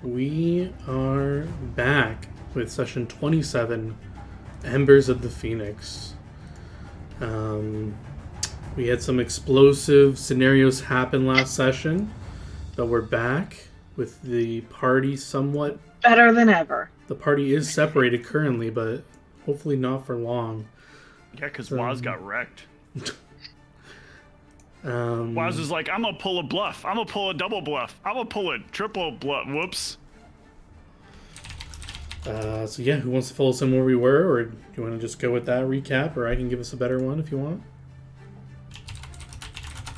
We are back with session 27, Embers of the Phoenix. We had some explosive scenarios happen last session, but we're back with the party somewhat... Better than ever. The party is separated currently, but hopefully not for long. Yeah, because Waz got wrecked. Um, Waz was like, I'm going to pull a bluff. I'm going to pull a double bluff. I'm going to pull a triple bluff. Whoops. So yeah, who wants to fill us in where we were, or do you want to just go with that recap, or I can give us a better one if you want?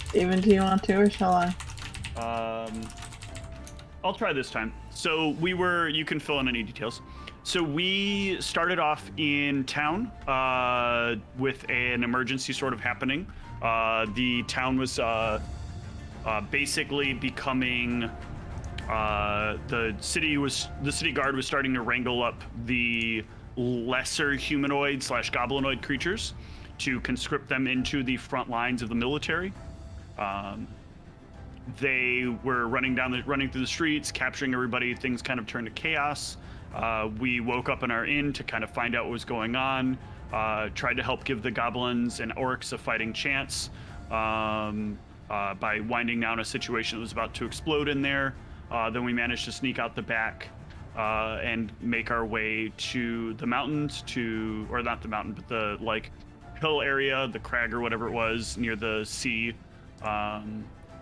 Steven, do you want to, or shall I? I'll try this time. So you can fill in any details. So we started off in town with an emergency sort of happening. The town was basically becoming... the city guard was starting to wrangle up the lesser humanoid / goblinoid creatures to conscript them into the front lines of the military. They were running through the streets, capturing everybody. Things kind of turned to chaos. We woke up in our inn to kind of find out what was going on. Tried to help give the goblins and orcs a fighting chance by winding down a situation that was about to explode in there. Then we managed to sneak out the back and make our way to the mountains, or not the mountain, but the hill area, the crag or whatever it was near the sea,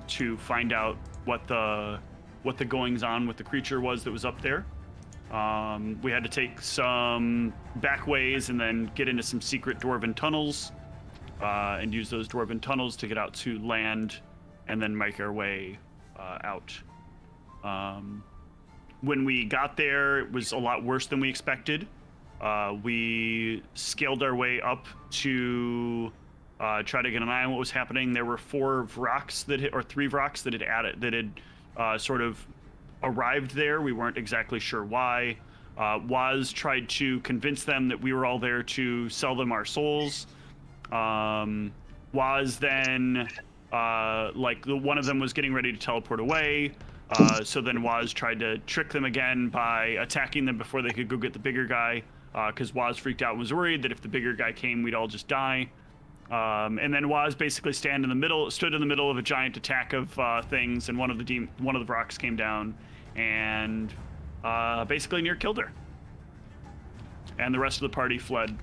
to find out what the goings on with the creature was that was up there. We had to take some back ways and then get into some secret dwarven tunnels and use those dwarven tunnels to get out to land and then make our way out. When we got there, it was a lot worse than we expected. We scaled our way up to try to get an eye on what was happening. There were 3 Vrocks that had sort of arrived there. We weren't exactly sure why. Waz tried to convince them that we were all there to sell them our souls. Waz then, one of them was getting ready to teleport away. So then Waz tried to trick them again by attacking them before they could go get the bigger guy, because Waz freaked out and was worried that if the bigger guy came, we'd all just die. And then Waz basically stood in the middle of a giant attack of things, and one of the rocks came down and basically near killed her. And the rest of the party fled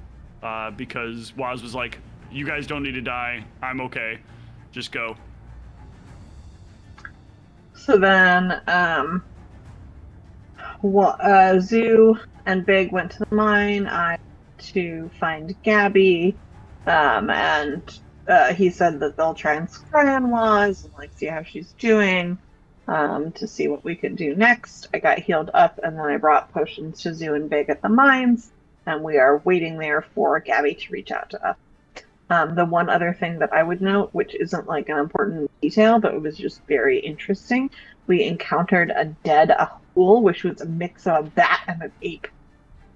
because Waz was like, "You guys don't need to die. I'm okay. Just go." So then, Zoo and Big went to the mine. I to find Gabby, and he said that they'll try and scry on Waz and see how she's doing, to see what we could do next. I got healed up, and then I brought potions to Zoo and Big at the mines, and we are waiting there for Gabby to reach out to us. The one other thing that I would note, which isn't an important detail, but it was just very interesting, we encountered a dead Ahul, which was a mix of a bat and an ape.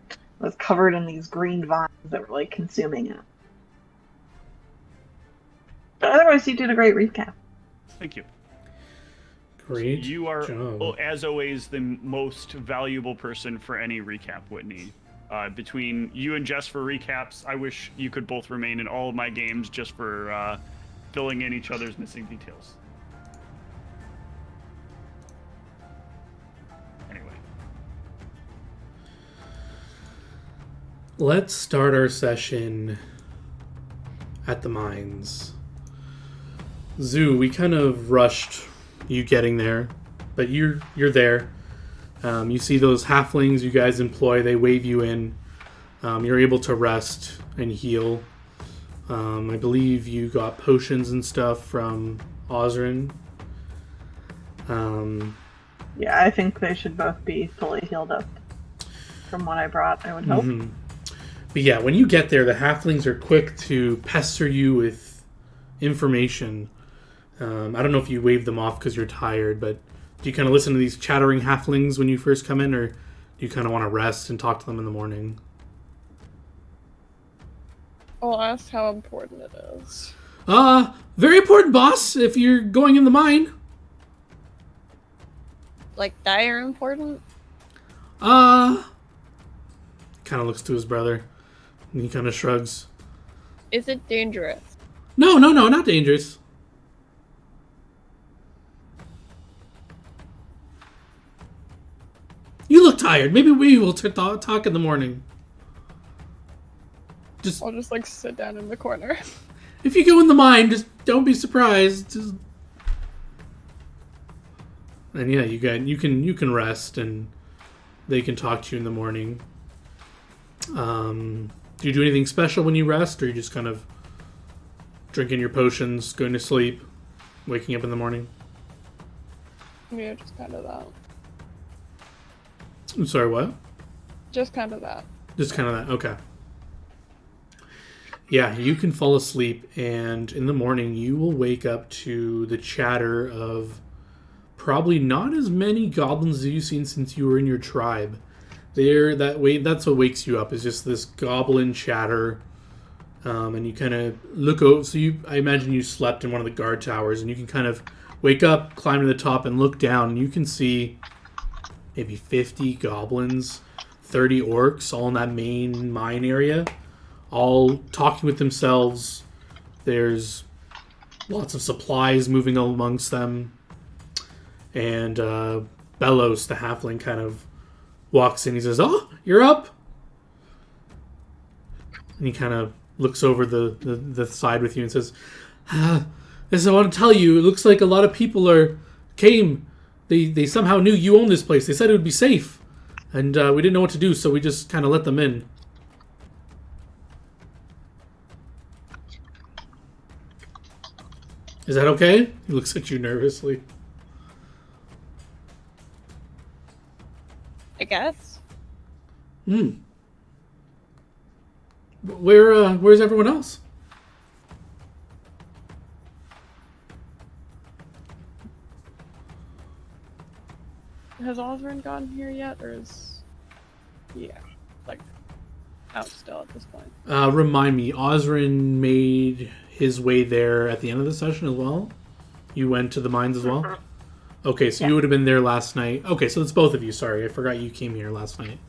It was covered in these green vines that were consuming it. But otherwise, you did a great recap. Thank you. Great You are, job. as always, the most valuable person for any recap, Whitney. Between you and Jess for recaps, I wish you could both remain in all of my games just for filling in each other's missing details. Anyway. Let's start our session at the mines. Zoo, we kind of rushed you getting there, but you're there. You see those halflings you guys employ, they wave you in. You're able to rest and heal. I believe you got potions and stuff from Osrin. Yeah, I think they should both be fully healed up from what I brought, I would hope. Mm-hmm. But yeah, when you get there, the halflings are quick to pester you with information. I don't know if you wave them off because you're tired, but do you kind of listen to these chattering halflings when you first come in, or do you kind of want to rest and talk to them in the morning? I'll ask how important it is. Very important, boss, if you're going in the mine. Dire important? Kind of looks to his brother, and he kind of shrugs. Is it dangerous? No, not dangerous. You look tired. Maybe we will talk in the morning. I'll just like sit down in the corner. If you go in the mine, just don't be surprised. And yeah, you can rest, and they can talk to you in the morning. Do you do anything special when you rest, or you just kind of drinking your potions, going to sleep, waking up in the morning? Yeah, just kind of that. I'm sorry, what? Just kind of that. Just kind of that. Okay. Yeah, you can fall asleep, and in the morning you will wake up to the chatter of probably not as many goblins as you've seen since you were in your tribe. That's what wakes you up, is just this goblin chatter. And you kind of look over. So I imagine you slept in one of the guard towers, and you can kind of wake up, climb to the top, and look down, and you can see maybe 50 goblins, 30 orcs, all in that main mine area, all talking with themselves. There's lots of supplies moving amongst them. And Bellows, the halfling, kind of walks in. He says, "Oh, you're up!" And he kind of looks over the side with you and says, "This I want to tell you. It looks like a lot of people came. They somehow knew you owned this place. They said it would be safe. And we didn't know what to do, so we just kind of let them in." Is that okay? He looks at you nervously. I guess. Where's everyone else? Has Osrin gotten here yet, or is like out still at this point? Remind me, Osrin made his way there at the end of the session as well? You went to the mines as well? Okay, so you would have been there last night. Okay, so it's both of you. Sorry, I forgot you came here last night.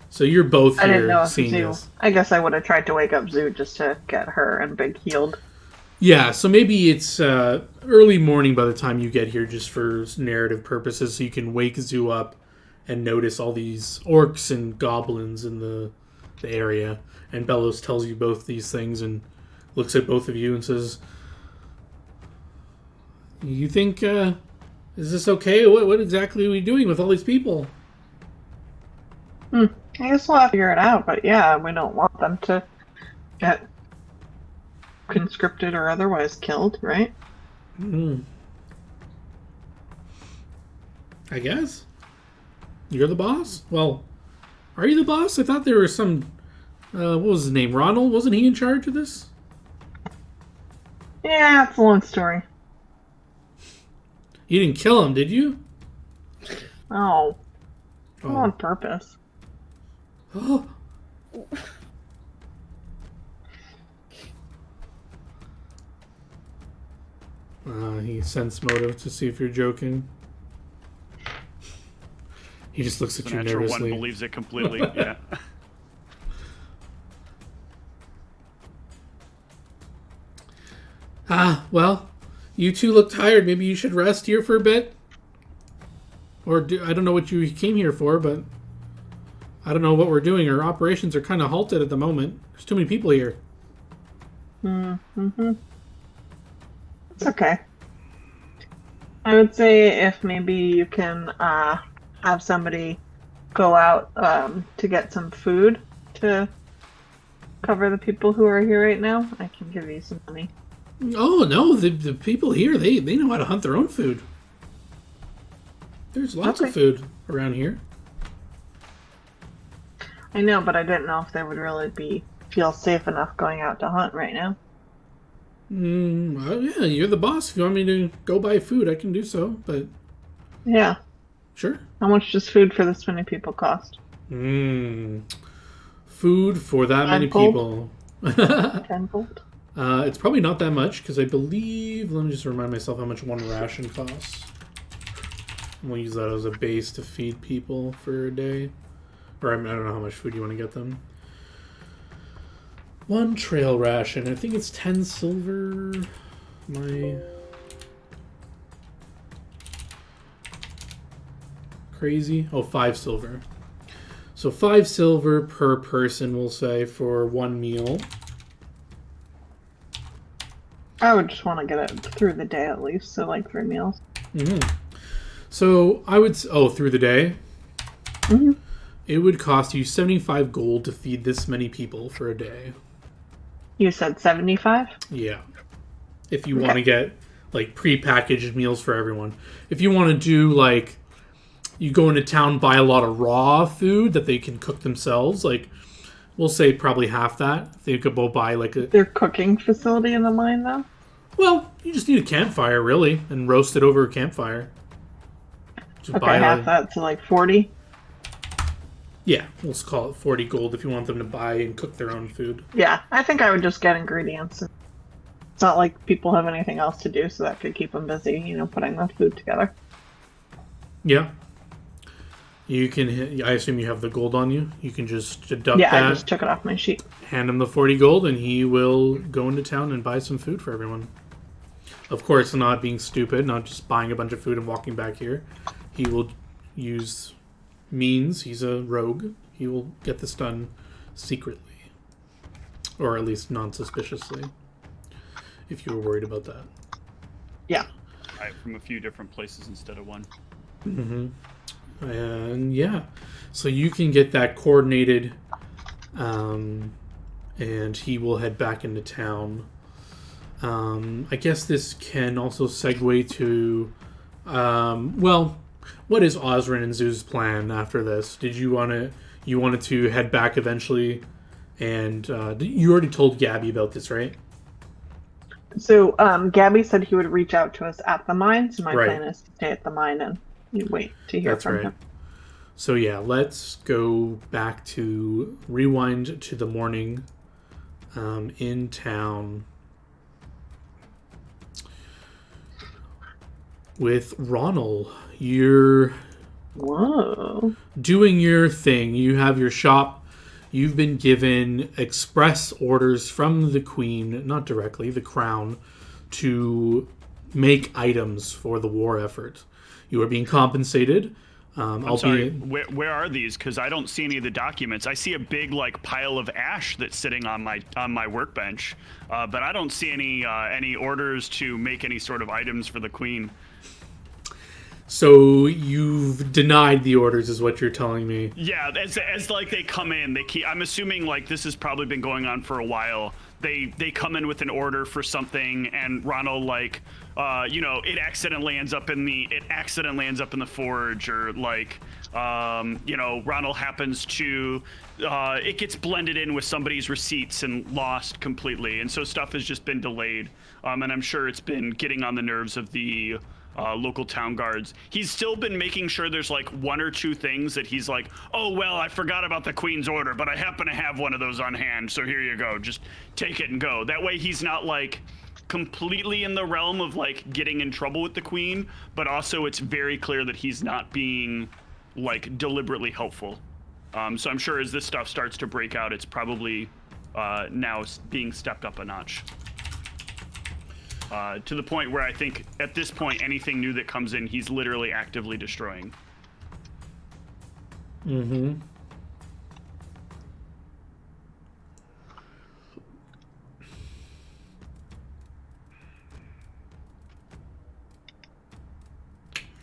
So you're both I didn't know here if seeing Zoo. this. I guess I would have tried to wake up Zoo just to get her and Big healed. Yeah, so maybe it's early morning by the time you get here, just for narrative purposes, so you can wake Zoo up and notice all these orcs and goblins in the area. And Bellows tells you both these things and looks at both of you and says, "You think, is this okay? What exactly are we doing with all these people?" I guess we'll have to figure it out, but yeah, we don't want them to get conscripted or otherwise killed, right? I guess. You're the boss? Well, are you the boss? I thought there was some... what was his name? Ronald? Wasn't he in charge of this? Yeah, it's a long story. You didn't kill him, did you? Oh. On purpose. Oh. He sense motive to see if you're joking. He just looks at The you natural nervously. one believes it completely. Yeah. Well, you two look tired. Maybe you should rest here for a bit. Or I don't know what you came here for, but I don't know what we're doing. Our operations are kind of halted at the moment. There's too many people here. It's okay. I would say if maybe you can have somebody go out to get some food to cover the people who are here right now, I can give you some money. Oh, no. The people here, they know how to hunt their own food. There's lots of food around here. I know, but I didn't know if they would really feel safe enough going out to hunt right now. Well, yeah, you're the boss. If you want me to go buy food, I can do so, but... Yeah. Sure. How much does food for this many people cost? Food for that many people. Tenfold? It's probably not that much, because I believe... Let me just remind myself how much one ration costs. We'll use that as a base to feed people for a day. Or I don't know how much food you want to get them. 1 trail ration. I think it's 10 silver. My crazy. Oh, 5 silver. So 5 silver per person, we'll say, for 1 meal. I would just want to get it through the day at least, so like 3 meals. Mm-hmm. So I would... Oh, through the day? Mm-hmm. It would cost you 75 gold to feed this many people for a day. You said 75? Yeah. If you want to get, like, pre-packaged meals for everyone. If you want to do, like... You go into town, buy a lot of raw food that they can cook themselves. Like, we'll say probably half that. They could go buy, like, a... Their cooking facility in the mine, though? Well, you just need a campfire, really, and roast it over a campfire. Just Okay, buy, half that to like 40? Yeah, let's call it 40 gold if you want them to buy and cook their own food. Yeah, I think I would just get ingredients. It's not like people have anything else to do, so that could keep them busy, you know, putting the food together. Yeah. You can, I assume you have the gold on you. You can just deduct Yeah, that, I just took it off my sheet. hand him the 40 gold, and he will go into town and buy some food for everyone. Of course, not being stupid, not just buying a bunch of food and walking back here. He will use means. He's a rogue. He will get this done secretly. Or at least non-suspiciously. If you were worried about that. Yeah. Right, from a few different places instead of one. Mm-hmm. And yeah, so you can get that coordinated, and he will head back into town. I guess this can also segue to, well, what is Osrin and Zoo's plan after this? Did you wanted to head back eventually, and you already told Gabby about this, right? So, Gabby said he would reach out to us at the mine, so my Right. plan is to stay at the mine and wait to hear That's from right. him. So yeah, let's go back to rewind to the morning in town with Ronald. You're Whoa. doing your thing. You have your shop. You've been given express orders from the Queen, not directly, the Crown, to make items for the war effort. You are being compensated. I'm sorry, where are these? Because I don't see any of the documents. I see a big like pile of ash that's sitting on my workbench, but I don't see any orders to make any sort of items for the Queen. So you've denied the orders, is what you're telling me. Yeah, as like they come in, they keep. I'm assuming like this has probably been going on for a while. They come in with an order for something, and Ronald like, it accidentally ends up in the forge, or like, Ronald happens to, it gets blended in with somebody's receipts and lost completely, and so stuff has just been delayed. And I'm sure it's been getting on the nerves of the local town guards. He's still been making sure there's like 1 or 2 things that he's like, oh, well, I forgot about the Queen's order, but I happen to have one of those on hand, so here you go. Just take it and go. That way he's not like completely in the realm of like getting in trouble with the Queen, but also it's very clear that he's not being like deliberately helpful. So I'm sure as this stuff starts to break out, it's probably now being stepped up a notch. To the point where I think at this point, anything new that comes in, he's literally actively destroying. Mm-hmm.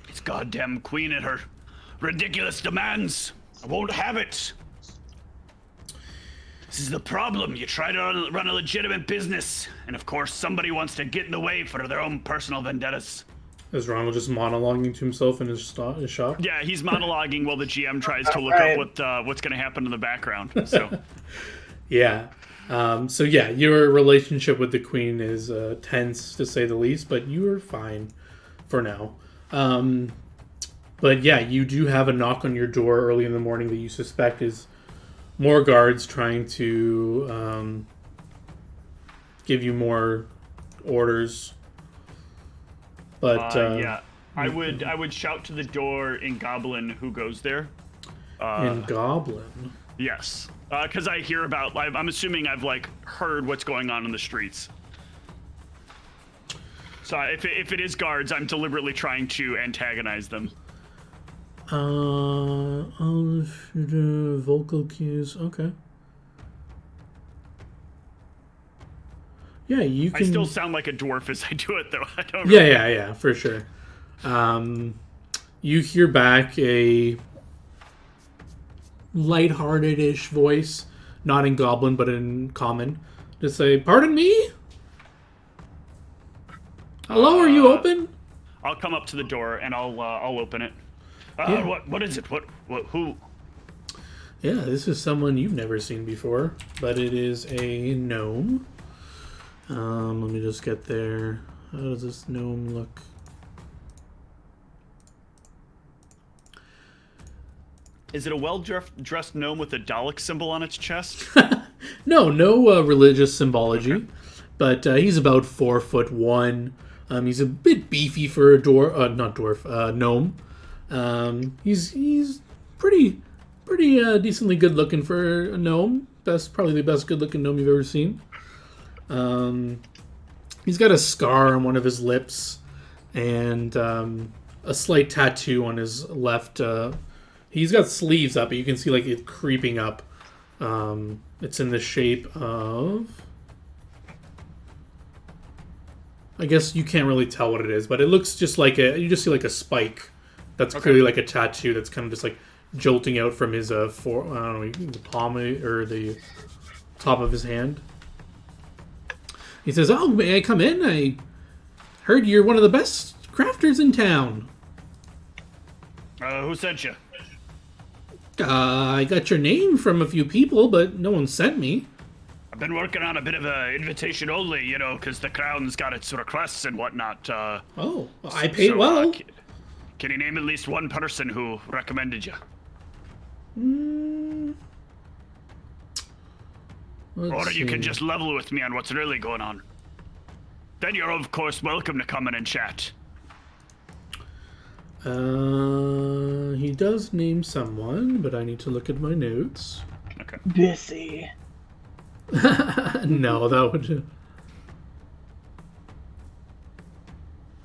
It's goddamn Queen and her ridiculous demands. I won't have it. This is the problem. You try to run a legitimate business, and of course somebody wants to get in the way for their own personal vendettas. Is Ronald just monologuing to himself in his shop? Yeah, he's monologuing while the GM tries to look up what's going to happen in the background. So, yeah. Your relationship with the Queen is tense, to say the least, but you are fine for now. But yeah, you do have a knock on your door early in the morning that you suspect is more guards trying to give you more orders. But I would shout to the door in Goblin who goes there. In Goblin. Yes, because I hear about. I'm assuming I've like heard what's going on in the streets. So if it is guards, I'm deliberately trying to antagonize them. Vocal cues. Okay. Yeah, you can. I still sound like a dwarf as I do it, though. I don't. Yeah, for sure. You hear back a lighthearted-ish voice, not in Goblin but in Common, to say, "Pardon me? Hello, are you open?" I'll come up to the door and I'll open it. Yeah. What is it? What who? Yeah, this is someone you've never seen before, but it is a gnome. Let me just get there. How does this gnome look? Is it a well-dressed gnome with a Dalek symbol on its chest? No religious symbology, but he's about 4'1". He's a bit beefy for a gnome. He's pretty decently good looking for a gnome. Probably the best good looking gnome you've ever seen. He's got a scar on one of his lips and a slight tattoo on his left. He's got sleeves up, but you can see like it creeping up. It's in the shape of. I guess you can't really tell what it is, but it looks just like you just see like a spike. That's clearly like a tattoo that's kind of just like jolting out from his the palm or the top of his hand. He says, "Oh, may I come in? I heard you're one of the best crafters in town." Who sent you? I got your name from a few people, but no one sent me. I've been working on a bit of a invitation only, because the crown's got its requests and whatnot. I paid well. Can you name at least one person who recommended you? Or you can just level with me on what's really going on. Then you're of course welcome to come in and chat. He does name someone, but I need to look at my notes. Okay. Bissy. No, that would.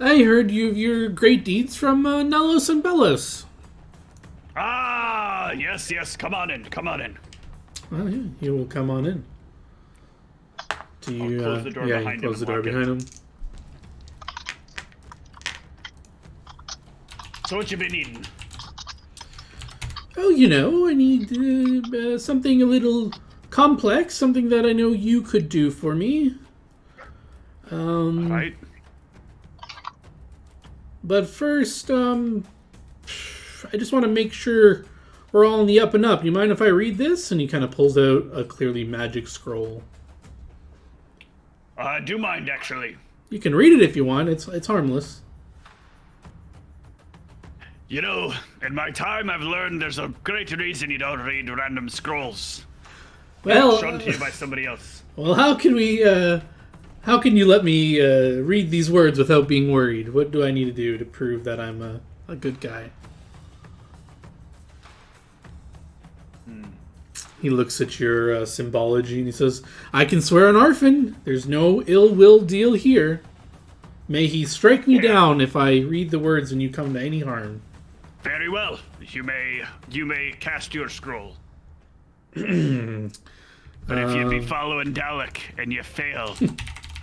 I heard your great deeds from Nellos and Bellos. Ah, yes. Come on in. Oh yeah, you will come on in. Do you close the door behind him close the and door lock it. behind him? So what you been eating? Oh, I need something a little complex, something that I know you could do for me. Right. But first, I just want to make sure we're all on the up and up. You mind if I read this? And he kind of pulls out a clearly magic scroll. I do mind, actually. You can read it if you want. It's harmless. In my time, I've learned there's a great reason you don't read random scrolls. Well, Shown to you by somebody else. Well, how can you let me read these words without being worried? What do I need to do to prove that I'm a good guy? He looks at your symbology and he says, "I can swear on Arfin, there's no ill will deal here. May he strike me down if I read the words and you come to any harm." Very well. You may cast your scroll. But if you be following Dalek and you fail,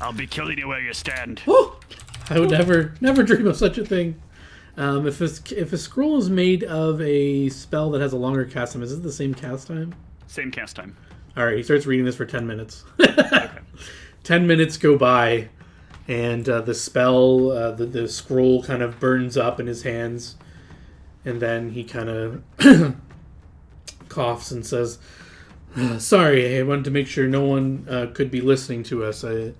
I'll be killing you where you stand. Oh, I would never dream of such a thing. If a scroll is made of a spell that has a longer cast time, is it the same cast time? Same cast time. All right, he starts reading this for 10 minutes. 10 minutes go by, and the spell, the scroll kind of burns up in his hands, and then he kind of coughs and says, "Sorry, I wanted to make sure no one could be listening to us. The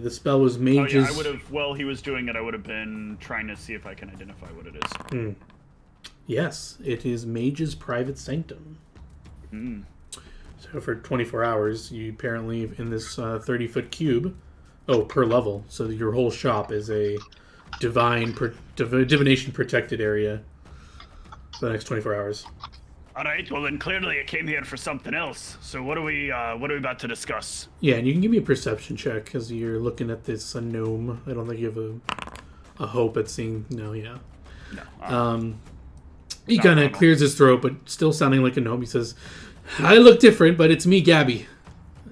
spell was mage's..." I would have, while he was doing it, I would have been trying to see if I can identify what it is. Yes, it is mage's private sanctum. So for 24 hours, you apparently, in this 30-foot cube, per level, so your whole shop is a divination protected area for the next 24 hours. All right. Well, then clearly I came here for something else. So what are we about to discuss? Yeah, and you can give me a perception check because you're looking at this gnome. I don't think you have a hope at seeing. No, yeah. No. He kind of clears his throat, but still sounding like a gnome. He says, "I look different, but it's me, Gabby.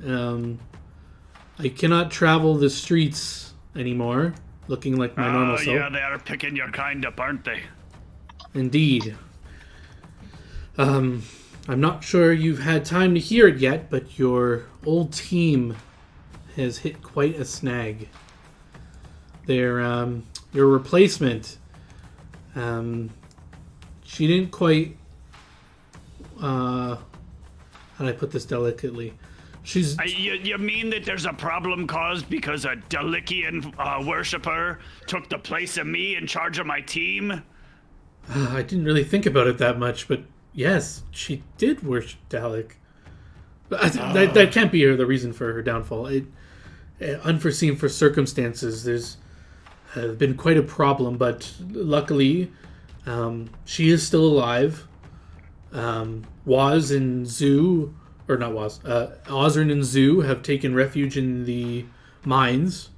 I cannot travel the streets anymore, looking like my normal self." Yeah, they are picking your kind up, aren't they? Indeed. I'm not sure you've had time to hear it yet, but your old team has hit quite a snag. Their your replacement, she didn't quite. How do I put this delicately? She's. You mean that there's a problem caused because a Dalikian worshiper took the place of me in charge of my team? I didn't really think about it that much, but yes, she did worship Dalek. But that can't be the reason for her downfall. Unforeseen for circumstances. There's been quite a problem, but luckily, she is still alive. Waz and Zoo, or not Waz, Ozrin and Zoo have taken refuge in the mines,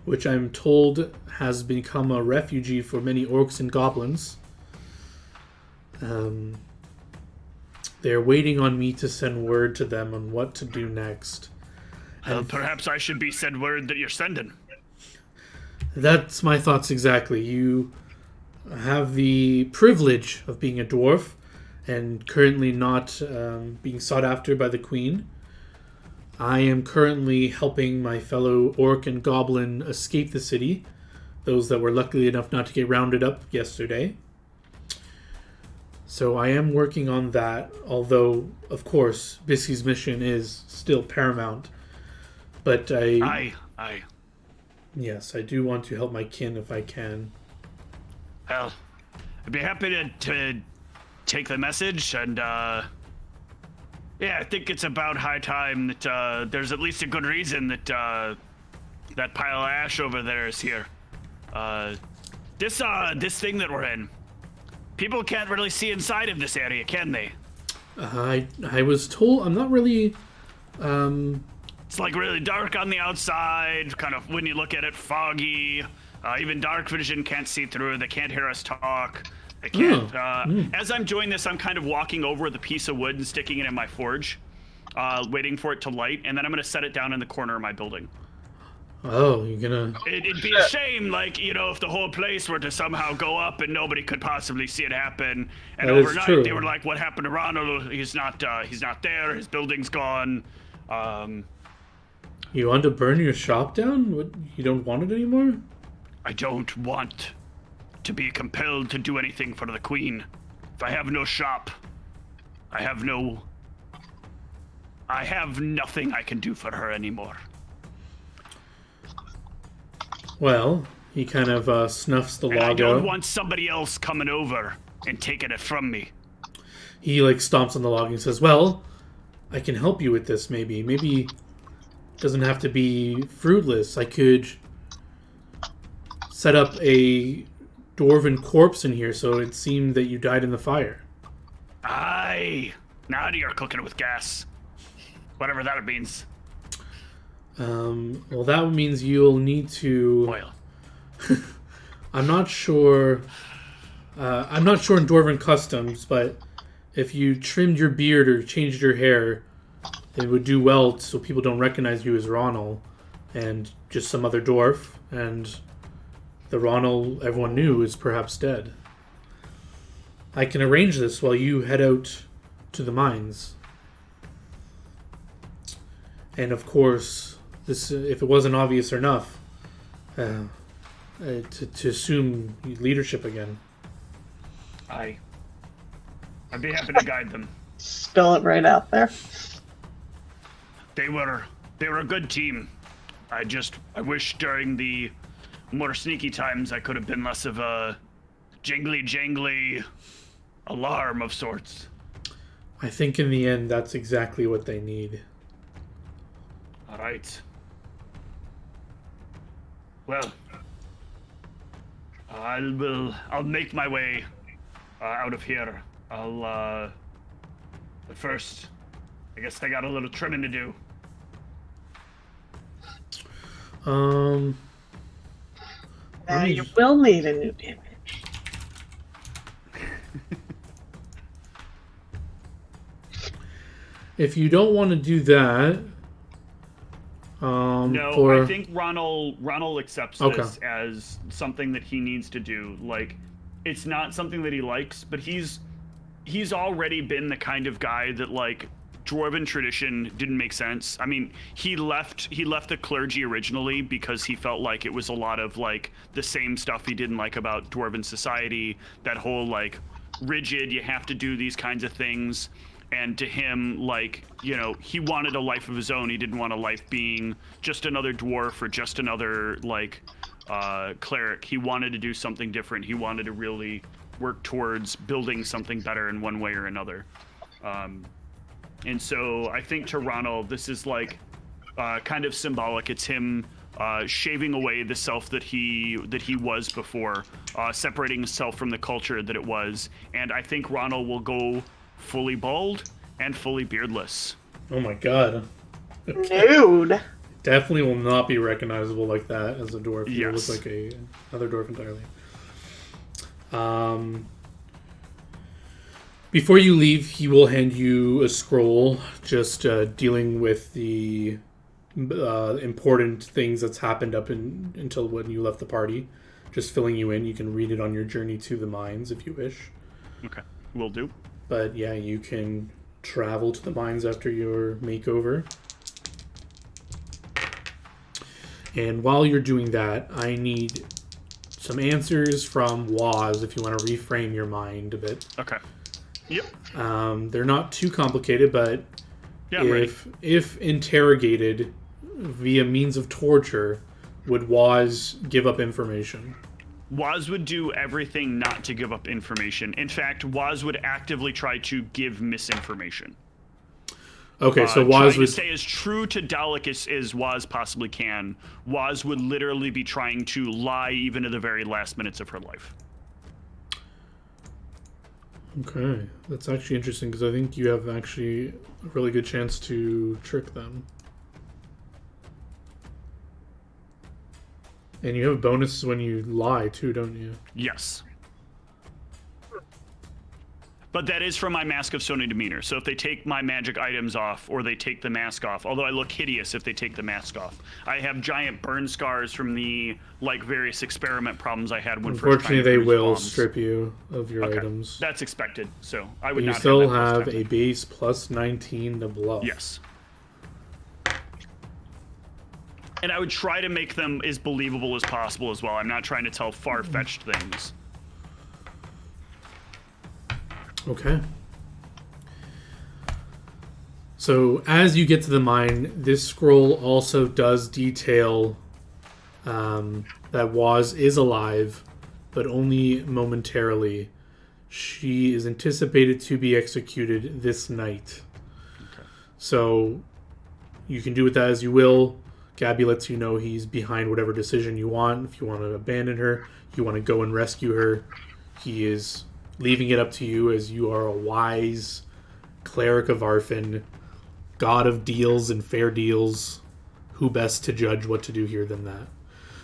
which I'm told has become a refugee for many orcs and goblins. They're waiting on me to send word to them on what to do next. Perhaps I should be sent word that you're sending. That's my thoughts exactly. You have the privilege of being a dwarf and currently not being sought after by the queen. I am currently helping my fellow orc and goblin escape the city, those that were lucky enough not to get rounded up yesterday. So I am working on that, although, of course, Bisky's mission is still paramount. But Aye. Yes, I do want to help my kin if I can. Well, I'd be happy to take the message, and I think it's about high time that there's at least a good reason that that pile of ash over there is here. This thing that we're in, people can't really see inside of this area, can they? I was told I'm not really. It's like really dark on the outside, kind of when you look at it, foggy. Even dark vision can't see through. They can't hear us talk. They can't. As I'm doing this, I'm kind of walking over the piece of wood and sticking it in my forge, waiting for it to light, and then I'm going to set it down in the corner of my building. Oh, you're gonna... It'd be a shame, like, if the whole place were to somehow go up and nobody could possibly see it happen. And that is overnight, true. they were like, "What happened to Ronald? He's not there. His building's gone." You want to burn your shop down? What, you don't want it anymore? I don't want to be compelled to do anything for the queen. If I have no shop, I have nothing I can do for her anymore. Well, he kind of snuffs the And log I don't out. want somebody else coming over and taking it from me. He stomps on the log and says, "Well, I can help you with this. Maybe it doesn't have to be fruitless. I could set up a dwarven corpse in here, so it seemed that you died in the fire." Aye. Now you're cooking with gas. Whatever that means. Well, that means you'll need to... Oil. I'm not sure in dwarven customs, but if you trimmed your beard or changed your hair, it would do well so people don't recognize you as Ronald and just some other dwarf, and the Ronald everyone knew is perhaps dead. I can arrange this while you head out to the mines. And of course, this, if it wasn't obvious enough, to assume leadership again. Aye. I'd be happy to guide them. Spill it right out there. They were a good team. I wish during the more sneaky times I could have been less of a jangly alarm of sorts. I think in the end, that's exactly what they need. All right. Well, I'll make my way out of here. But first, I guess I got a little trimming to do. You will need a new image. If you don't want to do that, No, I think Ronald accepts Okay. this as something that he needs to do. Like, it's not something that he likes, but he's already been the kind of guy that, like, dwarven tradition didn't make sense. I mean, he left the clergy originally because he felt like it was a lot of, like, the same stuff he didn't like about dwarven society, that whole, like, rigid, you have to do these kinds of things. And to him, like, you know, he wanted a life of his own. He didn't want a life being just another dwarf or just another, like, cleric. He wanted to do something different. He wanted to really work towards building something better in one way or another. And so I think to Ronald, this is, like, kind of symbolic. It's him shaving away the self that he was before, separating himself from the culture that it was. And I think Ronald will go fully bald and fully beardless. Oh my god. Nude. Definitely will not be recognizable like that as a dwarf. You Yes. look like another dwarf entirely. Before you leave, he will hand you a scroll just dealing with the important things that's happened until when you left the party. Just filling you in. You can read it on your journey to the mines if you wish. Okay, will do. But yeah, you can travel to the mines after your makeover. And while you're doing that, I need some answers from Waz if you want to reframe your mind a bit. Okay. Yep. They're not too complicated, but Yeah, I'm ready. if interrogated via means of torture, would Waz give up information? Waz would do everything not to give up information. In fact, Waz would actively try to give misinformation. Okay, so Trying Waz to would stay as true to Dalek as Waz possibly can. Waz would literally be trying to lie even to the very last minutes of her life. Okay, that's actually interesting because I think you have actually a really good chance to trick them. And you have bonuses when you lie too, don't you? Yes. But that is from my Mask of Stony Demeanor. So if they take my magic items off, or they take the mask off, although I look hideous if they take the mask off. I have giant burn scars from the, like, various experiment problems I had when first Unfortunately, trying to they produce will bombs. strip you of your Okay, items. that's expected. So I would You not still have, have that a base plus 19 to bluff. Yes. And I would try to make them as believable as possible as well. I'm not trying to tell far-fetched things. Okay. So as you get to the mine, this scroll also does detail that Waz is alive, but only momentarily. She is anticipated to be executed this night. Okay. So you can do with that as you will. Gabby lets you know he's behind whatever decision you want. If you want to abandon her, you want to go and rescue her, he is leaving it up to you, as you are a wise cleric of Arfin, god of deals and fair deals. Who best to judge what to do here than that?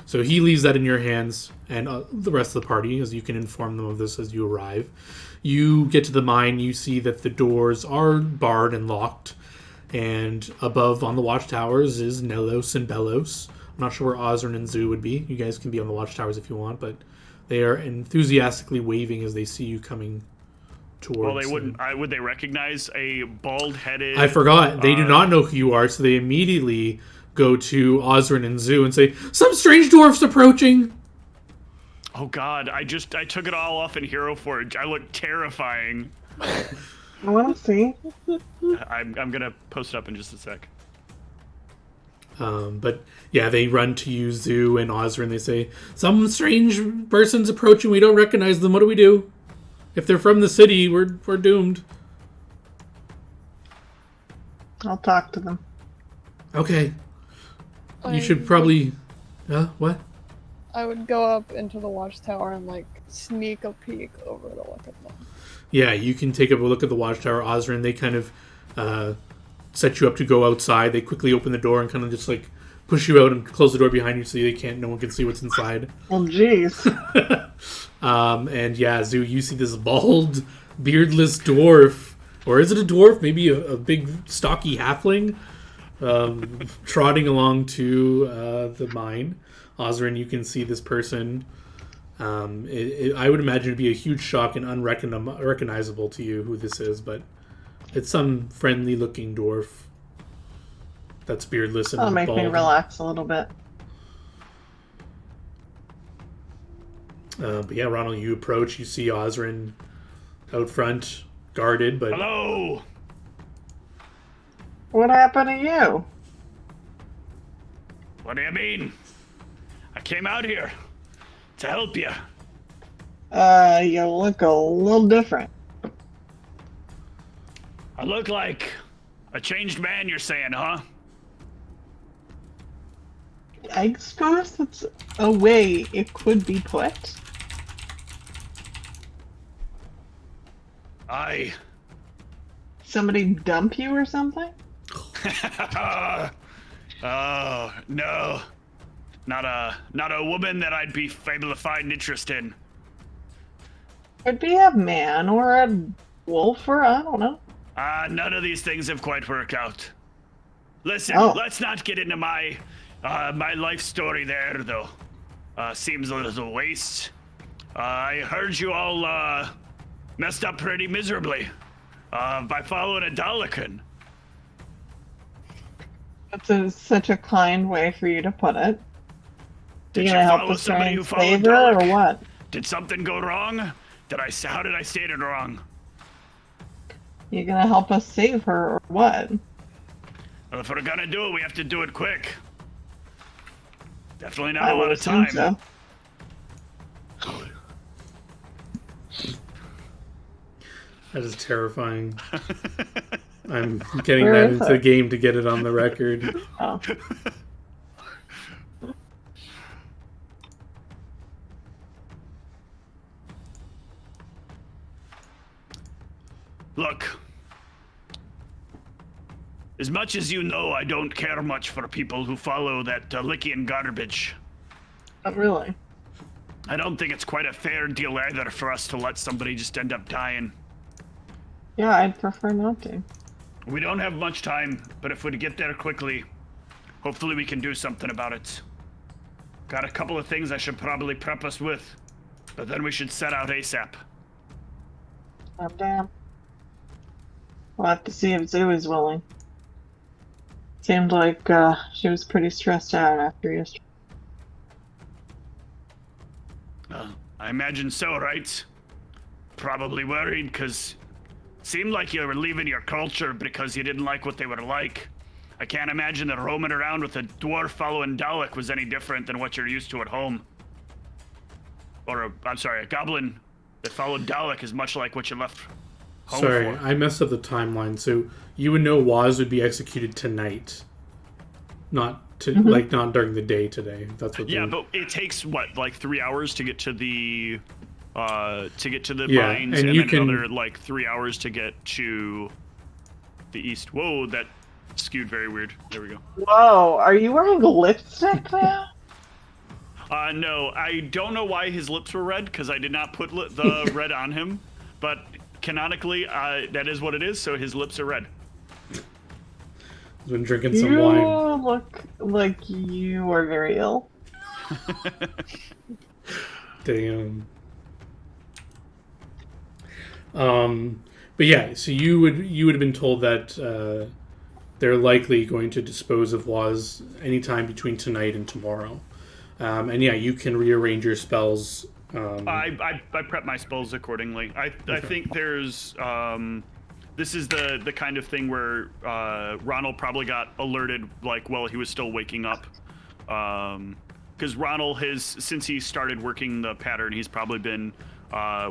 So he leaves that in your hands, and the rest of the party, as you can inform them of this as you arrive. You get to the mine, you see that the doors are barred and locked, and above on the watchtowers is Nelos and Belos. I'm not sure where Ozrin and Zoo would be. You guys can be on the watchtowers if you want, but they are enthusiastically waving as they see you coming towards Well, they them. wouldn't. Would they recognize a bald-headed? I forgot. They do not know who you are, so they immediately go to Ozrin and Zoo and say, "Some strange dwarfs approaching." Oh God! I took it all off in Hero Forge. I look terrifying. I want to see. I'm gonna post it up in just a sec. But yeah, they run to you, Zoo and Ozrin. They say, "Some strange person's approaching. We don't recognize them. What do we do? If they're from the city, we're doomed." I'll talk to them. Okay. You should probably... What? I would go up into the watchtower and like sneak a peek over to look at them. Yeah, you can take a look at the watchtower. Osrin, they kind of set you up to go outside. They quickly open the door and kind of just like push you out and close the door behind you so no one can see what's inside. Well, jeez. And yeah, Zoo, you see this bald, beardless dwarf, or is it a dwarf? Maybe a big, stocky halfling, trotting along to the mine. Osrin, you can see this person. I would imagine it'd be a huge shock and unrecognizable to you who this is, but it's some friendly-looking dwarf that's beardless and That'll make bald. me relax a little bit. But yeah, Ronald, you approach. You see Osrin out front, guarded, but Hello. What happened to you? What do you mean? I came out here to help you. You look a little different. I look like a changed man, you're saying, huh? I suppose that's a way it could be put. Somebody dump you or something? Oh, no. Not a woman that I'd be able to find interest in. Could be a man or a wolf or I don't know. None of these things have quite worked out. Listen, Oh. let's not get into my life story there, though. Seems a little waste. I heard you all messed up pretty miserably by following a Dalakan. That's such a kind way for you to put it. Did You you gonna help follow us try somebody and who followed save her Dalek? or what? Did something go wrong? How did I state it wrong? You gonna help us save her or what? Well, if we're gonna do it, we have to do it quick. Definitely not I a lot would of assume time. so. that is terrifying. I'm getting Where that is into the it? game to get it on the record. Oh. Look, as much as you know, I don't care much for people who follow that Lycian garbage. Oh, really? I don't think it's quite a fair deal either for us to let somebody just end up dying. Yeah, I'd prefer not to. We don't have much time, but if we get there quickly, hopefully we can do something about it. Got a couple of things I should probably prep us with, but then we should set out ASAP. I'm down. We'll have to see if Zoo is willing. Seemed like she was pretty stressed out after yesterday. I imagine so, right? Probably worried because seemed like you were leaving your culture because you didn't like what they were like. I can't imagine that roaming around with a dwarf following Dalek was any different than what you're used to at home. Or, a goblin that followed Dalek is much like what you left home Sorry, for. I messed up the timeline. So you would know Waz would be executed tonight, not not during the day today. That's what. Yeah, but it takes what, like 3 hours to get to the Yeah, mines, and and you then can- another like 3 hours to get to the east. Whoa, that skewed very weird. There we go. Whoa, are you wearing lipstick now? No, I don't know why his lips were red because I did not put the red on him, but canonically, that is what it is. So his lips are red. He's been drinking some You wine. look like you are very ill. Damn. But yeah, so you would have been told that they're likely going to dispose of Waz anytime between tonight and tomorrow. And yeah, you can rearrange your spells. I prep my spells accordingly. I think there's this is the kind of thing where Ronald probably got alerted like while he was still waking up. Because Ronald since he started working the pattern, he's probably been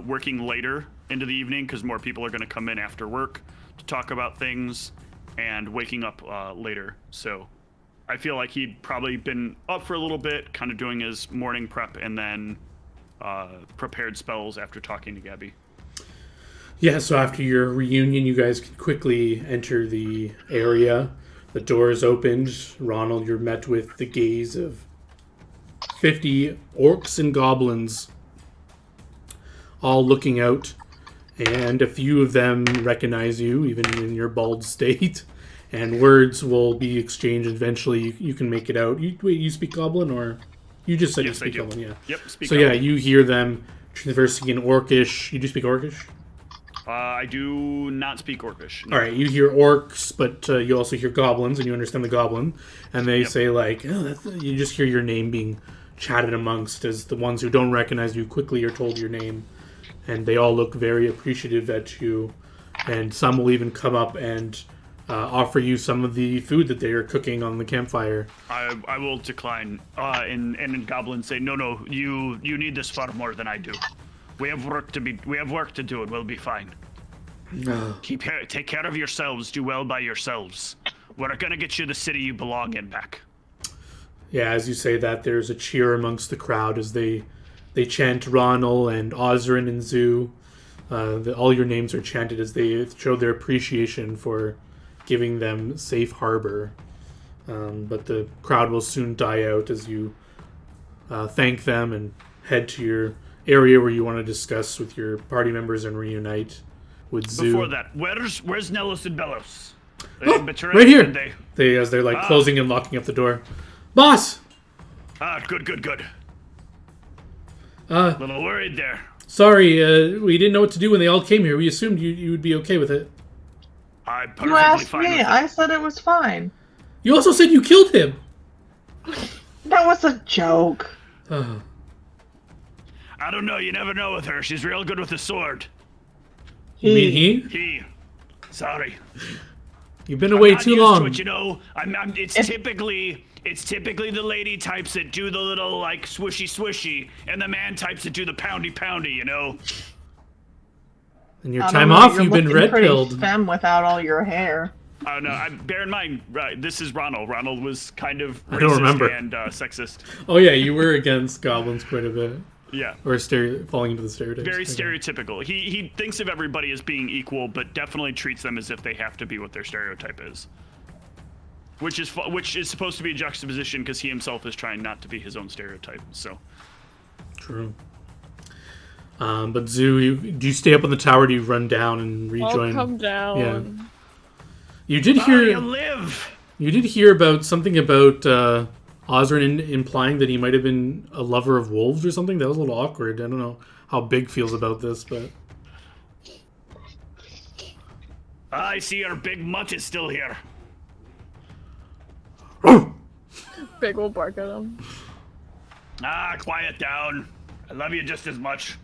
working later into the evening because more people are going to come in after work to talk about things and waking up later. So I feel like he'd probably been up for a little bit, kind of doing his morning prep, and then prepared spells after talking to Gabby. Yeah, so after your reunion, you guys can quickly enter the area. The door is opened. Ronald, you're met with the gaze of 50 orcs and goblins, all looking out, and a few of them recognize you, even in your bald state. And words will be exchanged eventually. You can make it out. You speak Goblin, or you just said Yes, you I speak do. Goblin? Yeah. Yep, speak So up. yeah, you hear them conversing in Orcish. You do speak Orcish. I do not speak Orcish. No. All right, you hear orcs, but you also hear goblins, and you understand the goblin. And they Yep. say like, oh, you just hear your name being chatted amongst as the ones who don't recognize you quickly are told your name, and they all look very appreciative at you. And some will even come up and offer you some of the food that they are cooking on the campfire. I will decline. And goblins say, no, you need this far more than I do. We have work to do, and we'll be fine. Take care of yourselves. Do well by yourselves. We're gonna get you the city you belong in back. Yeah, as you say that, there's a cheer amongst the crowd as they chant Ronald and Osrin and Zoo. All your names are chanted as they show their appreciation for giving them safe harbor. But the crowd will soon die out as you thank them and head to your area where you want to discuss with your party members and reunite with Zoo. Before that, where's Nellis and Bellos? They Oh, betrayed, right here. did As they're like closing and locking up the door. Boss! Good. Uh, Little worried there. sorry, we didn't know what to do when they all came here. We assumed you would be okay with it. I'm You perfectly asked fine me. with it. I said it was fine. You also said you killed him. That was a joke. Uh, I don't know. You never know with her. She's real good with the sword. you mean he? He. Sorry. You've been away Not too used long. to it, you know. It's typically the lady types that do the little like swishy, and the man types that do the poundy, you know. And your I don't time know, off, you're you've been looking red pretty pilled. femme without all your hair. No, bear in mind, this is Ronald. Ronald was kind of I don't racist remember. and sexist. Oh yeah, you were against goblins quite a bit, Yeah. or falling into the stereotypes. Very Okay. stereotypical. He thinks of everybody as being equal, but definitely treats them as if they have to be what their stereotype is. Which is supposed to be a juxtaposition because he himself is trying not to be his own stereotype. So True. But Zoo, do you stay up on the tower? Or do you run down and I'll rejoin? come down. Yeah. You did you hear. live. You did hear about something about Osrin implying that he might have been a lover of wolves or something. That was a little awkward. I don't know how Big feels about this, but I see our big mutt is still here. Big will bark at him. Quiet down. I love you just as much.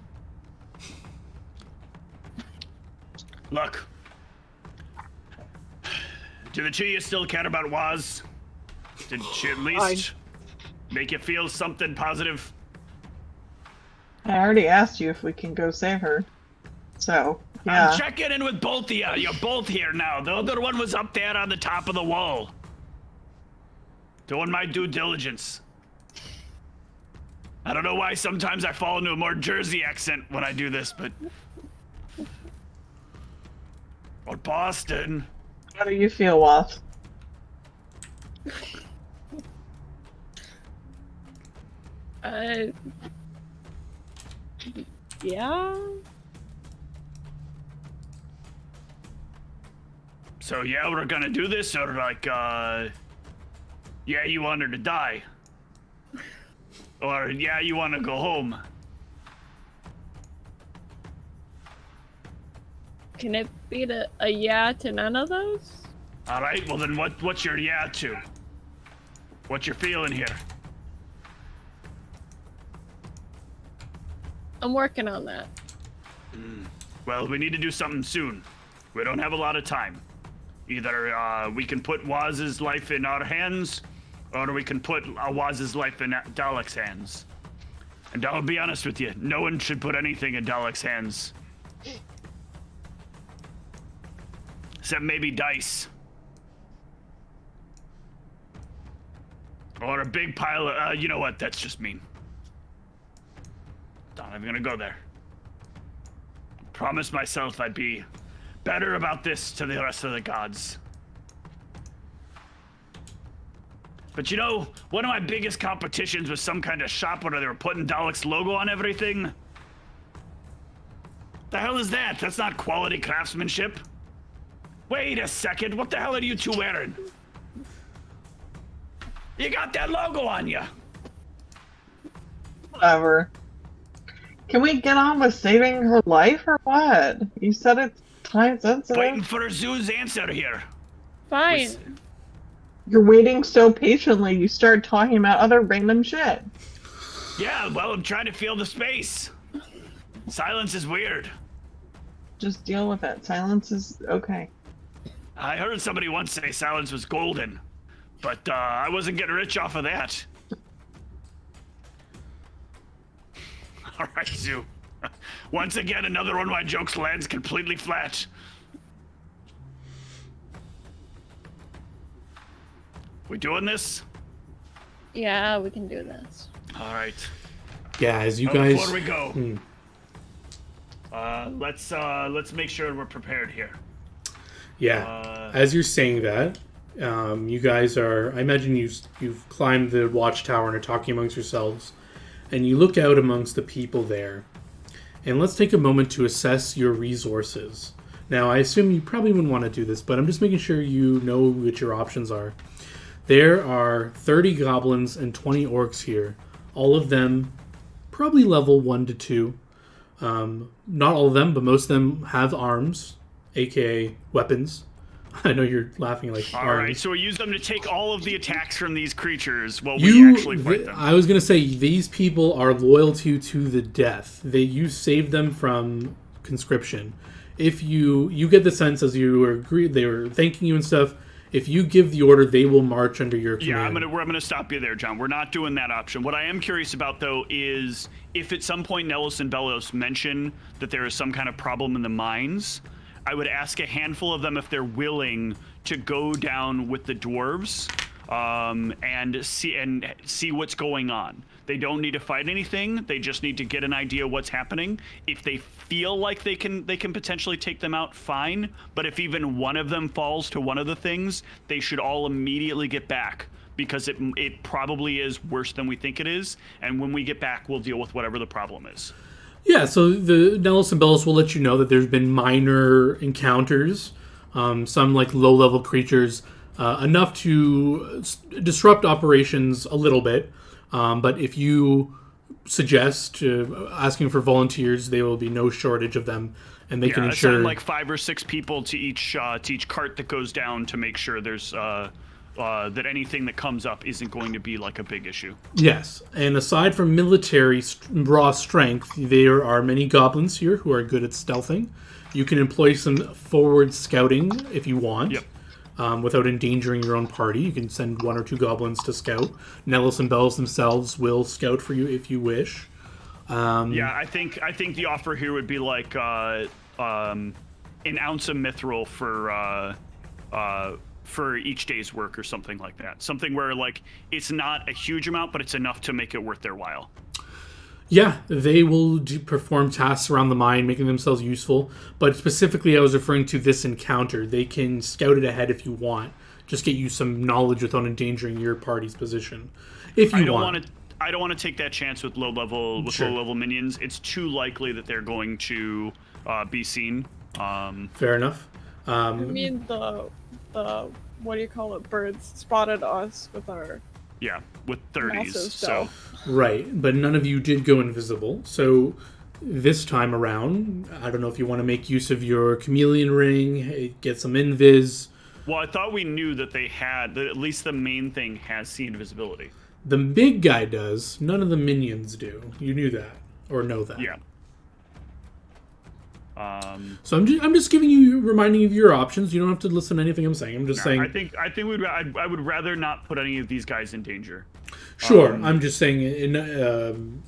Look. Do the two of you still care about Waz? Did she at least make you feel something positive? I already asked you if we can go save her. So, yeah. I'm checking in with both of you. You're both here now. The other one was up there on the top of the wall. Doing my due diligence. I don't know why sometimes I fall into a more Jersey accent when I do this, but... Or Boston. How do you feel, Wath? Yeah. So yeah, we're gonna do this, or like, yeah, you want her to die. Or yeah, you want to go home. Can it be a yeah to none of those? All right, well then what's your yeah to? What you're feeling here? I'm working on that. Well, we need to do something soon. We don't have a lot of time. Either we can put Waz's life in our hands, or we can put Waz's life in Dalek's hands. And I'll be honest with you, no one should put anything in Dalek's hands. Except maybe dice. Or a big pile of... you know what? That's just mean. Not even gonna go there. Promised myself I'd be better about this to the rest of the gods. But you know, one of my biggest competitions was some kind of shop where they were putting Dalek's logo on everything. The hell is that? That's not quality craftsmanship. Wait a second, what the hell are you two wearing? You got that logo on you. Whatever. Can we get on with saving her life or what? You said it's time sensitive. Waiting for Zoo's answer here. Fine. You're waiting so patiently, you start talking about other random shit. Yeah, well, I'm trying to feel the space. Silence is weird. Just deal with it. Silence is okay. I heard somebody once say silence was golden, but I wasn't getting rich off of that. All right, Zoo. Once again, another one of my jokes lands completely flat. We doing this? Yeah, we can do this. All right. Yeah, as you guys... Before we go, let's make sure we're prepared here. Yeah, as you're saying that, you guys are... I imagine you've climbed the watchtower and are talking amongst yourselves, and you look out amongst the people there. And let's take a moment to assess your resources. Now, I assume you probably wouldn't want to do this, but I'm just making sure you know what your options are. There are 30 goblins and 20 orcs here. All of them probably level 1 to 2. Not all of them, but most of them have arms, aka weapons. I know you're laughing like All arms. right, so we use them to take all of the attacks from these creatures while we actually fight them. I was going to say, these people are loyal to the death. You saved them from conscription. If you get the sense as you were they were thanking you and stuff, if you give the order, they will march under your command. Yeah, I'm gonna stop you there, John. We're not doing that option. What I am curious about, though, is if at some point Nellis and Bellos mention that there is some kind of problem in the mines, I would ask a handful of them if they're willing to go down with the dwarves and see what's going on. They don't need to fight anything. They just need to get an idea what's happening. If they feel like they can potentially take them out, fine. But if even one of them falls to one of the things, they should all immediately get back, because it probably is worse than we think it is. And when we get back, we'll deal with whatever the problem is. Yeah, so the Nellis and Bellis will let you know that there's been minor encounters, some like low-level creatures, enough to disrupt operations a little bit. But if you suggest asking for volunteers, there will be no shortage of them, and they can ensure... assign like 5 or 6 people to each cart that goes down to make sure there's that anything that comes up isn't going to be like a big issue. Yes, and aside from military raw strength, there are many goblins here who are good at stealthing. You can employ some forward scouting if you want. Yep. Without endangering your own party. You can send 1 or 2 goblins to scout. Nellis and Bells themselves will scout for you if you wish. Yeah, I think the offer here would be like an ounce of mithril for each day's work or something like that. Something where like it's not a huge amount, but it's enough to make it worth their while. Yeah, they will perform tasks around the mine, making themselves useful. But specifically, I was referring to this encounter. They can scout it ahead if you want. Just get you some knowledge without endangering your party's position. If you want. I don't want to take that chance with low level minions. It's too likely that they're going to be seen. Fair enough. I mean, the what do you call it? Birds spotted us with our with 30s. So. Right, but none of you did go invisible. So this time around, I don't know if you want to make use of your chameleon ring, get some invis. Well, I thought we knew that they had, that at least the main thing has seen invisibility. The big guy does. None of the minions do. You knew that, or know that. Yeah. So I'm just giving you, reminding you of your options. You don't have to listen to anything I'm saying. I'm just saying. I think I would rather not put any of these guys in danger. Sure, I'm just saying.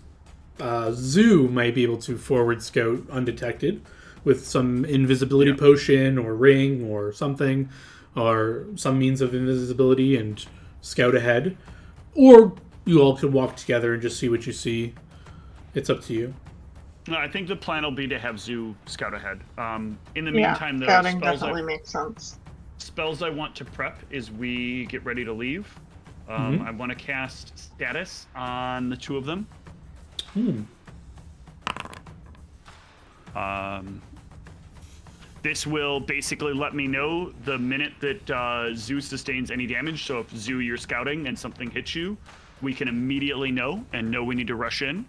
Zoo might be able to forward scout undetected with some invisibility potion or ring or something, or some means of invisibility and scout ahead. Or you all can walk together and just see what you see. It's up to you. No, I think the plan will be to have Zoo scout ahead. In the Yeah, meantime, the scouting definitely makes sense. spells I want to prep is we get ready to leave. I want to cast status on the two of them. This will basically let me know the minute that Zoo sustains any damage. So if Zoo, you're scouting and something hits you, we can immediately know and know we need to rush in.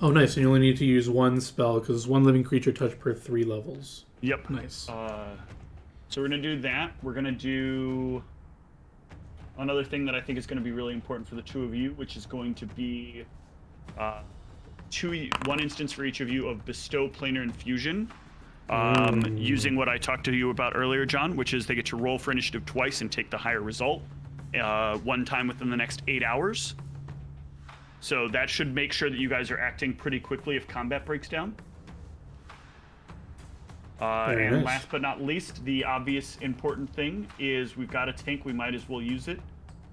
Oh, nice. And you only need to use one spell because one living creature touch per 3 levels. Yep. Nice. So we're going to do that. We're going to do another thing that I think is going to be really important for the two of you, which is going to be one instance for each of you of Bestow Planar Infusion. Using what I talked to you about earlier, John, which is they get to roll for initiative twice and take the higher result one time within the next 8 hours. So that should make sure that you guys are acting pretty quickly if combat breaks down. And nice. last but not least, the obvious important thing is we've got a tank, we might as well use it.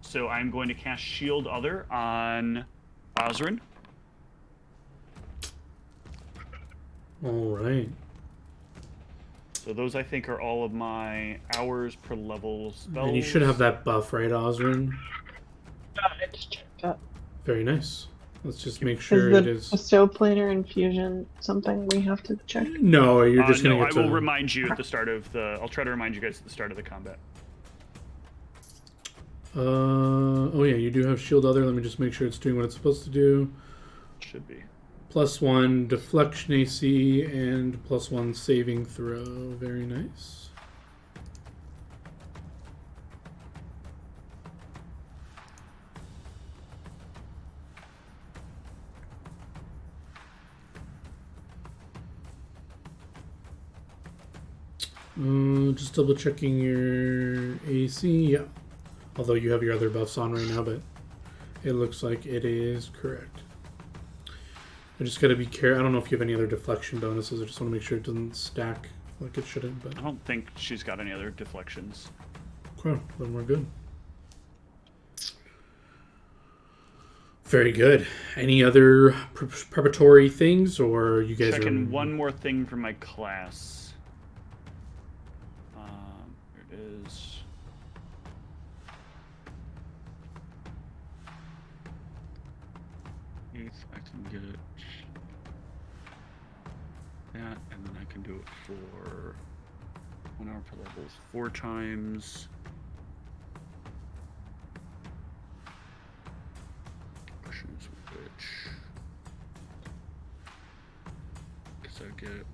So I'm going to cast Shield Other on Osrin. All right. So those, I think, are all of my hours per level spells. And you should have that buff, right, Osrin? I just checked that. Very nice. Let's just make sure it is. Is the Bestow Planar Infusion something we have to check? No, you're just going no, to get to... I will remind you at the start of the... I'll try to remind you guys at the start of the combat. Oh yeah, you do have Shield Other. Let me just make sure it's doing what it's supposed to do. Should be. +1 deflection AC and +1 saving throw. Very nice. Just double checking your AC. Yeah. Although you have your other buffs on right now, but it looks like it is correct. I just gotta be careful. I don't know if you have any other deflection bonuses. I just want to make sure it doesn't stack like it shouldn't. But I don't think she's got any other deflections. cool, then we're good. Very good. Any other preparatory things, or you guys Checking are... one more thing for my class. Here it is. If I can get that, and then I can do it for 1 hour per levels 4 times. Questions which? Because I get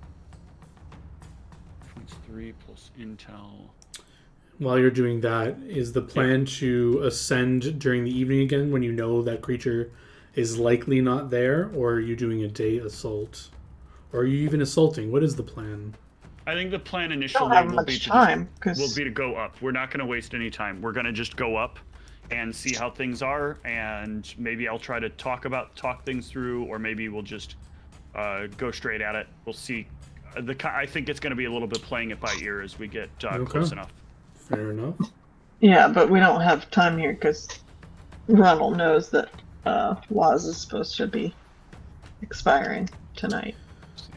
points 3 plus intel. While you're doing that, is the plan to ascend during the evening again when you know that creature is likely not there, or are you doing a day assault? Or are you even assaulting? What is the plan? I think the plan Don't initially have will much time because be to go up. We're not going to waste any time. We're going to just go up and see how things are, and maybe I'll try to talk things through, or maybe we'll just go straight at it. We'll see. I think it's going to be a little bit playing it by ear as we get close enough. Fair enough. yeah, but we don't have time here because Ronald knows that Waz is supposed to be expiring tonight.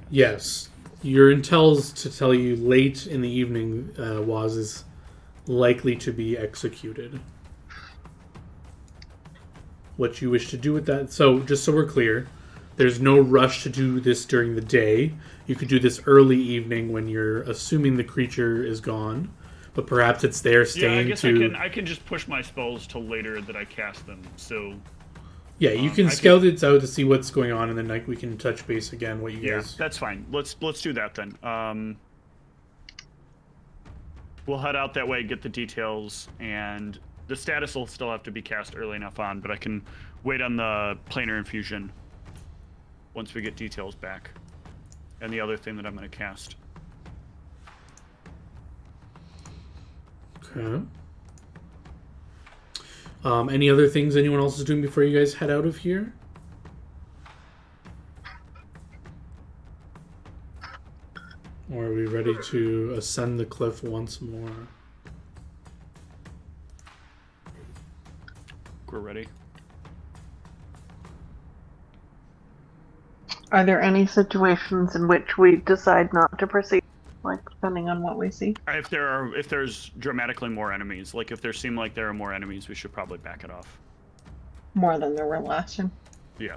Yes. Your intel's to tell you late in the evening Waz is likely to be executed. What you wish to do with that... So, just so we're clear, there's no rush to do this during the day. You could do this early evening when you're assuming the creature is gone. But perhaps it's there staying I can just push my spells till later that I cast them, so... Yeah, you can scout it out to see what's going on, and then like we can touch base again. What you guys? Yeah, that's fine. Let's do that then. We'll head out that way, get the details, and the status will still have to be cast early enough on, but I can wait on the planar infusion once we get details back, and the other thing that I'm going to cast. Okay. Any other things anyone else is doing before you guys head out of here? Or are we ready to ascend the cliff once more? we're ready. Are there any situations in which we decide not to proceed? Like, depending on what we see? If there's dramatically more enemies, like if there seem like there are more enemies, we should probably back it off. More than there were last time. Yeah.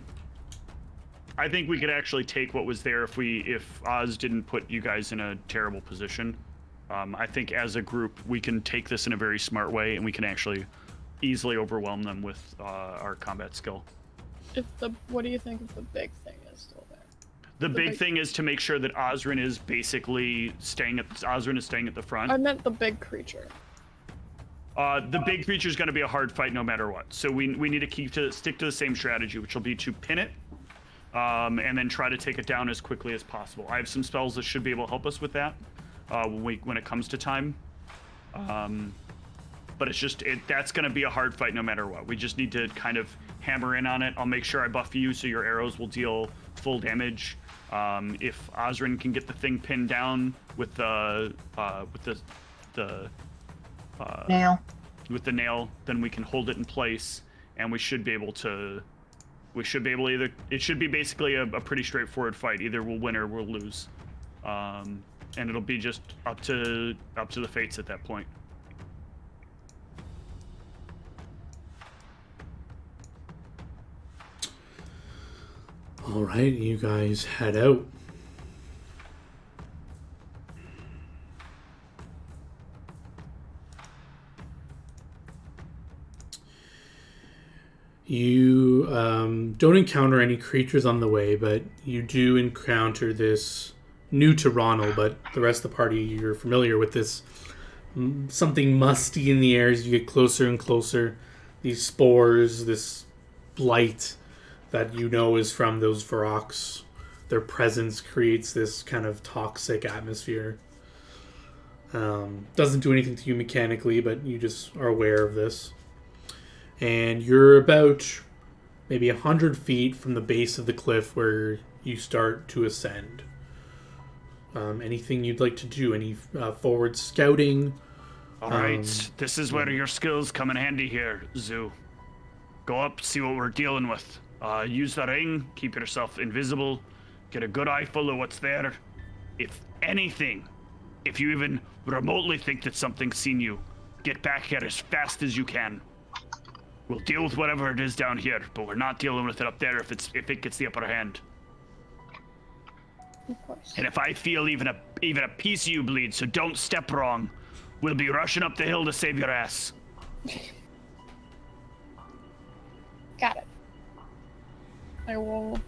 I think we could actually take what was there if Oz didn't put you guys in a terrible position. I think as a group we can take this in a very smart way, and we can actually easily overwhelm them with our combat skill. What do you think if the big thing is still there? The big thing is to make sure that Osrin is basically staying at the front. I meant the big creature. The big creature is going to be a hard fight no matter what. So we need to stick to the same strategy, which will be to pin it, and then try to take it down as quickly as possible. I have some spells that should be able to help us with that when it comes to time. But that's going to be a hard fight no matter what. We just need to kind of hammer in on it. I'll make sure I buff you so your arrows will deal full damage. If Osrin can get the thing pinned down with the Nail. with the nail, then we can hold it in place, and we should be able to it should be basically a pretty straightforward fight. Either we'll win or we'll lose, and it'll be just up to the fates at that point. All right, you guys head out. You don't encounter any creatures on the way, but you do encounter this, new to Ronald, but the rest of the party, you're familiar with this, something musty in the air as you get closer and closer. These spores, this blight that you know is from those Varoks. Their presence creates this kind of toxic atmosphere. Doesn't do anything to you mechanically, but you just are aware of this. And you're about maybe 100 feet from the base of the cliff where you start to ascend. Anything you'd like to do? Any forward scouting? All right, this is where your skills come in handy here, Zoo. Go up, see what we're dealing with. Use the ring, keep yourself invisible, get a good eyeful of what's there. If anything, if you even remotely think that something's seen you, get back here as fast as you can. We'll deal with whatever it is down here, but we're not dealing with it up there if it gets the upper hand. Of course. And if I feel even a piece of you bleed, so don't step wrong, we'll be rushing up the hill to save your ass. Got it. I will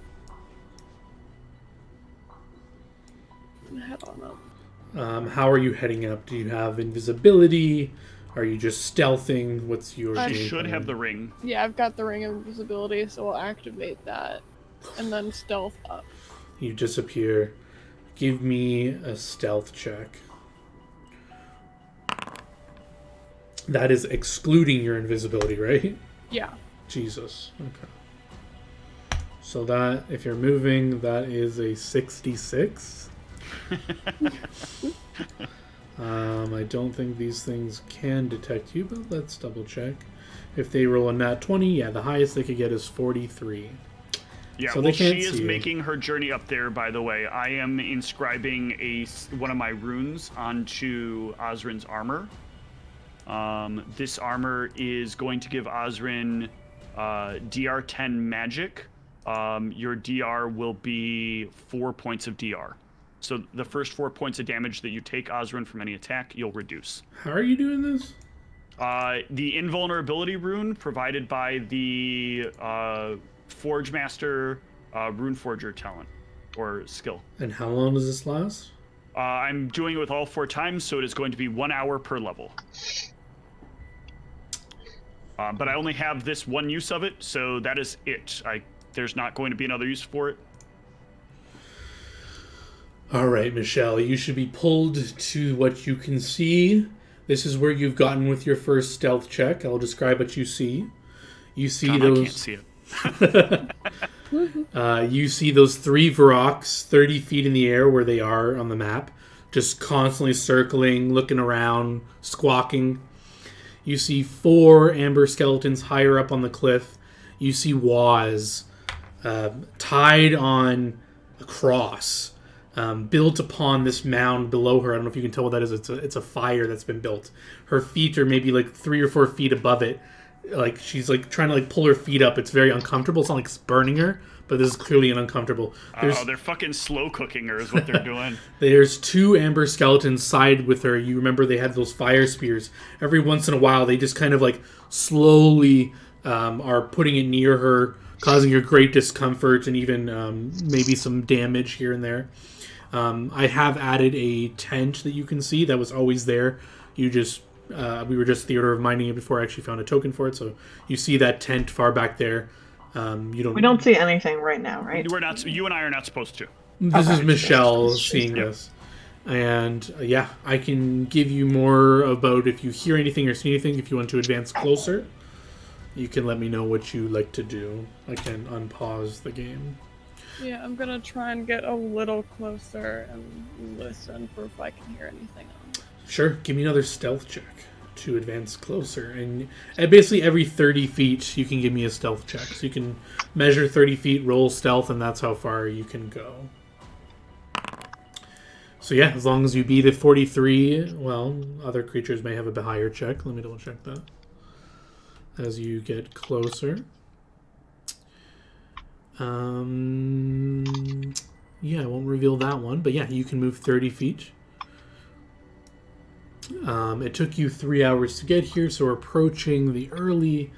head on up. How are you heading up? Do you have invisibility? Are you just stealthing? What's your... I should have the ring. Yeah, I've got the ring of invisibility, so we'll activate that and then stealth up. You disappear. Give me a stealth check. That is excluding your invisibility, right? Yeah. Jesus. Okay. So that, if you're moving, that is a 66. I don't think these things can detect you, but let's double check. If they roll a nat 20, yeah, the highest they could get is 43. Yeah, so well, she is making her journey up there, by the way. I am inscribing one of my runes onto Osrin's armor. This armor is going to give Osrin DR 10 magic. Your DR will be 4 points of DR. So the first 4 points of damage that you take, Osrin, from any attack, you'll reduce. How are you doing this? The invulnerability rune provided by the Forge Master Rune Forger talent or skill. And how long does this last? I'm doing it with all 4 times, so it is going to be 1 hour per level. But I only have this one use of it, so that is it. There's not going to be another use for it. All right, Michelle, you should be pulled to what you can see. This is where you've gotten with your first stealth check. I'll describe what you see. You see those... I can't see it. You see those 3 Varoks 30 feet in the air where they are on the map, just constantly circling, looking around, squawking. You see 4 amber skeletons higher up on the cliff. You see Waz tied on a cross, built upon this mound below her. I don't know if you can tell what that is. It's a fire that's been built. Her feet are maybe like 3 or 4 feet above it. Like she's like trying to like pull her feet up. It's very uncomfortable. It's not like it's burning her, but this is clearly an uncomfortable. They're fucking slow cooking her is what they're doing. There's 2 amber skeletons side with her. You remember they had those fire spears. Every once in a while, they just kind of like slowly are putting it near her, causing her great discomfort and even maybe some damage here and there. I have added a tent that you can see that was always there. You just we were just in the order of mining it before I actually found a token for it. So you see that tent far back there. We don't see anything right now, right? We're not. You and I are not supposed to. This is Michelle seeing this. And yeah, I can give you more about if you hear anything or see anything. If you want to advance closer, you can let me know what you like to do. I can unpause the game. Yeah, I'm gonna try and get a little closer and listen for if I can hear anything else. Sure, give me another stealth check to advance closer. And basically every 30 feet, you can give me a stealth check. So you can measure 30 feet, roll stealth, and that's how far you can go. So yeah, as long as you beat a 43, well, other creatures may have a higher check. Let me double check that. As you get closer. Yeah, I won't reveal that one, but yeah, you can move 30 feet. It took you 3 hours to get here, so we're approaching the early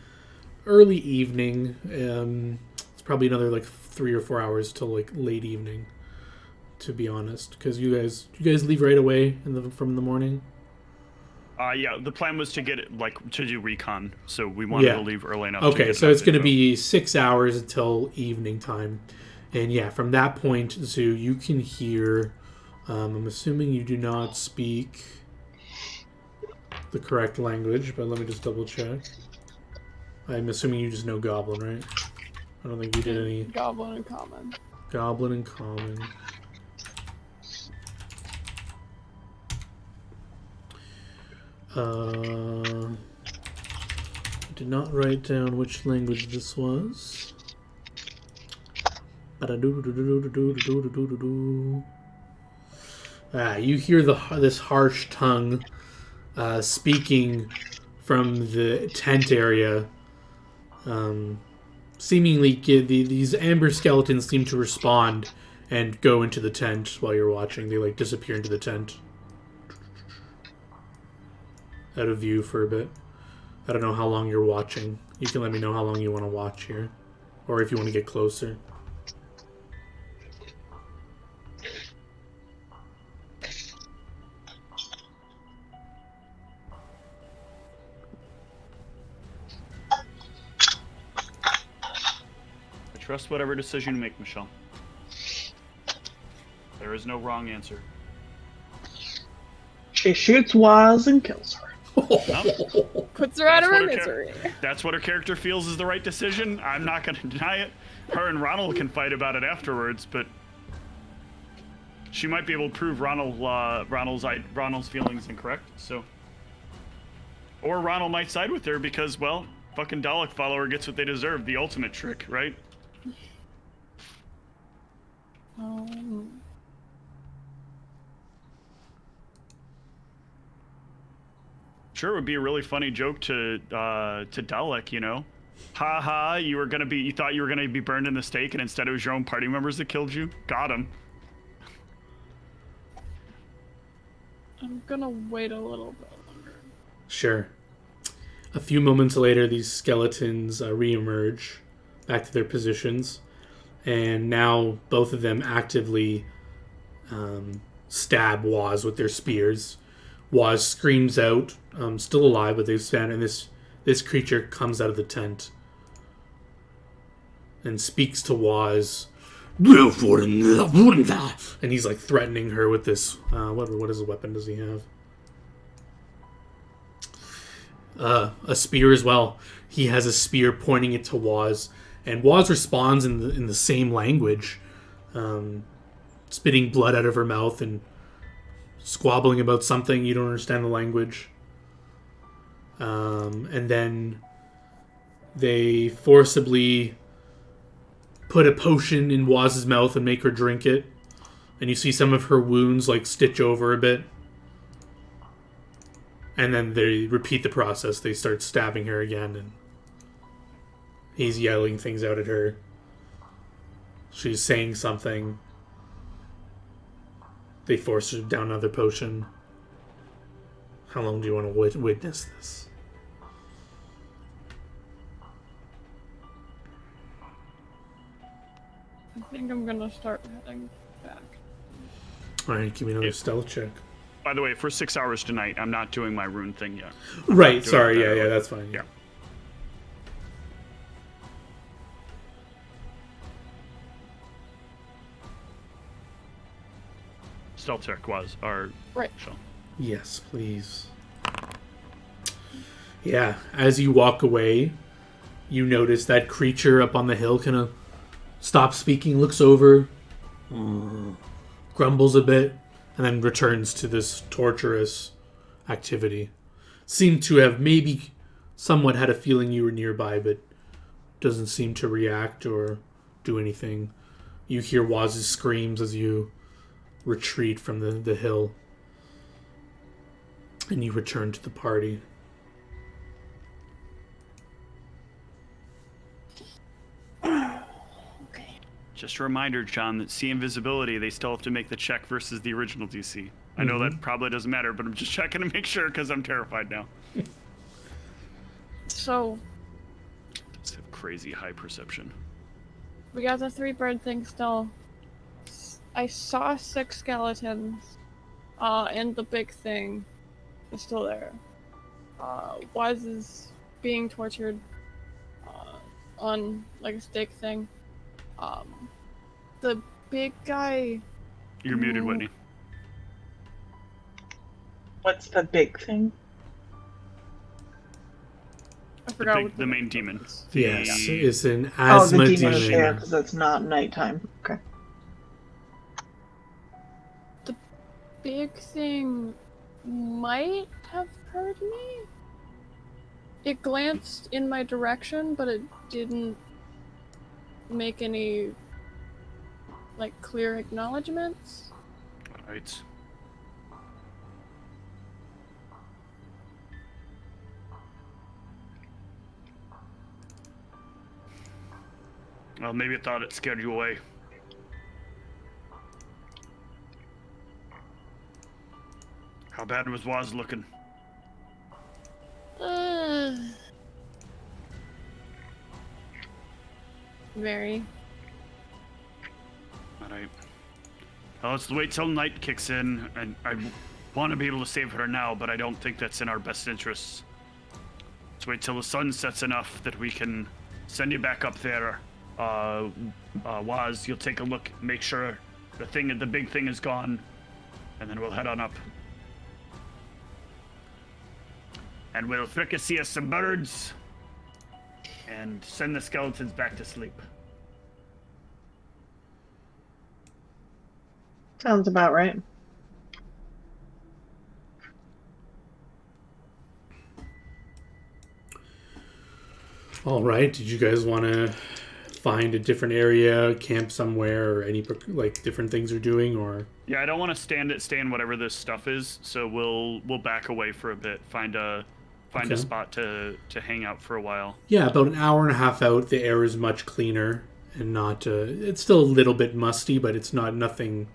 evening. It's probably another like 3 or 4 hours till like late evening, to be honest, because you guys leave right away from the morning. Yeah, the plan was to get it to do recon, so we wanted to leave early enough. Okay, so it's going to be 6 hours until evening time, and yeah, from that point, Zoo, you can hear. I'm assuming you do not speak the correct language, but let me just double check. I'm assuming you just know Goblin, right? I don't think you did any Goblin and Common. Goblin and Common. I did not write down which language this was. You hear this harsh tongue speaking from the tent area. Seemingly, these amber skeletons seem to respond and go into the tent while you're watching. They like disappear into the tent. Out of view for a bit. I don't know how long you're watching. You can let me know how long you want to watch here. Or if you want to get closer. I trust whatever decision you make, Michelle. There is no wrong answer. She shoots Waz and kills her. Puts her out of her misery. That's what her character feels is the right decision. I'm not going to deny it. Her and Ronald can fight about it afterwards, but she might be able to prove Ronald's feelings incorrect. So, or Ronald might side with her because, well, fucking Dalek follower gets what they deserve. The ultimate trick, right? Sure, it would be a really funny joke to Dalek, you know. Ha ha, you thought you were gonna be burned in the stake, and instead it was your own party members that killed you? Got him. I'm gonna wait a little bit longer. Sure. A few moments later, these skeletons reemerge back to their positions, and now both of them actively stab Waz with their spears. Waz screams out, still alive, but they've spanned, and this creature comes out of the tent and speaks to Waz. And he's like threatening her with this. What is the weapon does he have? A spear as well. He has a spear pointing it to Waz, and Waz responds in the same language, spitting blood out of her mouth and squabbling about something. You don't understand the language. And then they forcibly put a potion in Waz's mouth and make her drink it. And you see some of her wounds like stitch over a bit. And then they repeat the process. They start stabbing her again, and he's yelling things out at her. She's saying something. They force her down another potion. How long do you want to witness this? I think I'm gonna start heading back. Alright, give me another stealth check. By the way, for 6 hours tonight, I'm not doing my rune thing yet. Right, sorry, yeah, that's fine. Yeah. Stealth check was our Right. shell. Yes, please. Yeah, as you walk away, you notice that creature up on the hill kind of stops speaking, looks over, grumbles a bit, and then returns to this torturous activity. Seemed to have maybe somewhat had a feeling you were nearby, but doesn't seem to react or do anything. You hear Waz's screams as you retreat from the hill. And you return to the party. Okay. Just a reminder, John, that see invisibility, they still have to make the check versus the original DC. I know that probably doesn't matter, but I'm just checking to make sure because I'm terrified now. So, It's a crazy high perception. we got the 3-bird thing still. I saw 6 skeletons, and the big thing is still there. Waz is being tortured on like a stake thing. The big guy. You're muted, Whitney. What's the big thing? I forgot what The main demon. Yes, it's an Oh, asthma the demon. demon. Yeah, because it's not nighttime. Okay. Big thing might have heard me. It glanced in my direction, but it didn't make any like clear acknowledgements. Right. Well, maybe it thought it scared you away. How bad was Waz looking? Very. Alright. Well, let's wait till night kicks in, and I want to be able to save her now, but I don't think that's in our best interests. Let's wait till the sun sets enough that we can send you back up there. Waz, you'll take a look, make sure the big thing is gone, and then we'll head on up. And we'll fricassee us some birds, and send the skeletons back to sleep. Sounds about right. All right. Did you guys want to find a different area, camp somewhere, or any like different things you're doing, or? Yeah, I don't want to stay in whatever this stuff is, so we'll back away for a bit, find a spot to hang out for a while. Yeah, about an hour and a half out. The air is much cleaner and not. It's still a little bit musty, but it's not nothing.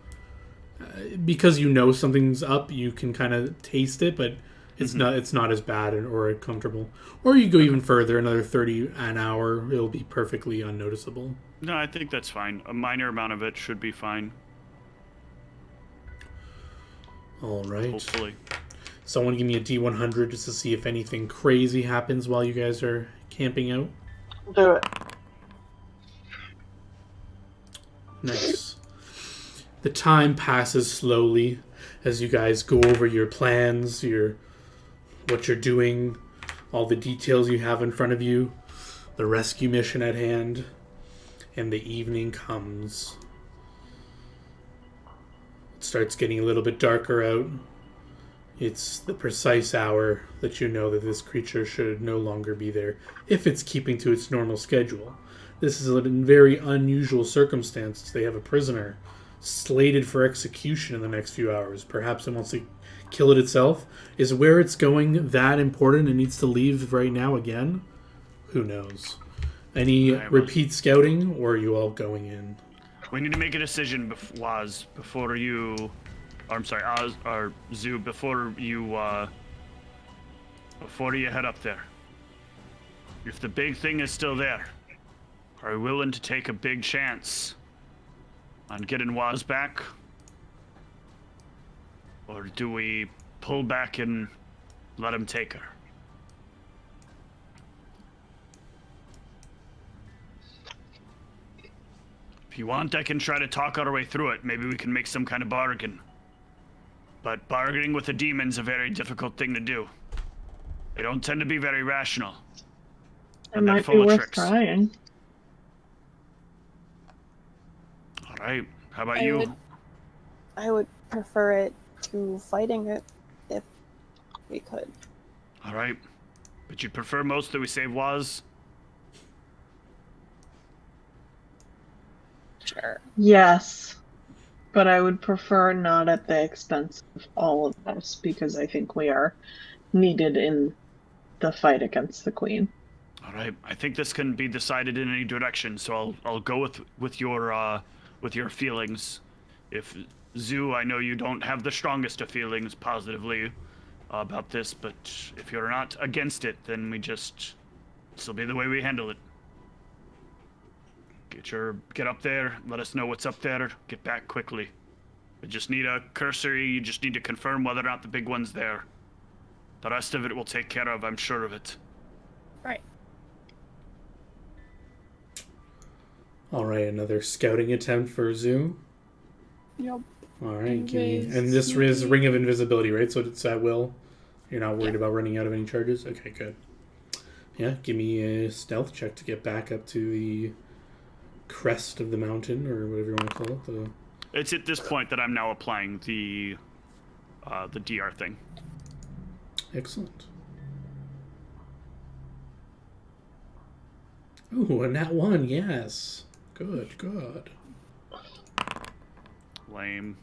Because you know something's up, you can kind of taste it, but it's not. It's not as bad or comfortable. Or you go even further, another 30 an hour. It'll be perfectly unnoticeable. No, I think that's fine. A minor amount of it should be fine. All right. Hopefully. Someone give me a D100 just to see if anything crazy happens while you guys are camping out. Do it. Nice. The time passes slowly as you guys go over your plans, what you're doing, all the details you have in front of you, the rescue mission at hand, and the evening comes. It starts getting a little bit darker out, It's the precise hour that you know that this creature should no longer be there, if it's keeping to its normal schedule. This is a very unusual circumstance. They have a prisoner slated for execution in the next few hours. Perhaps it wants to kill it itself. Is where it's going that important and needs to leave right now again? Who knows? Any repeat scouting, or are you all going in? We need to make a decision, Waz, before you... Or, I'm sorry, Oz, or Zoo, before you head up there. If the big thing is still there, are you willing to take a big chance on getting Waz back? Or do we pull back and let him take her? If you want, I can try to talk our way through it. Maybe we can make some kind of bargain. But bargaining with the demon's a very difficult thing to do. They don't tend to be very rational. It might be worth trying. All right. How about you? I would prefer it to fighting it if we could. All right. But you'd prefer most that we save Waz? Sure. Yes. But I would prefer not at the expense of all of us, because I think we are needed in the fight against the Queen. All right. I think this can be decided in any direction, so I'll go with your feelings. If Zoo, I know you don't have the strongest of feelings positively about this, but if you're not against it, then this'll be the way we handle it. Get up there, let us know what's up there, get back quickly. I just need a cursory, you just need to confirm whether or not the big one's there. The rest of it we'll take care of, I'm sure of it. Right. Alright, another scouting attempt for Zoo. Yep. Alright, give me... And this is Ring of Invisibility, right? So it's at will? You're not worried about running out of any charges? Okay, good. Yeah, give me a stealth check to get back up to the crest of the mountain, or whatever you want to call it. It's at this point that I'm now applying the DR thing. Excellent. Ooh, and that one, yes. Good, good. Lame.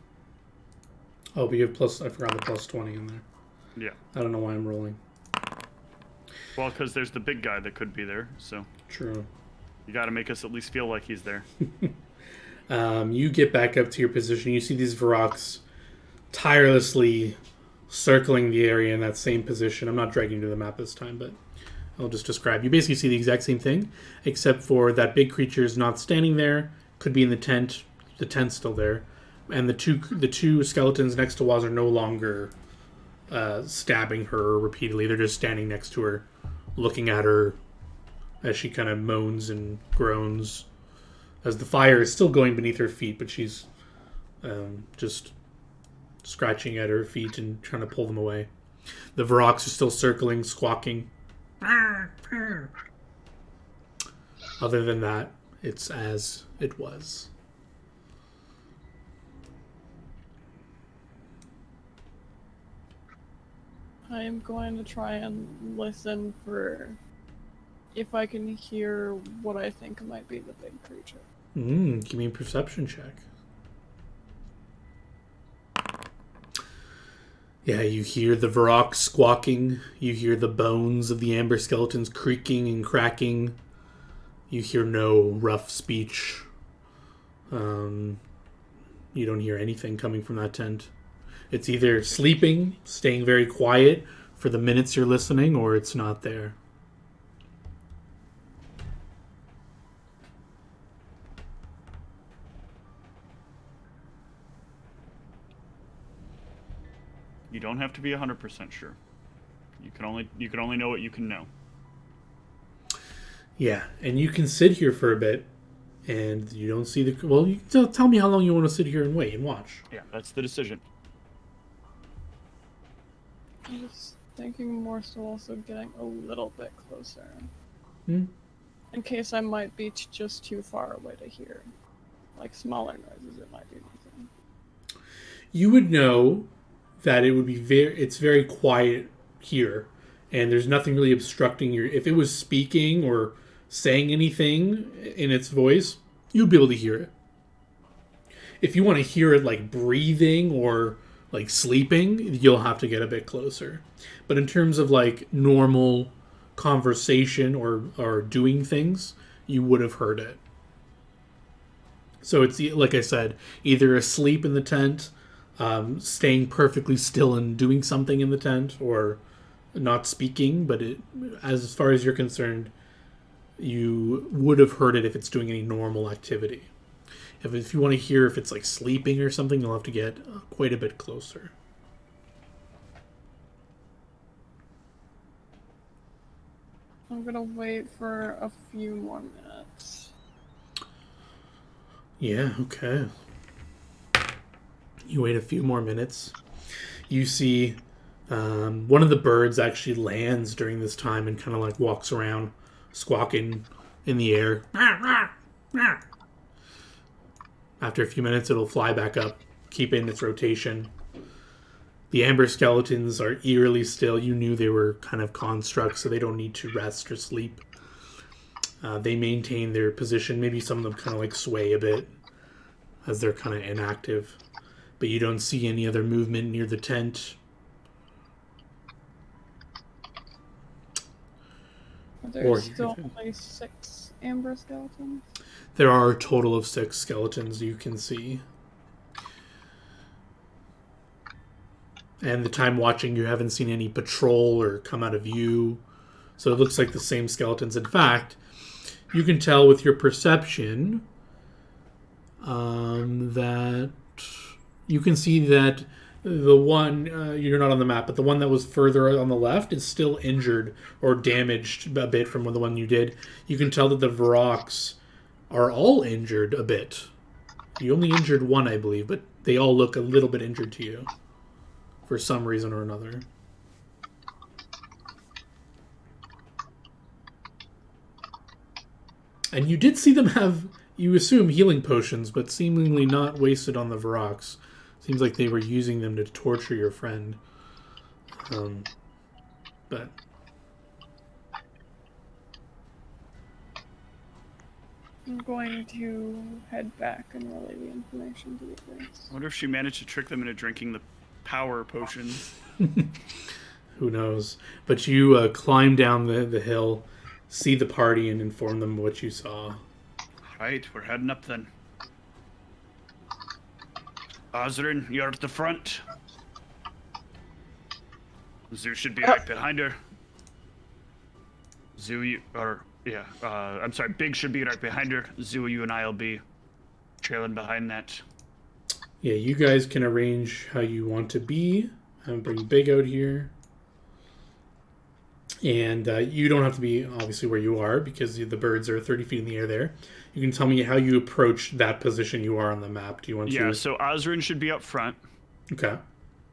Oh, but you have I forgot the plus 20 in there. Yeah. I don't know why I'm rolling. Well, because there's the big guy that could be there, so. True. You gotta make us at least feel like he's there. You get back up to your position. You see these Varoks tirelessly circling the area in that same position. I'm not dragging you to the map this time, but I'll just describe. You basically see the exact same thing, except for that big creature is not standing there. Could be in the tent. The tent's still there. And the two skeletons next to Waz are no longer stabbing her repeatedly. They're just standing next to her, looking at her as she kind of moans and groans, as the fire is still going beneath her feet, but she's just scratching at her feet and trying to pull them away. The Varoks are still circling, squawking. Other than that, it's as it was. I am going to try and listen for if I can hear what I think might be the big creature. Give me a perception check. Yeah, you hear the Varrock squawking. You hear the bones of the amber skeletons creaking and cracking. You hear no rough speech. You don't hear anything coming from that tent. It's either sleeping, staying very quiet for the minutes you're listening, or it's not there. You don't have to be 100% sure. You can only know what you can know. Yeah, and you can sit here for a bit, and you don't see the... Well, tell me how long you want to sit here and wait and watch. Yeah, that's the decision. I'm just thinking more so also getting a little bit closer. Hmm? In case I might be just too far away to hear. Like smaller noises, it might be nothing. You would know that it would be it's very quiet here, and there's nothing really obstructing your. If it was speaking or saying anything in its voice, you'd be able to hear it. If you want to hear it like breathing or like sleeping, you'll have to get a bit closer. But in terms of like normal conversation or doing things, you would have heard it. So it's, like I said, either asleep in the tent, staying perfectly still and doing something in the tent, or not speaking. But as far as you're concerned, you would have heard it if it's doing any normal activity. If you want to hear if it's like sleeping or something, you'll have to get quite a bit closer. I'm gonna wait for a few more minutes. Yeah, okay. You wait a few more minutes. You see one of the birds actually lands during this time and kind of like walks around, squawking in the air. After a few minutes, it'll fly back up, keeping its rotation. The amber skeletons are eerily still. You knew they were kind of constructs, so they don't need to rest or sleep. They maintain their position. Maybe some of them kind of like sway a bit as they're kind of inactive. But you don't see any other movement near the tent. There's still only 6 amber skeletons. There are a total of 6 skeletons you can see. And the time watching, you haven't seen any patrol or come out of view. So it looks like the same skeletons. In fact, you can tell with your perception that you can see that the one, you're not on the map, but the one that was further on the left is still injured or damaged a bit from the one you did. You can tell that the Varroks are all injured a bit. You only injured one, I believe, but they all look a little bit injured to you for some reason or another. And you did see them have, you assume, healing potions, but seemingly not wasted on the Varroks. Seems like they were using them to torture your friend. But I'm going to head back and relay the information to the others. I wonder if she managed to trick them into drinking the power potions. who knows? But you climb down the hill, see the party, and inform them what you saw. Right, we're heading up then. Ozrin, you're at the front. Zoo should be right behind her. I'm sorry, Big should be right behind her. Zoo, you and I'll be trailing behind that. Yeah, you guys can arrange how you want to be. I'm bring Big out here. And you don't have to be, obviously, where you are, because the birds are 30 feet in the air there. You can tell me how you approach that position you are on the map. Do you want to? Yeah, so Ozrin should be up front. Okay.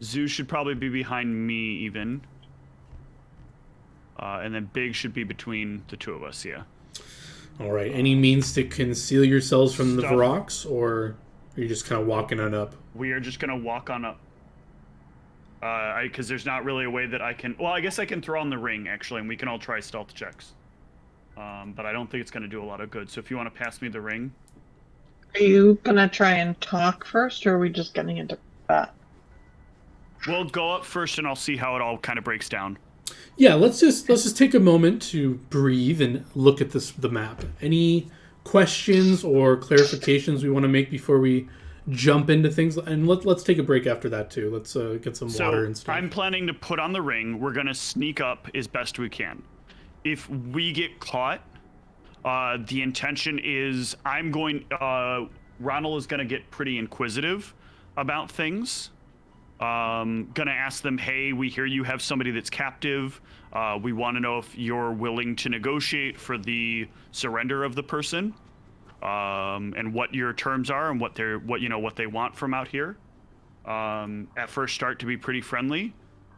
Zoo should probably be behind me, even. And then Big should be between the two of us, yeah. All right. Any means to conceal yourselves from the Varroks, or are you just kind of walking on up? We are just going to walk on up. Because there's not really a way that I can... Well, I guess I can throw on the ring, actually, and we can all try stealth checks. But I don't think it's going to do a lot of good. So if you want to pass me the ring... Are you gonna try and talk first, or are we just getting into that? We'll go up first, and I'll see how it all kind of breaks down. Yeah, let's just take a moment to breathe and look at the map. Any questions or clarifications we want to make before we jump into things? And let's take a break after that too. Let's get some water and stuff. I'm planning to put on the ring. We're gonna sneak up as best we can. If we get caught, the intention is Ronald is gonna get pretty inquisitive about things. Gonna ask them, hey, we hear you have somebody that's captive. We want to know if you're willing to negotiate for the surrender of the person, and what your terms are and what they want from out here. At first, start to be pretty friendly,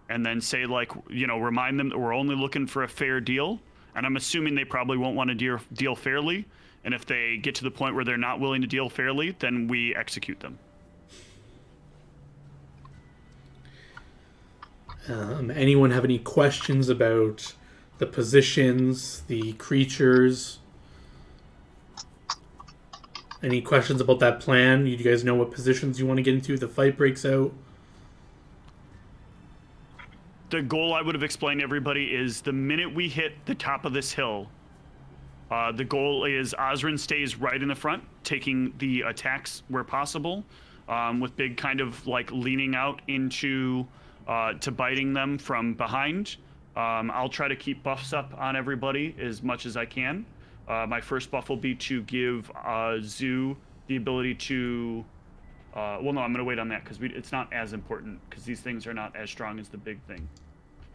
and then say, like, remind them that we're only looking for a fair deal. And I'm assuming they probably won't want to deal fairly. And if they get to the point where they're not willing to deal fairly, then we execute them. Anyone have any questions about the positions, the creatures? Any questions about that plan? You guys know what positions you want to get into if the fight breaks out? The goal I would have explained to everybody is the minute we hit the top of this hill, the goal is Osrin stays right in the front, taking the attacks where possible, with Big kind of like leaning out into to biting them from behind. I'll try to keep buffs up on everybody as much as I can. My first buff will be to give Zoo the ability to. Well, no, I'm going to wait on that because it's not as important because these things are not as strong as the big thing.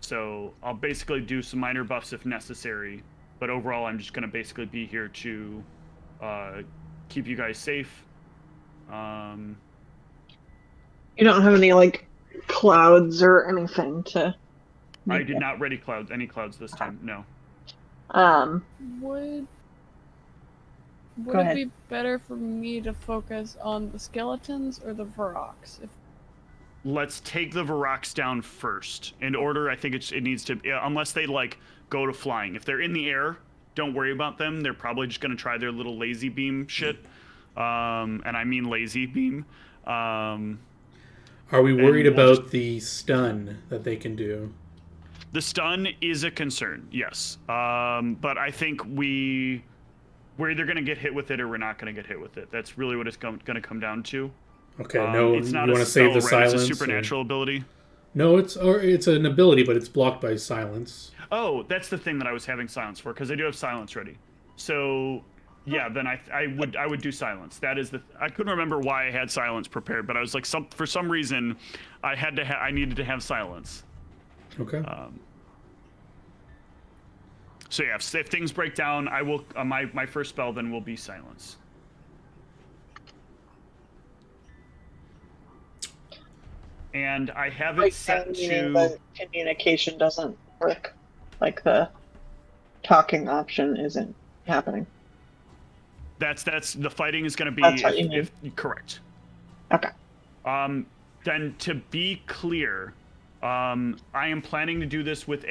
So I'll basically do some minor buffs if necessary, but overall I'm just going to basically be here to keep you guys safe. You don't have any like clouds or anything to. I did not ready any clouds this time. No. Would Go it ahead. be better for me to focus on the skeletons or the Varoks? Let's take the Varoks down first. In order, I think it needs to, unless they like go to flying. If they're in the air, don't worry about them. They're probably just gonna try their little lazy beam shit. And I mean lazy beam. Are we worried we'll about the stun that they can do? The stun is a concern, yes. But I think we're either going to get hit with it or we're not going to get hit with it. That's really what it's going to come down to. Okay, no, it's not you a want to save the spell, right? silence? It's a supernatural ability. No, it's an ability, but it's blocked by silence. Oh, that's the thing that I was having silence for, because I do have silence ready. So, yeah, then I would do silence. That is I couldn't remember why I had silence prepared, but I was like, for some reason, I needed to have silence. Okay. So yeah, if things break down, I will. My first spell then will be silence. And I have it set to. The communication doesn't work. Like the talking option isn't happening. That's the fighting is going to be. That's what you mean. If correct. Okay. Then to be clear, I am planning to do this with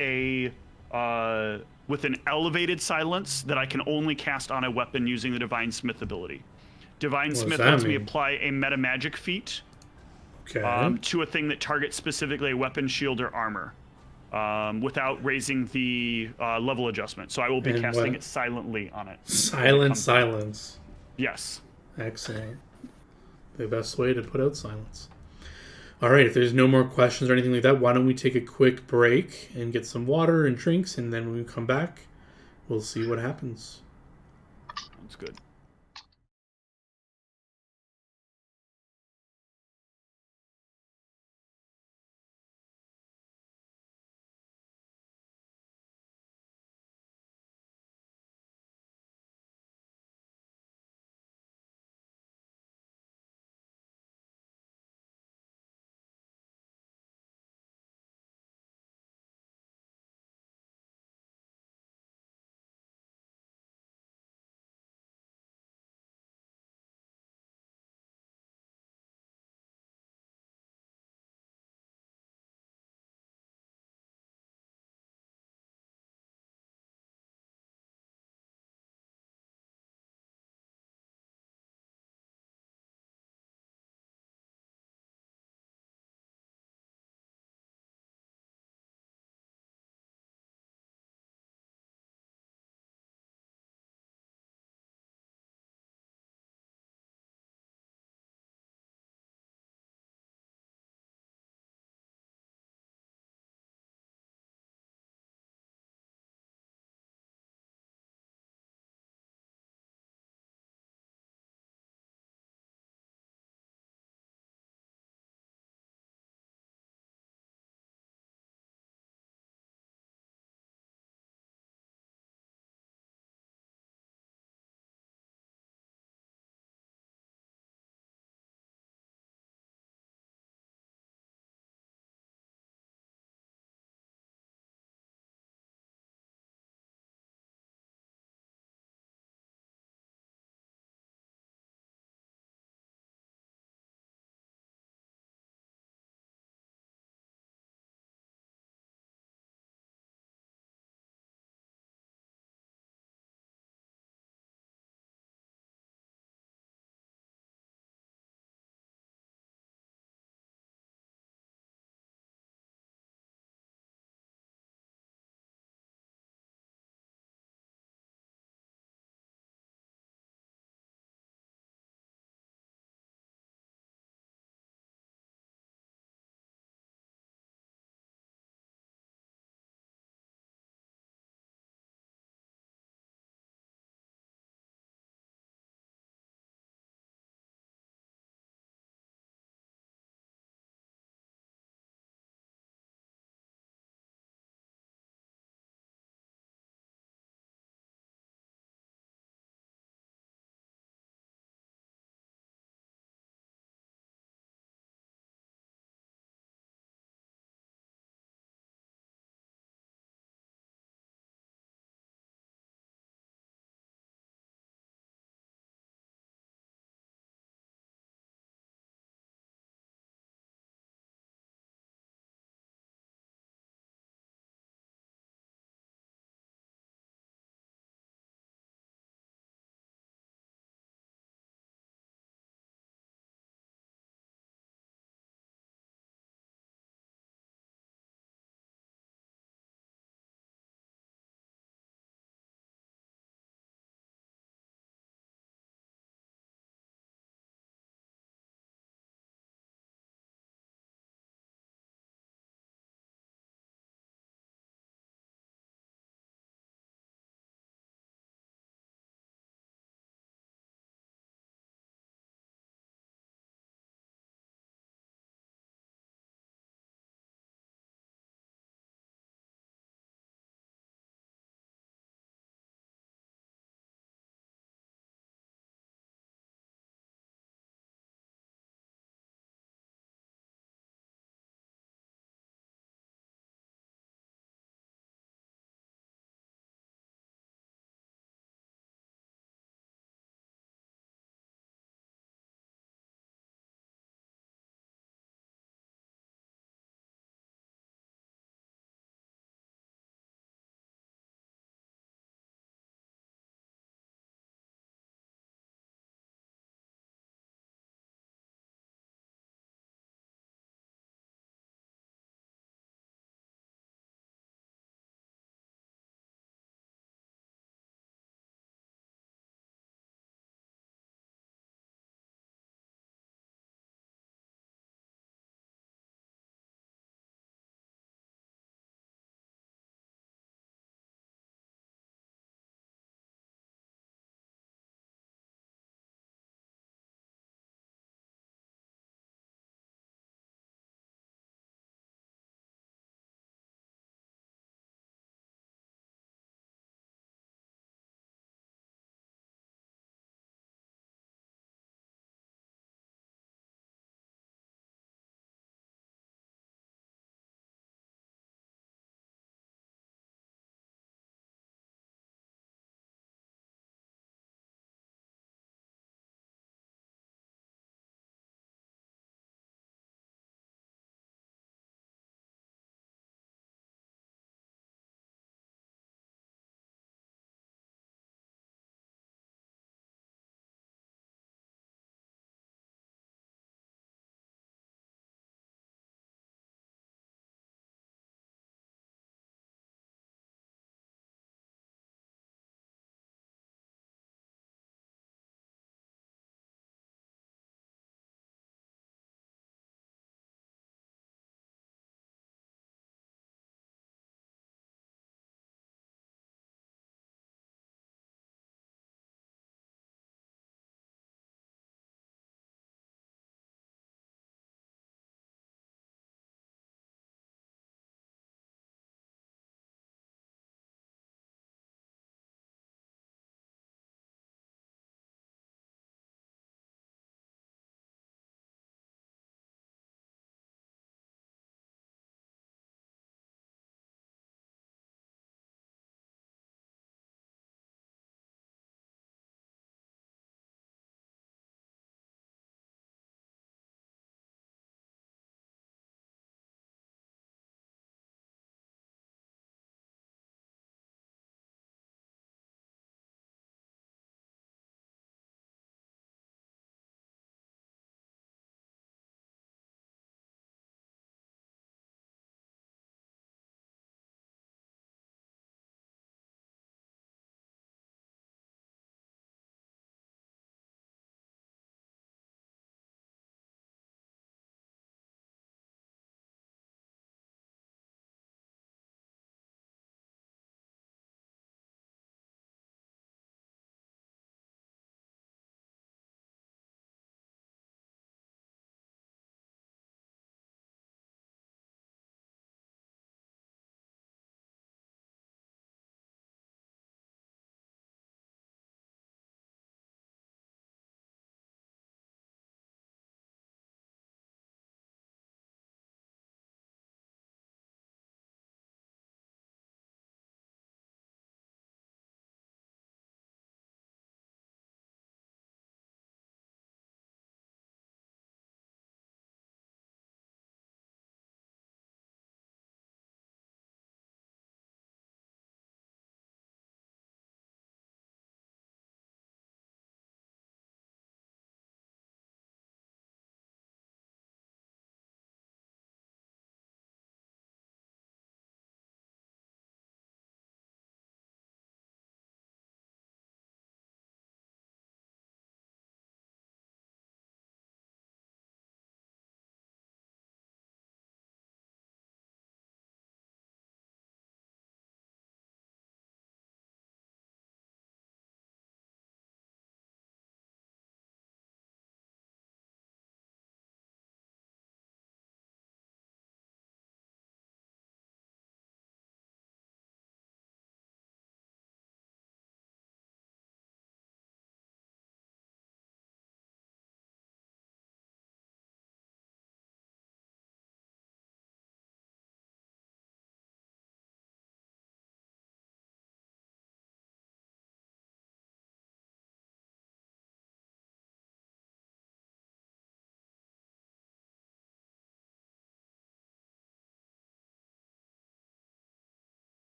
with an elevated silence that I can only cast on a weapon using the Divine Smith ability. Divine Smith lets me apply a meta magic feat to a thing that targets specifically a weapon, shield, or armor without raising the level adjustment. So I will be casting it silently on it. Silence. Yes. Excellent. The best way to put out silence. All right, if there's no more questions or anything like that, why don't we take a quick break and get some water and drinks, and then when we come back, we'll see what happens. Sounds good.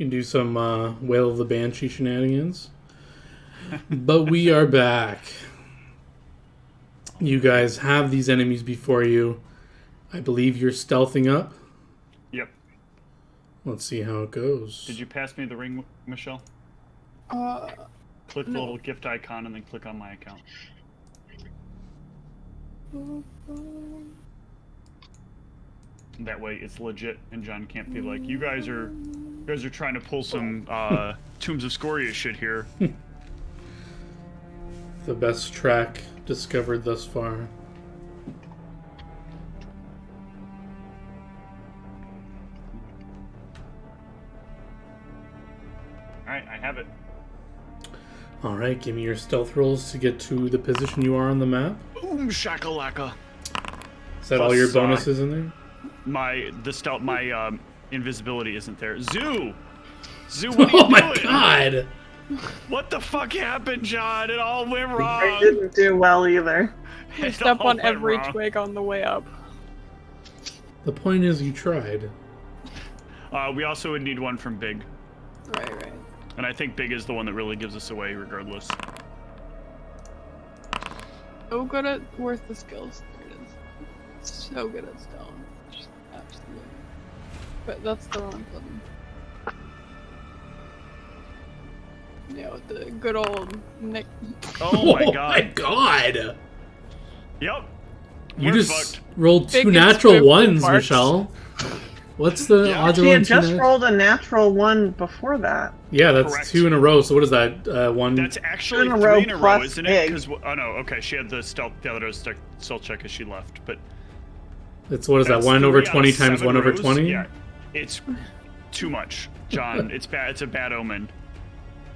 You can do some Wail of the Banshee shenanigans. But we are back. You guys have these enemies before you. I believe you're stealthing up. Yep. Let's see how it goes. Did you pass me the ring, Michelle? Click the little gift icon and then click on my account. That way it's legit and John can't be like, you guys are trying to pull some Tombs of Scoria shit here. The best track discovered thus far. Alright, I have it. Alright, give me your stealth rolls to get to the position you are on the map. Boom shakalaka. Is that Plus, all your bonuses in there? My invisibility isn't there. Zoo, what are you Oh my doing? god! What the fuck happened, John? It all went I wrong. didn't do well either. We It step all on went every wrong. twig on the way up. The point is you tried. We also would need one from Big, Right. and I think Big is the one that really gives us away, regardless. So good at worth the skills. There it is. So good at stone. Just absolutely. But that's the wrong button. Yeah, with the good old Nick. Oh my my god. god! Yep. You We're just fucked. rolled Big two and natural swift ones, parts. Michelle. What's the Yeah. odds She on had two just nat- rolled a natural one before that. Yeah, that's Correct. 2 in a row. So what is that? One. That's actually In a 3 row in a row, plus isn't Big. it? Oh no, okay, she had the stealth. The other was stealth check as she left, but It's what is that? that's 1 over 3 out 20 of times 7 1 over rows. 20. Yeah, it's too much, John. It's bad. It's a bad omen.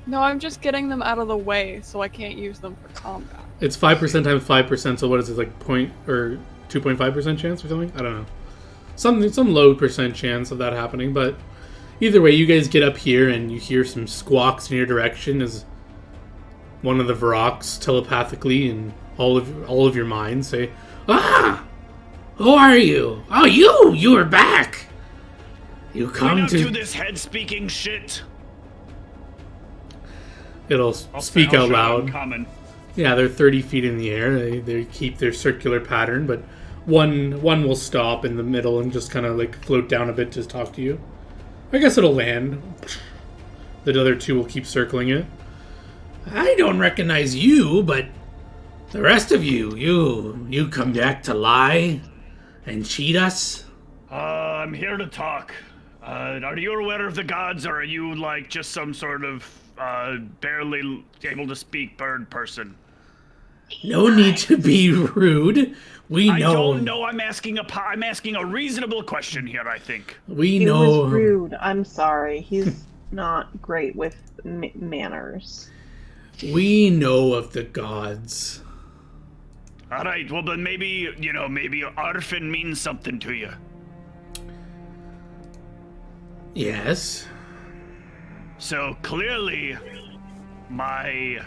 No, I'm just getting them out of the way so I can't use them for combat. It's 5% times 5%. So what is it, like 2.5% chance or something? I don't know. Some low percent chance of that happening. But either way, you guys get up here and you hear some squawks in your direction as one of the Varroks telepathically and all of your minds say, "Ah, who are you? Oh, you are back. You We come don't do to." this head speaking shit. It'll I'll speak I'll out shout loud. in common. Yeah, they're 30 feet in the air. They keep their circular pattern, but one will stop in the middle and just kind of like float down a bit to talk to you. I guess it'll land. The other 2 will keep circling it. I don't recognize you, but the rest of you come back to lie and cheat us? I'm here to talk. Are you aware of the gods, or are you like just some sort of barely able to speak bird person? No need to be rude. We I know. don't know. I'm asking a reasonable question here. I think. We He know. was rude. I'm sorry. He's not great with manners. We know of the gods. All right. Well, then maybe maybe Arfin means something to you. Yes. So clearly, my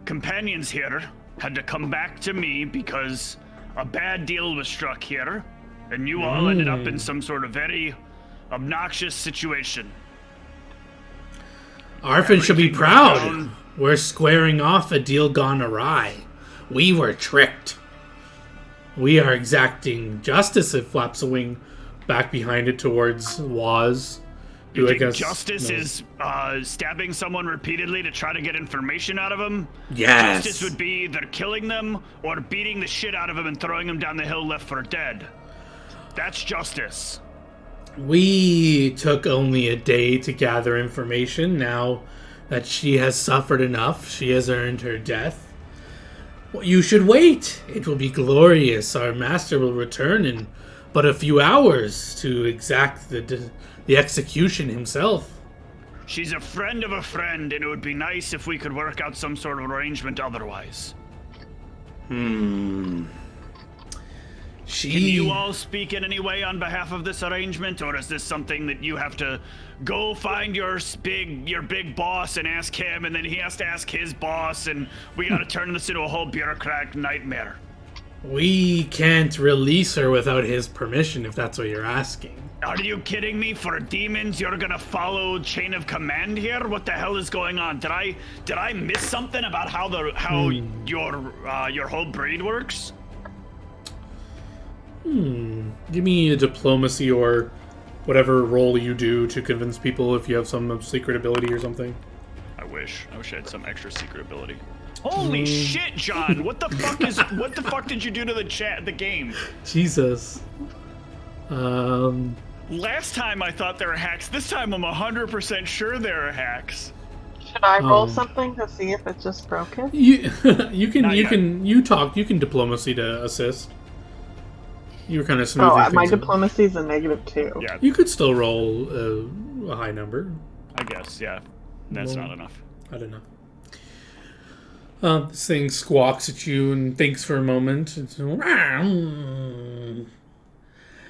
companions here had to come back to me because a bad deal was struck here, and you all ended up in some sort of very obnoxious situation. Arfin should be Everything proud. down. We're squaring off a deal gone awry. We were tricked. We are exacting justice. It flaps a wing back behind it towards Waz. You who I think guess justice knows. is stabbing someone repeatedly to try to get information out of them? Yes. Justice would be either killing them or beating the shit out of them and throwing them down the hill left for dead. That's justice. We took only a day to gather information. Now that she has suffered enough, she has earned her death. Well, you should wait. It will be glorious. Our master will return in but a few hours to exact the execution himself. She's a friend of a friend, and it would be nice if we could work out some sort of arrangement otherwise. She. Can you all speak in any way on behalf of this arrangement, or is this something that you have to go find your big boss and ask him, and then he has to ask his boss, and we gotta turn this into a whole bureaucratic nightmare? We can't release her without his permission, if that's what you're asking. Are you kidding me? For demons, you're gonna follow chain of command here? What the hell is going on? Did I miss something about how your whole breed works? Give me a diplomacy or whatever role you do to convince people if you have some secret ability or something. I wish I had some extra secret ability. Holy shit, John! What the fuck did you do to the game? Jesus. Last time I thought there were hacks. This time I'm 100% sure there are hacks. Should I roll something to see if it's just broken? You can diplomacy to assist. You were kind of smoothing things my out. diplomacy's a -2. Yeah, You could still roll a high number. I guess. Yeah, that's not enough. I don't know. This thing squawks at you and thinks for a moment.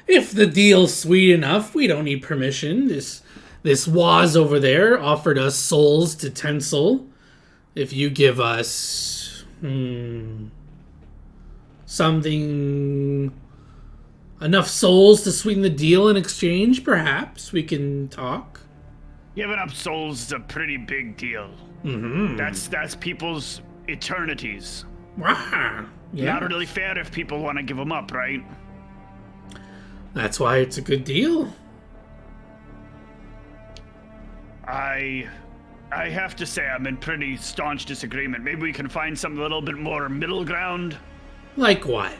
If the deal's sweet enough, we don't need permission. This Waz over there offered us souls to Tencel. If you give us something, enough souls to sweeten the deal in exchange, perhaps we can talk. Giving up souls is a pretty big deal. Mm-hmm. That's people's eternities. Yeah. Not really fair if people want to give them up, right? That's why it's a good deal. I have to say I'm in pretty staunch disagreement. Maybe we can find some little bit more middle ground. Like what?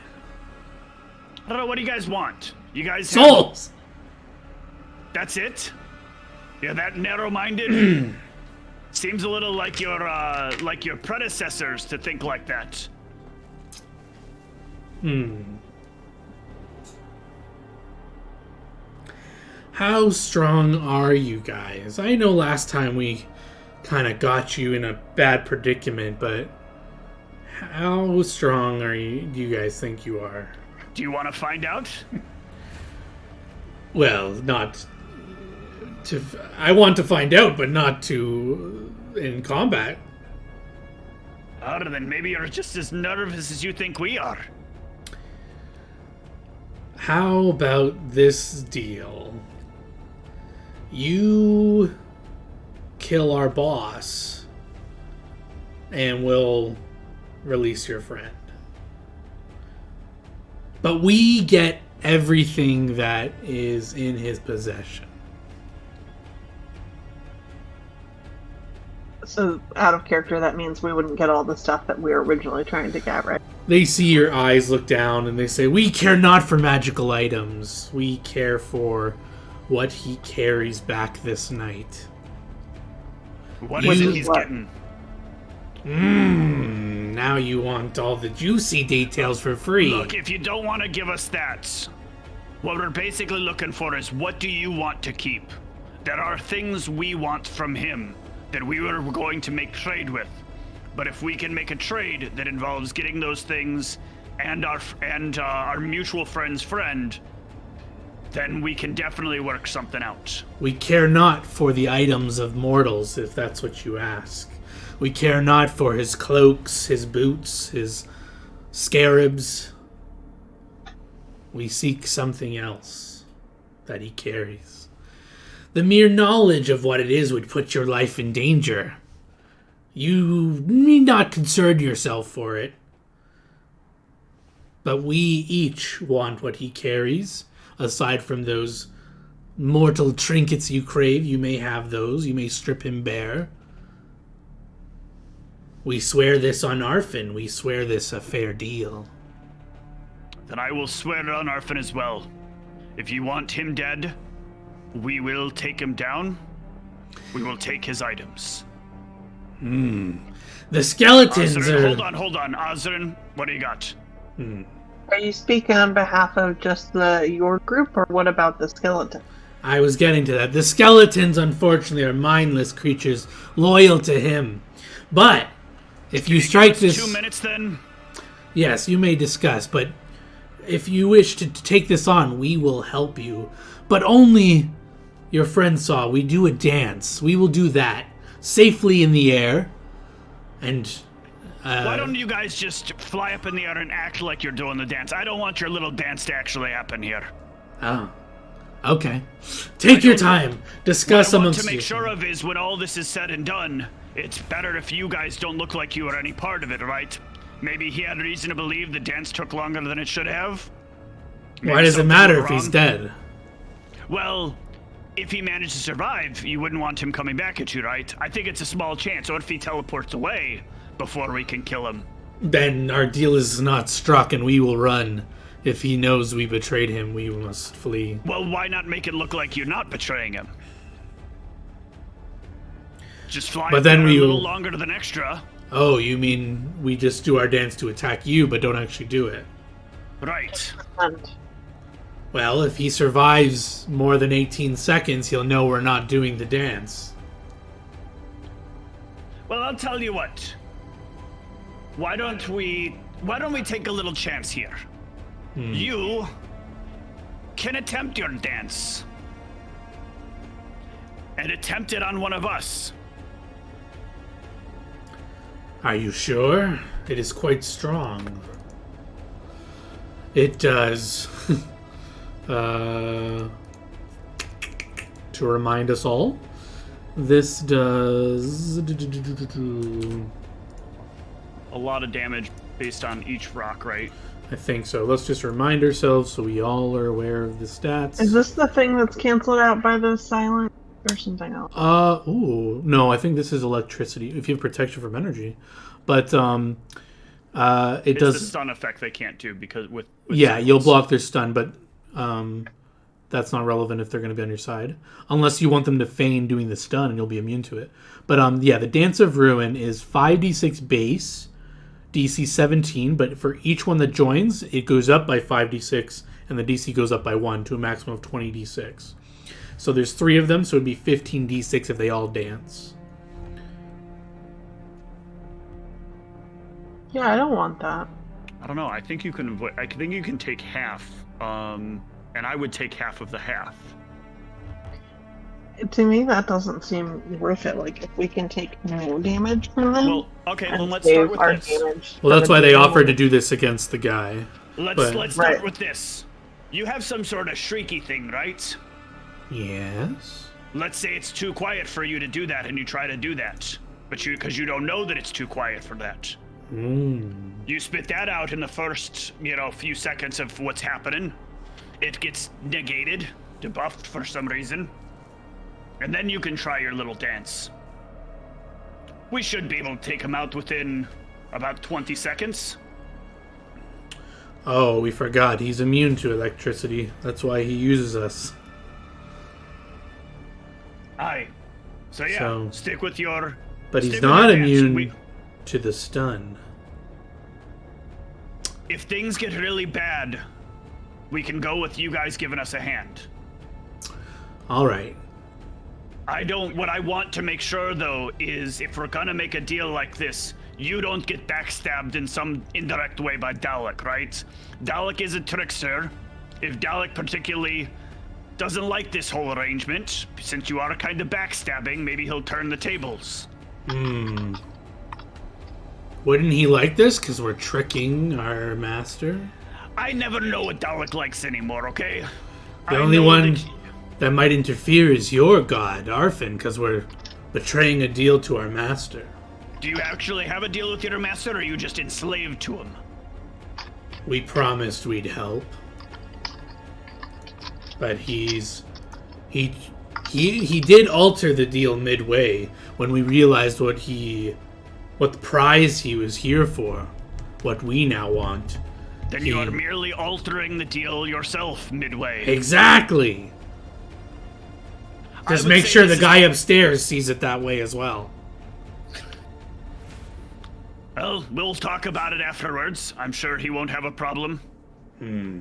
I don't know. What do you guys want? You guys Souls! That's it? You're that narrow-minded? Seems a little like your predecessors to think like that. How strong are you guys? I know last time we kind of got you in a bad predicament, but how strong do you guys think you are? Do you want to find out? Well, not to... I want to find out, but not to... in combat. Other than maybe you're just as nervous as you think we are. How about this deal? You kill our boss, and we'll release your friend. But we get everything that is in his possession. So, out of character, that means we wouldn't get all the stuff that we were originally trying to get, right? They see your eyes look down and they say, "We care not for magical items. We care for what he carries back this night." What is it he's getting? Now you want all the juicy details for free. Look, if you don't want to give us that, what we're basically looking for is what do you want to keep? There are things we want from him that we were going to make trade with. But if we can make a trade that involves getting those things and our mutual friend's friend, then we can definitely work something out. We care not for the items of mortals, if that's what you ask. We care not for his cloaks, his boots, his scarabs. We seek something else that he carries. The mere knowledge of what it is would put your life in danger. You need not concern yourself for it. But we each want what he carries. Aside from those mortal trinkets you crave, you may have those. You may strip him bare. We swear this on Arfin. We swear this a fair deal. Then I will swear it on Arfin as well. If you want him dead, we will take him down. We will take his items. The skeletons Ozrin, are... Hold on. Ozrin, what do you got? Are you speaking on behalf of just your group, or what about the skeleton? I was getting to that. The skeletons, unfortunately, are mindless creatures loyal to him. But if you strike this... 2 minutes, then? Yes, you may discuss, but if you wish to take this on, we will help you. But only your friend saw. We do a dance. We will do that safely in the air. And Why don't you guys just fly up in the air and act like you're doing the dance? I don't want your little dance to actually happen here. Oh. Okay. Take your time. Discuss What I want amongst to make you. sure of is when all this is said and done, it's better if you guys don't look like you are any part of it, right? Maybe he had reason to believe the dance took longer than it should have. Why Maybe does it something matter went if he's wrong. dead? Well, if he managed to survive, you wouldn't want him coming back at you, right? I think it's a small chance. What if he teleports away before we can kill him? Then our deal is not struck and we will run. If he knows we betrayed him, we must flee. Well, why not make it look like you're not betraying him? Just fly But up then there a we little will- longer than extra. Oh, you mean we just do our dance to attack you, but don't actually do it? Right. And Well, if he survives more than 18 seconds, he'll know we're not doing the dance. Well, I'll tell you what. Why don't we take a little chance here? You can attempt your dance. And attempt it on one of us. Are you sure? It is quite strong. It does. To remind us all, this does A lot of damage based on each rock, right? I think so. Let's just remind ourselves so we all are aware of the stats. is this the thing that's canceled out by the silent or something else? Ooh, no, I think this is electricity. If you have protection from energy, but it It's does. the stun effect they can't do because with Yeah, you'll circles. block their stun, but that's not relevant if they're going to be on your side, unless you want them to feign doing the stun and you'll be immune to it. But yeah, the Dance of Ruin is 5d6 base, DC 17, but for each one that joins, it goes up by 5d6, and the DC goes up by 1 to a maximum of 20d6. So there's 3 of them, so it'd be 15d6 if they all dance. Yeah, I don't want that. I don't know. I think you can avoid. I think you can take half. And I would take half of the half. To me, that doesn't seem worth it. Like, if we can take no damage from them, Well, okay. and Then let's save start with our this. damage. Well, that's for why the they demon. offered to do this against the guy. Let's start Right. with this. You have some sort of shrieky thing, right? Yes. Let's say it's too quiet for you to do that, and you try to do that, but because you don't know that it's too quiet for that. You spit that out in the first, few seconds of what's happening. It gets negated, debuffed for some reason, and then you can try your little dance. We should be able to take him out within about 20 seconds. Oh, we forgot. He's immune to electricity. That's why he uses us. Aye. So yeah, So- stick with your. But he's stick with not your dance. immune to the stun. If things get really bad, we can go with you guys giving us a hand. All right. What I want to make sure though is if we're gonna make a deal like this, you don't get backstabbed in some indirect way by Dalek, right? Dalek is a trickster. If Dalek particularly doesn't like this whole arrangement, since you are kind of backstabbing, maybe he'll turn the tables. Wouldn't he like this? Because we're tricking our master? I never know what Dalek likes anymore, okay? The I only know one that- that might interfere is your god, Arfin, because we're betraying a deal to our master. Do you actually have a deal with your master, or are you just enslaved to him? We promised we'd help. But he did alter the deal midway when we realized what the prize he was here for, what we now want. Then you are merely altering the deal yourself midway. Exactly. Just would make say sure this the is- guy upstairs sees it that way as well. Well, we'll talk about it afterwards. I'm sure he won't have a problem.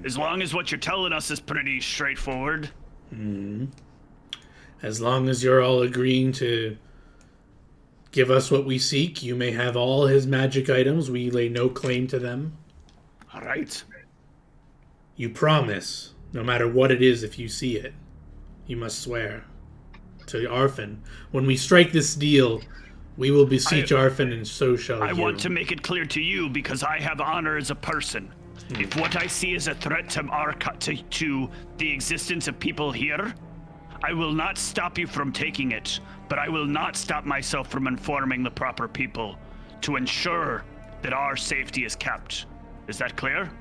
As long as what you're telling us is pretty straightforward. As long as you're all agreeing to give us what we seek, you may have all his magic items. We lay no claim to them. All right. You promise, no matter what it is, if you see it, you must swear to Arfin. When we strike this deal, We will beseech Arfin, and so shall you. I want to make it clear to you because I have honor as a person. If what I see is a threat to the existence of people here, I will not stop you from taking it, but I will not stop myself from informing the proper people to ensure that our safety is kept. Is that clear?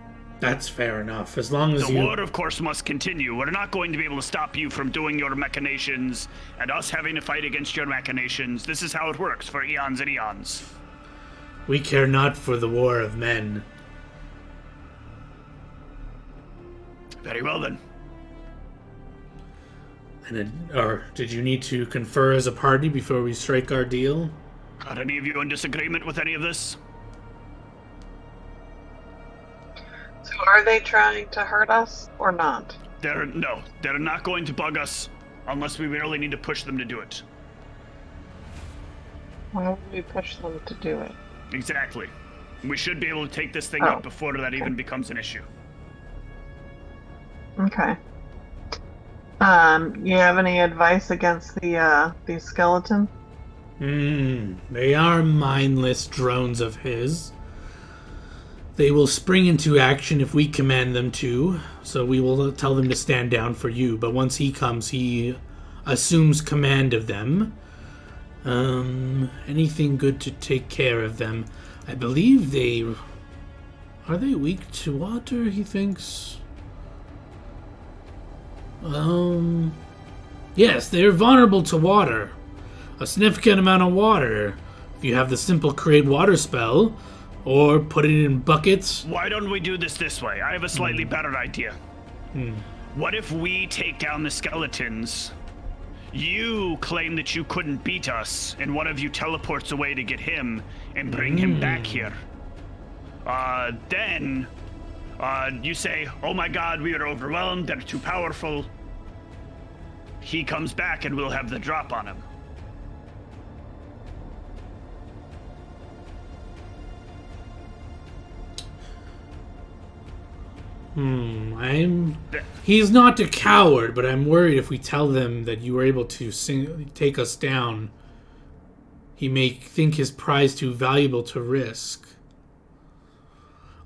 That's fair enough. As long as the war, of course, must continue. We're not going to be able to stop you from doing your machinations and us having to fight against your machinations. This is how it works for eons and eons. We care not for the war of men. Very well, then. Or did you need to confer as a party before we strike our deal? Are any of you in disagreement with any of this? So are they trying to hurt us or not? They're not going to bug us unless we really need to push them to do it. Why would we push them to do it? Exactly. We should be able to take this thing up before that even becomes an issue. Okay. You have any advice against the skeleton? They are mindless drones of his. They will spring into action if we command them to, so we will tell them to stand down for you, but once he comes, he assumes command of them. Anything good to take care of them. I believe they... Are they weak to water, he thinks? Yes, they're vulnerable to water. A significant amount of water. If you have the simple create water spell, or put it in buckets. Why don't we do this way? I have a slightly better idea. What if we take down the skeletons? You claim that you couldn't beat us, and one of you teleports away to get him and bring him back here. Then you say, oh my god, we are overwhelmed, they're too powerful. He comes back and we'll have the drop on him. He's not a coward, but I'm worried if we tell them that you were able to take us down, he may think his prize too valuable to risk.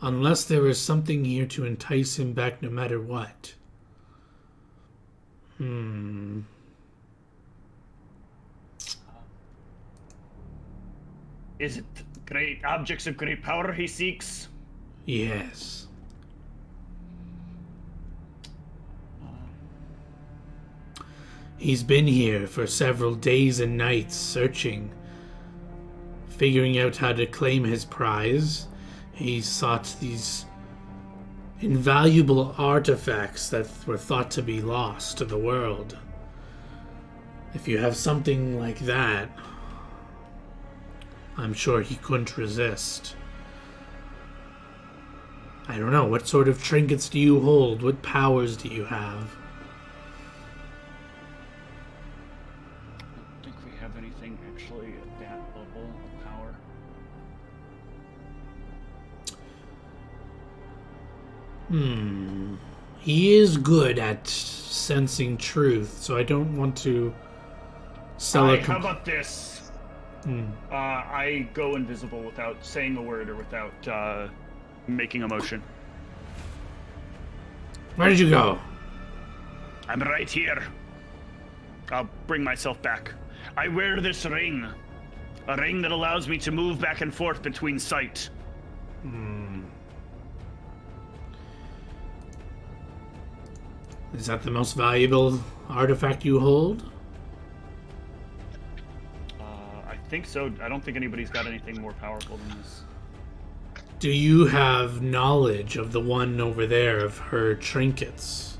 Unless there is something here to entice him back no matter what. Is it great objects of great power he seeks? Yes. He's been here for several days and nights searching, figuring out how to claim his prize. He sought these invaluable artifacts that were thought to be lost to the world. If you have something like that, I'm sure he couldn't resist. I don't know, what sort of trinkets do you hold? What powers do you have? I don't think we have anything actually at that level of power. He is good at sensing truth, so I don't want to sell it. How about this? I go invisible without saying a word or without making a motion. Where did you go? I'm right here. I'll bring myself back. I wear this ring. A ring that allows me to move back and forth between sight. Is that the most valuable artifact you hold? I think so. I don't think anybody's got anything more powerful than this. Do you have knowledge of the one over there, of her trinkets?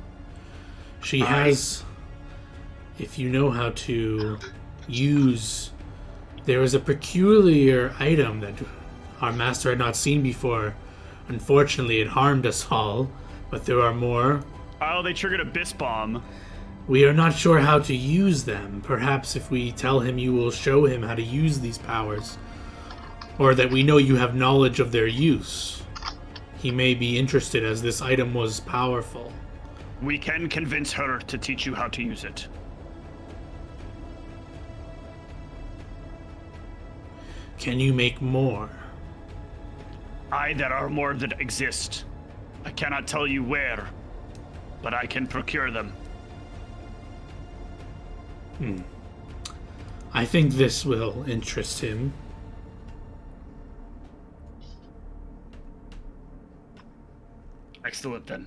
She has... If you know how to use... There is a peculiar item that our master had not seen before. Unfortunately, it harmed us all, but there are more. Oh, they triggered Abyss Bomb. We are not sure how to use them. Perhaps if we tell him you will show him how to use these powers, or that we know you have knowledge of their use, he may be interested, as this item was powerful. We can convince her to teach you how to use it. Can you make more? Aye, there are more that exist. I cannot tell you where, but I can procure them. I think this will interest him. Excellent, then.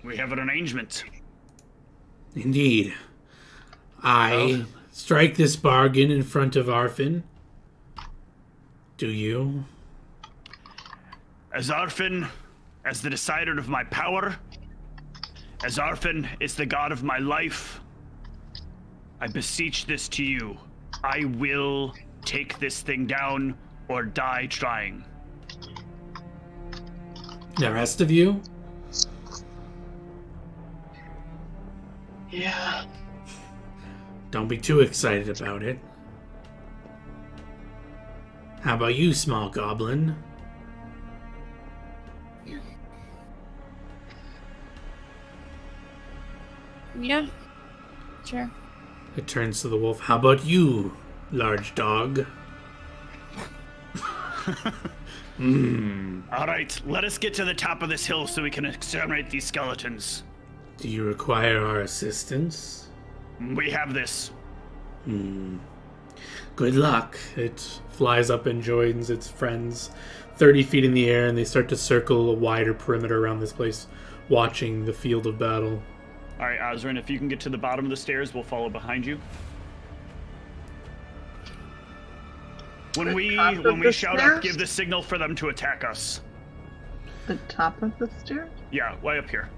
We have an arrangement. Indeed. I strike this bargain in front of Arfin. Do you? As Arfin, as the decider of my power, as Arfin is the god of my life, I beseech this to you. I will take this thing down or die trying. The rest of you? Yeah. Don't be too excited about it. How about you, small goblin? Yeah. Sure. It turns to the wolf. How about you, large dog? All right, let us get to the top of this hill so we can exterminate these skeletons. Do you require our assistance? We have this. Good luck. It flies up and joins its friends 30 feet in the air, and they start to circle a wider perimeter around this place, watching the field of battle. All right, Osrin, if you can get to the bottom of the stairs, we'll follow behind you. When we shout up, give the signal for them to attack us. The top of the stairs? Yeah, way up here.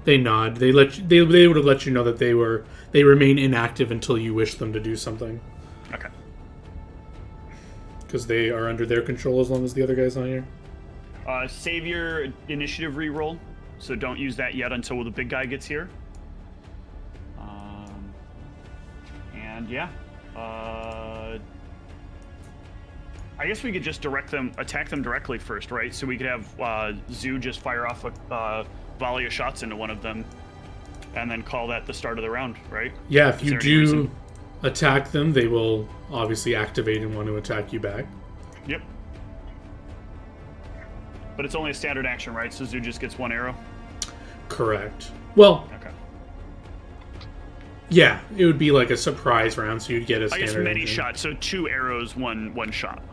They nod. They would have let you know that they remain inactive until you wish them to do something. Okay. Because they are under their control as long as the other guy's not here. Save your initiative reroll, so don't use that yet until the big guy gets here. And yeah, I guess we could just attack them directly first, right? So we could have Zoo just fire off a volley of shots into one of them, and then call that the start of the round, right? Yeah, if you do attack them, they will obviously activate and want to attack you back. Yep. But it's only a standard action, right? So Zoo just gets one arrow? Correct. Well, okay. Yeah, it would be like a surprise round, so you'd get a standard. I guess many shots, so 2 arrows, one shot.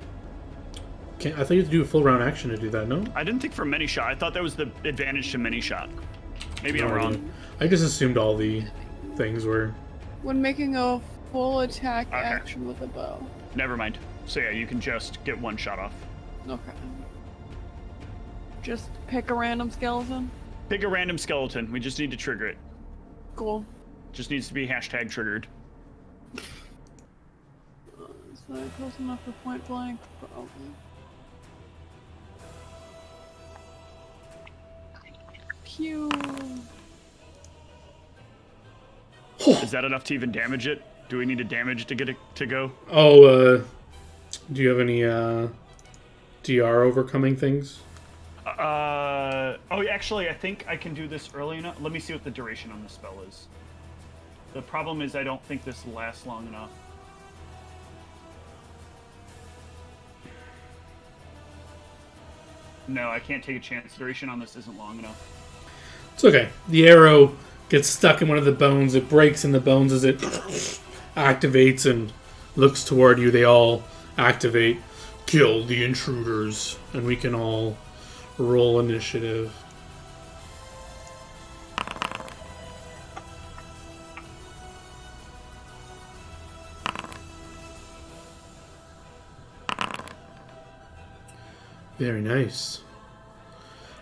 I thought you had to do a full round action to do that, no? I didn't think for many shot. I thought that was the advantage to many shot. Maybe I'm wrong. I just assumed all the things were... When making a full attack action with a bow. Never mind. So yeah, you can just get 1 shot off. Okay. Just pick a random skeleton? Pick a random skeleton. We just need to trigger it. Cool. Just needs to be #triggered. Is that close enough for point blank? Probably. Pew. Is that enough to even damage it? Do we need to damage to get it to go? Oh, do you have any DR overcoming things? Oh, actually, I think I can do this early enough. Let me see what the duration on the spell is. The problem is I don't think this lasts long enough. No, I can't take a chance. The duration on this isn't long enough. It's okay. The arrow gets stuck in one of the bones. It breaks in the bones as it activates and looks toward you. They all activate. Kill the intruders. And we can all roll initiative. Very nice.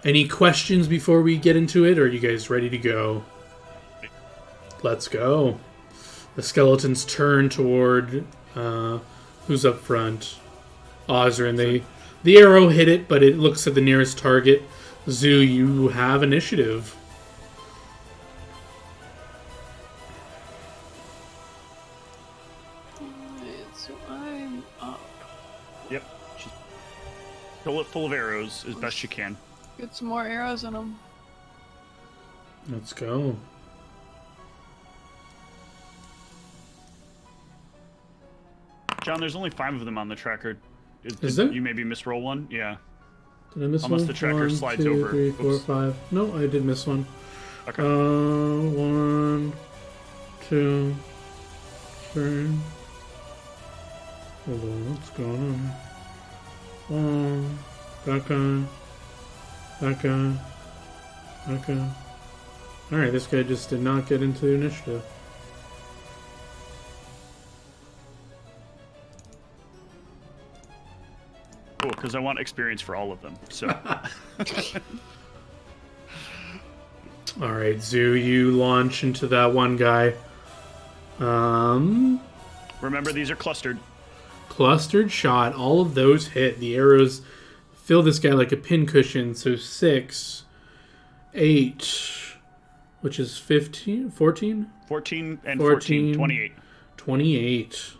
Any questions before we get into it, or are you guys ready to go? Let's go. The skeletons turn toward who's up front? Osrin. The arrow hit it, but it looks at the nearest target. Zoo, you have initiative. Alright, so I'm up. Yep. Just fill it full of arrows as best you can. Get some more arrows in them. Let's go. John, there's only 5 of them on the tracker. Is there? You maybe misroll one? Yeah. Did I miss Unless one? the tracker 1, slides 2, over. 3, 4, Oops. 5. No, I did miss one. Okay. 1, 2, 3. Hold on, what's going on? That guy. That guy. That guy. Alright, this guy just did not get into the initiative. Cool, because I want experience for all of them. So. Alright, Zoo, you launch into that one guy. Remember, these are clustered. Clustered shot. All of those hit. The arrows fill this guy like a pincushion. So 6, 8, which is 15, 14? 14 and 14, 28. 28.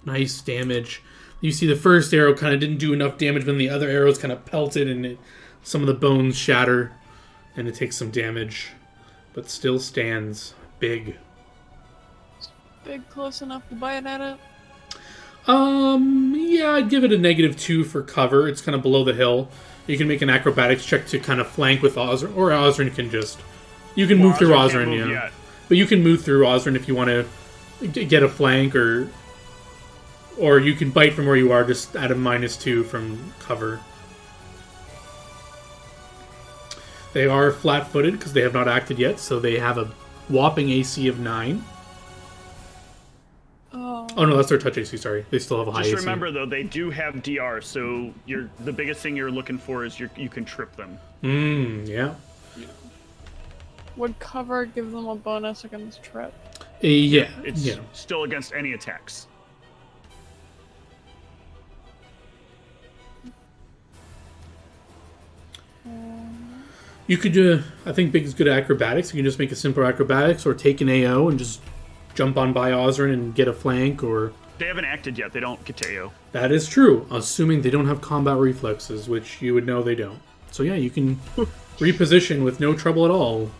Nice damage. You see the first arrow kind of didn't do enough damage when the other arrows kind of pelted and some of the bones shatter and it takes some damage. But still stands big. Big close enough to bite at it. Yeah, I'd give it a -2 for cover. It's kind of below the hill. You can make an acrobatics check to kind of flank with Osrin, or Osrin can just... You can move through Osrin Osrin, can't move yeah. yet. But you can move through Osrin if you want to get a flank, or you can bite from where you are, just at a -2 from cover. They are flat-footed because they have not acted yet, so they have a whopping AC of 9. Oh no, that's their touch AC. Sorry, they still have a high AC. Just remember though, they do have DR, so the biggest thing you're looking for is you can trip them. Yeah. Would cover give them a bonus against trip? Yeah. It's yeah. still against any attacks. You could do. I think Big is good at acrobatics. You can just make a simple acrobatics, or take an AO and just jump on by Osrin and get a flank, or... They haven't acted yet. They don't get to AO. That is true, assuming they don't have combat reflexes, which you would know they don't. So yeah, you can reposition with no trouble at all,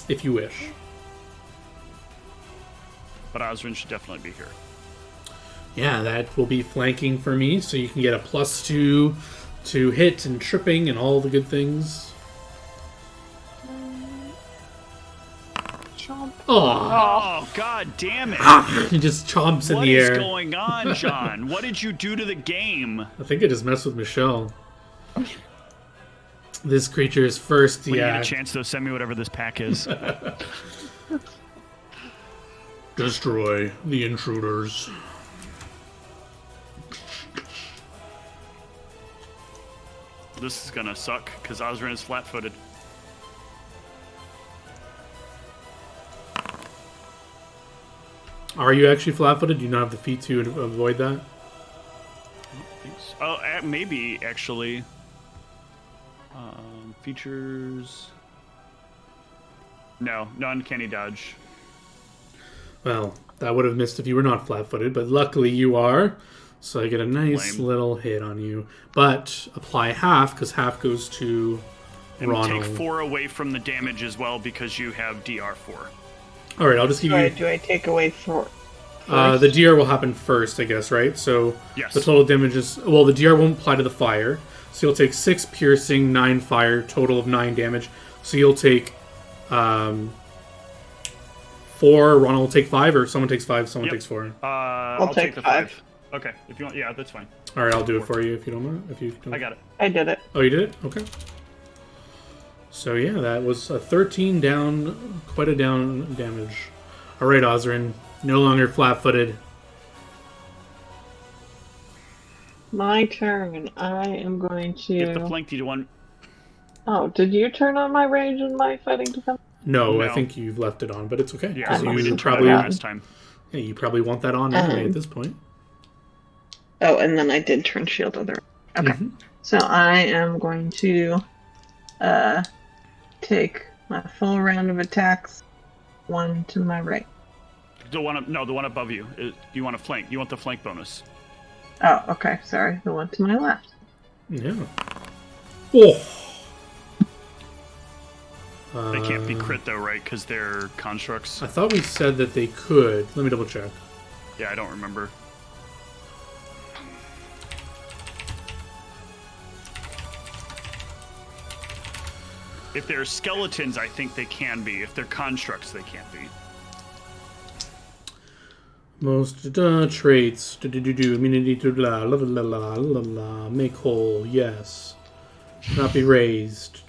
if you wish. But Osrin should definitely be here. Yeah, that will be flanking for me, so you can get a +2 to hit and tripping and all the good things. Chomp. Oh, Oh, god damn it! he just chomps in What the is air. going on, John? What did you do to the game? I think I just messed with Michelle. This creature is first, When you yeah. get a chance, though, send me whatever this pack is. Destroy the intruders. This is gonna suck, because Osrin is flat-footed. Are you actually flat-footed? Do you not have the feet to avoid that? Oh, maybe, actually. Features... No, uncanny dodge. Well, that would have missed if you were not flat-footed, but luckily you are. So I get a nice Lame. little hit on you. But apply half, because half goes to And Ronald. take 4 away from the damage as well, because you have DR4. Alright, I'll just give you... Do I take away 4? the DR will happen first, I guess, right? So Yes. the total damage is... Well, the DR won't apply to the fire. So you'll take 6 piercing, 9 fire, total of 9 damage. So you'll take 4, Ronald will take 5, or someone takes 5, someone Yep. takes 4. I'll take the 5. Okay, if you want, yeah, that's fine. Alright, I'll do it for you if you don't mind. If you don't... I got it. I did it. Oh, you did it? Okay. So yeah, that was a 13 down, quite a down damage. Alright, Osrin, no longer flat-footed. My turn. I am going Get the to... flank, do you want... Oh, did you turn on my rage and my fighting defense? No, I No. think you've left it on, but it's okay. Yeah, 'cause we you didn't try probably, that last time. yeah, you probably want that on anyway at this point. Oh, and then I did turn shield other. Okay. Mhm. So I am going to take my full round of attacks. One to my right. The one above you. You want a flank. You want the flank bonus. Oh, okay. Sorry. The one to my left. Yeah. Oh. They can't be crit though, right? Because they're constructs. I thought we said that they could. Let me double check. Yeah, I don't remember. If they're skeletons, I think they can be. If they're constructs, they can't be. Most traits. Immunity to la la la la la la. Make whole. Yes. Not be raised.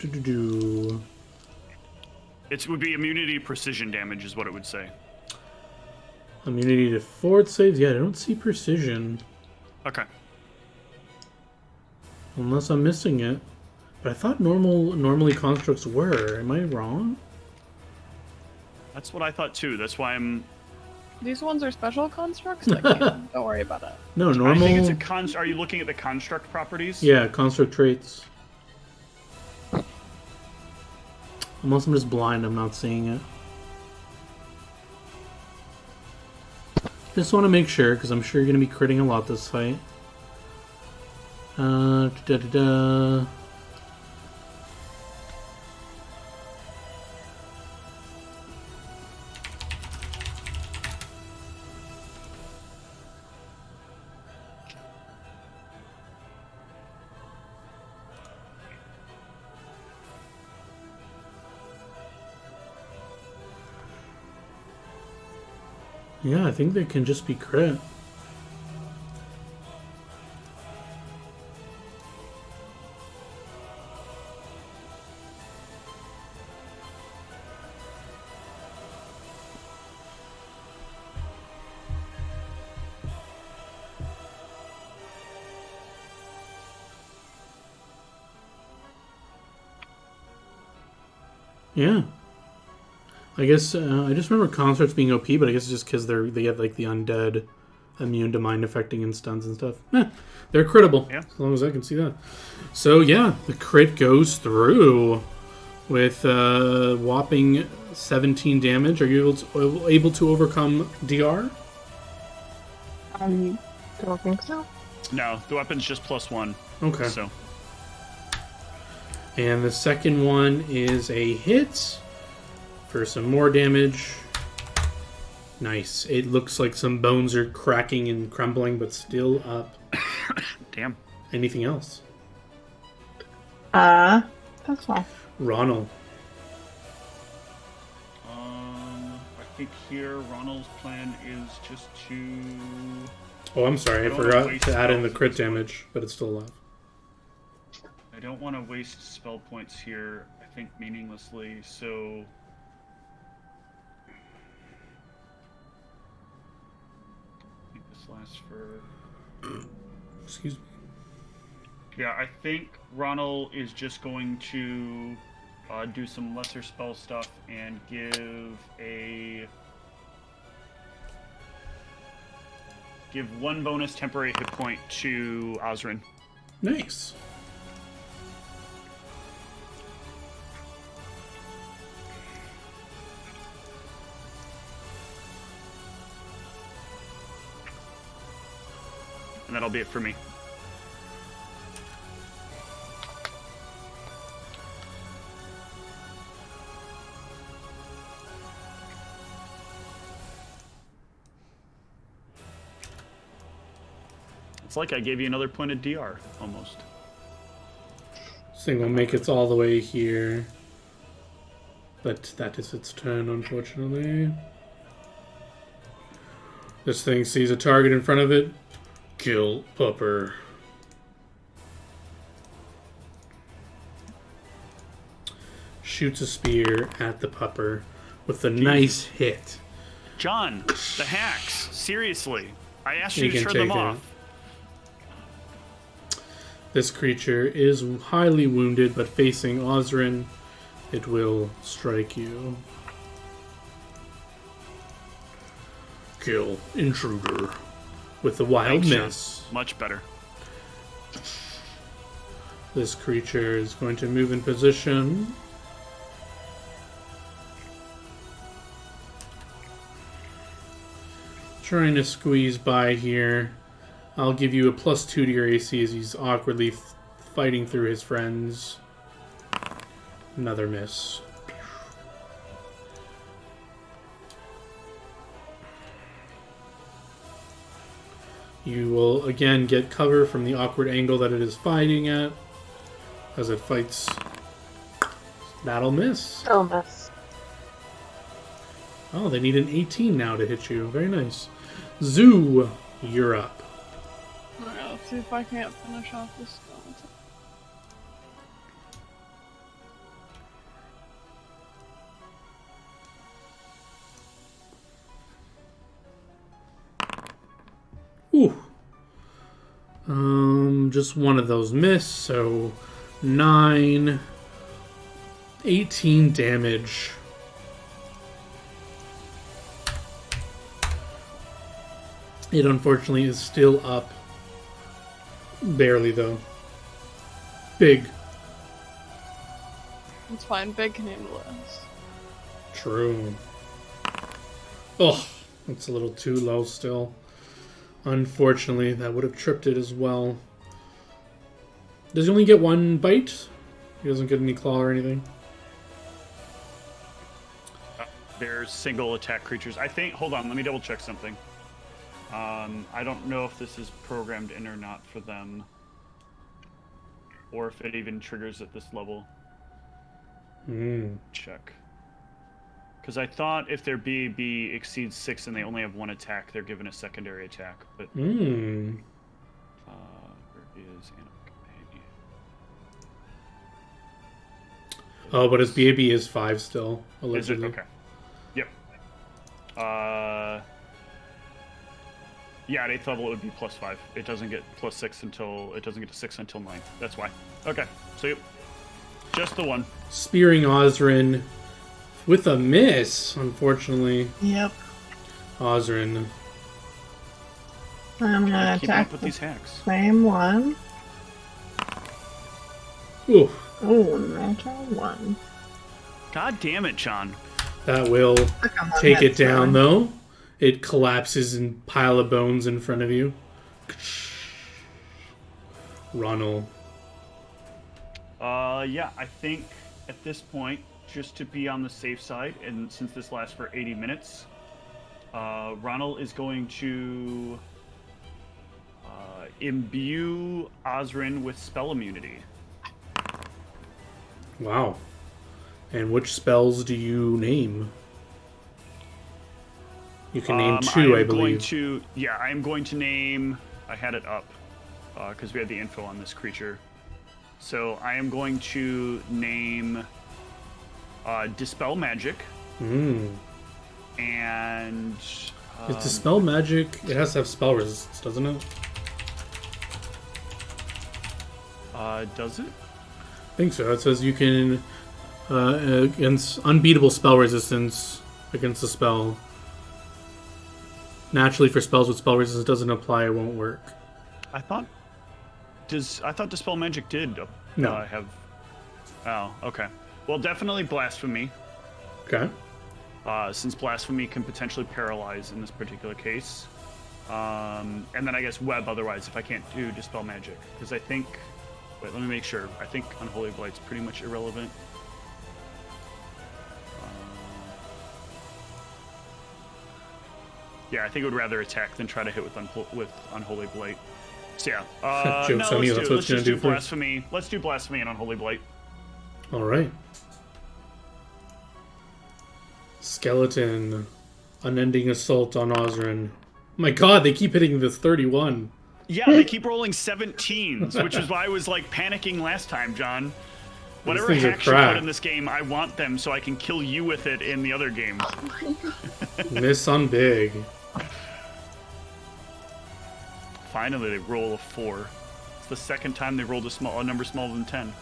It would be immunity precision damage is what it would say. Immunity to fort saves. Yeah, I don't see precision. Okay. Unless I'm missing it. But I thought normally constructs were. Am I wrong? That's what I thought too. That's why I'm... These ones are special constructs? Don't worry about it. No, normal... I think it's a Are you looking at the construct properties? Yeah, construct traits. Unless I'm just blind, I'm not seeing it. Just want to make sure, because I'm sure you're going to be critting a lot this fight. Yeah, I think they can just be crit. Yeah. I guess I just remember constructs being OP, but I guess it's just because they have like the undead immune to mind affecting and stuns and stuff. They're critable, yeah. As long as I can see that. So yeah, the crit goes through with whopping 17 damage. Are you able to overcome DR? Don't think so. No, the weapon's just +1. Okay. So. And the second one is a hit for some more damage. Nice. It looks like some bones are cracking and crumbling, but still up. Damn. Anything else? That's all. Ronald. I think here Ronald's plan is just to... Oh, I'm sorry. I don't forgot wanna to add in the waste crit spell damage, but it's still alive. I don't want to waste spell points here, I think, meaninglessly, so... I think this lasts for... Excuse me. Yeah, I think Ronald is just going to do some lesser spell stuff and give one bonus temporary hit point to Osrin. Nice. And that'll be it for me. It's like I gave you another point of DR, almost. This thing will make it all the way here. But that is its turn, unfortunately. This thing sees a target in front of it. Kill Pupper. Shoots a spear at the Pupper with a nice hit. John, the hacks. Seriously. I asked you You to can turn them take it. off. This creature is highly wounded, but facing Osrin, it will strike you. Kill Intruder with a wild Thanks, John. miss. Much better. This creature is going to move in position. Trying to squeeze by here. I'll give you a +2 to your AC as he's awkwardly fighting through his friends. Another miss. You will again get cover from the awkward angle that it is fighting at as it fights. That'll miss. Oh, miss. Oh, they need an 18 now to hit you. Very nice. Zoo, you're up. Alright, let's see if I can't finish off this skeleton. Ooh. Just one of those miss, so 9, 18 damage. It unfortunately is still up. Barely, though. Big. It's fine, Big can handle this. True. Oh, that's a little too low still. Unfortunately, that would have tripped it as well. Does he only get one bite? He doesn't get any claw or anything? They're single attack creatures. I think, hold on, let me double check something. I don't know if this is programmed in or not for them. Or if it even triggers at this level. Check. Because I thought if their BAB exceeds 6 and they only have 1 attack, they're given a secondary attack. But where is Animal Companion? Oh, but his BAB is 5 still, allegedly. Is it? Okay. Yep. Yeah, at 8th level it would be +5. It doesn't get +6 until it doesn't get to 6 until 9. That's why. Okay. So yep. Just the one. Spearing Osrin with a miss, unfortunately. Yep. Osrin. I'm gonna Keep attack up with the these hacks. same one. Ooh, Oh, natural 1. God damn it, John. that will take it down, though. It collapses in pile of bones in front of you. Ronald. Yeah, I think at this point, just to be on the safe side, and since this lasts for 80 minutes, Ronald is going to imbue Osrin with spell immunity. Wow. And which spells do you name? You can name 2, I believe. I am going to name... I had it up, because we had the info on this creature. So I am going to name Dispel Magic. And... Is Dispel Magic... It has to have spell resistance, doesn't it? Does it? I think so. It says you can... against unbeatable spell resistance against the spell. Naturally, for spells with spell resistance doesn't apply, it won't work. I thought Dispel Magic did No. have... Oh, okay. Well, definitely Blasphemy. Okay. Since Blasphemy can potentially paralyze in this particular case. And then I guess Web otherwise if I can't do Dispel Magic. Because I think... Wait, let me make sure. I think Unholy Blight's pretty much irrelevant. Yeah, I think it would rather attack than try to hit with Unholy Blight. So yeah. Joke's on you, that's what it's gonna do first. Blasphemy. Let's do Blasphemy and Unholy Blight. Alright. Skeleton. Unending Assault on Osrin. My god, they keep hitting this 31. Yeah, they keep rolling 17s, which is why I was like panicking last time, John. Whatever things are hacks you put crap. in this game, I want them so I can kill you with it in the other game. Miss on big. Finally, they roll a 4. It's the second time they rolled a number smaller than 10.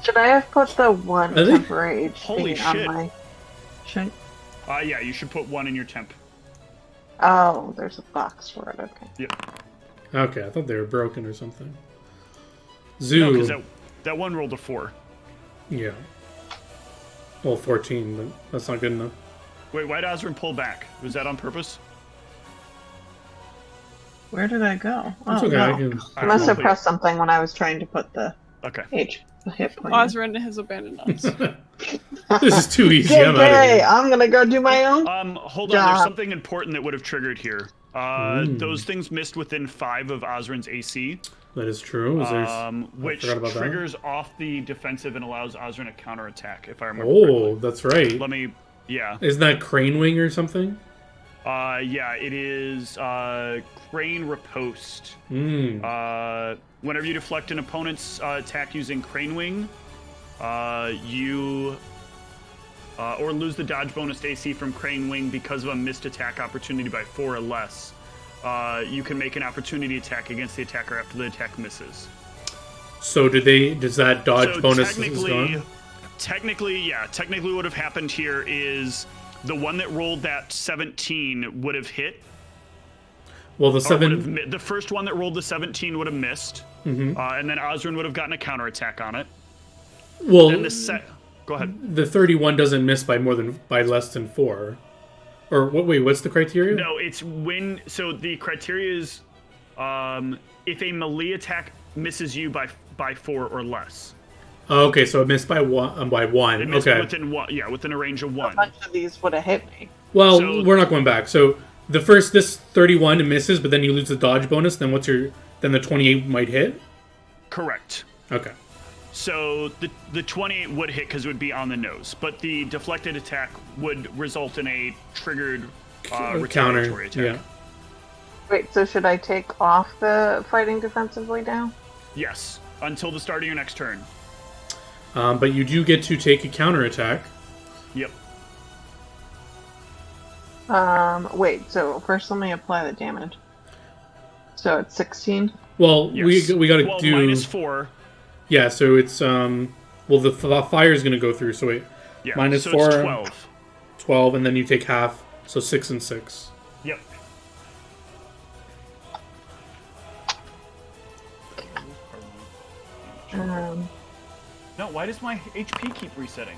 Should I have put the 1 Really? temporary HP Holy on shit. my... Should... Yeah, you should put 1 in your temp. Oh, there's a box for it, okay. Yep. Okay, I thought they were broken or something. No, Zoo. because that one rolled a 4. Yeah. Well, 14, but that's not good enough. Wait, why did Osrin pull back? Was that on purpose? Where did I go? It's Oh, okay, no. I can... I must have pressed something when I was trying to put the Okay. hit point. Osrin has abandoned us. This is too easy, I'm out of Okay, here. I'm gonna go do my own. Hold on, Job. there's something important that would have triggered here. Those things missed within 5 of Osrin's AC. That is true. Which triggers off the defensive and allows Osrin a counterattack, if I remember correctly. correctly. That's right. Let me... Yeah. Isn't that Crane Wing or something? Yeah, it is Crane Riposte. Whenever you deflect an opponent's attack using Crane Wing, you... or lose the dodge bonus to AC from Crane Wing because of a missed attack opportunity by 4 or less. You can make an opportunity attack against the attacker after the attack misses. So does that dodge bonus is gone? Technically, what would have happened here is the one that rolled that 17 would have hit. Well, the first one that rolled the 17 would have missed, and then Osrin would have gotten a counterattack on it. Well, go ahead. The 31 doesn't miss by less than 4. Or wait, what's the criteria? No, it's when. So the criteria is if a melee attack misses you by 4 or less. Oh, okay, so it missed by 1. It missed okay. within 1. Yeah, within a range of 1. A bunch of these would have hit me. Well, we're not going back. So this 31 misses, but then you lose the dodge bonus. Then then the 28 might hit. Correct. Okay. So the 28 would hit because it would be on the nose, but the deflected attack would result in a triggered retaliatory attack. Yeah. Wait, so should I take off the fighting defensively now? Yes, until the start of your next turn. But you do get to take a counterattack. Yep. Wait, so first let me apply the damage. So it's 16? Well, yes. we got to do... minus 4. Yeah, so it's, well, the fire is going to go through, so wait. Yeah, minus so 4. It's 12. 12, and then you take half, so 6 and 6. Yep. No, why does my HP keep resetting?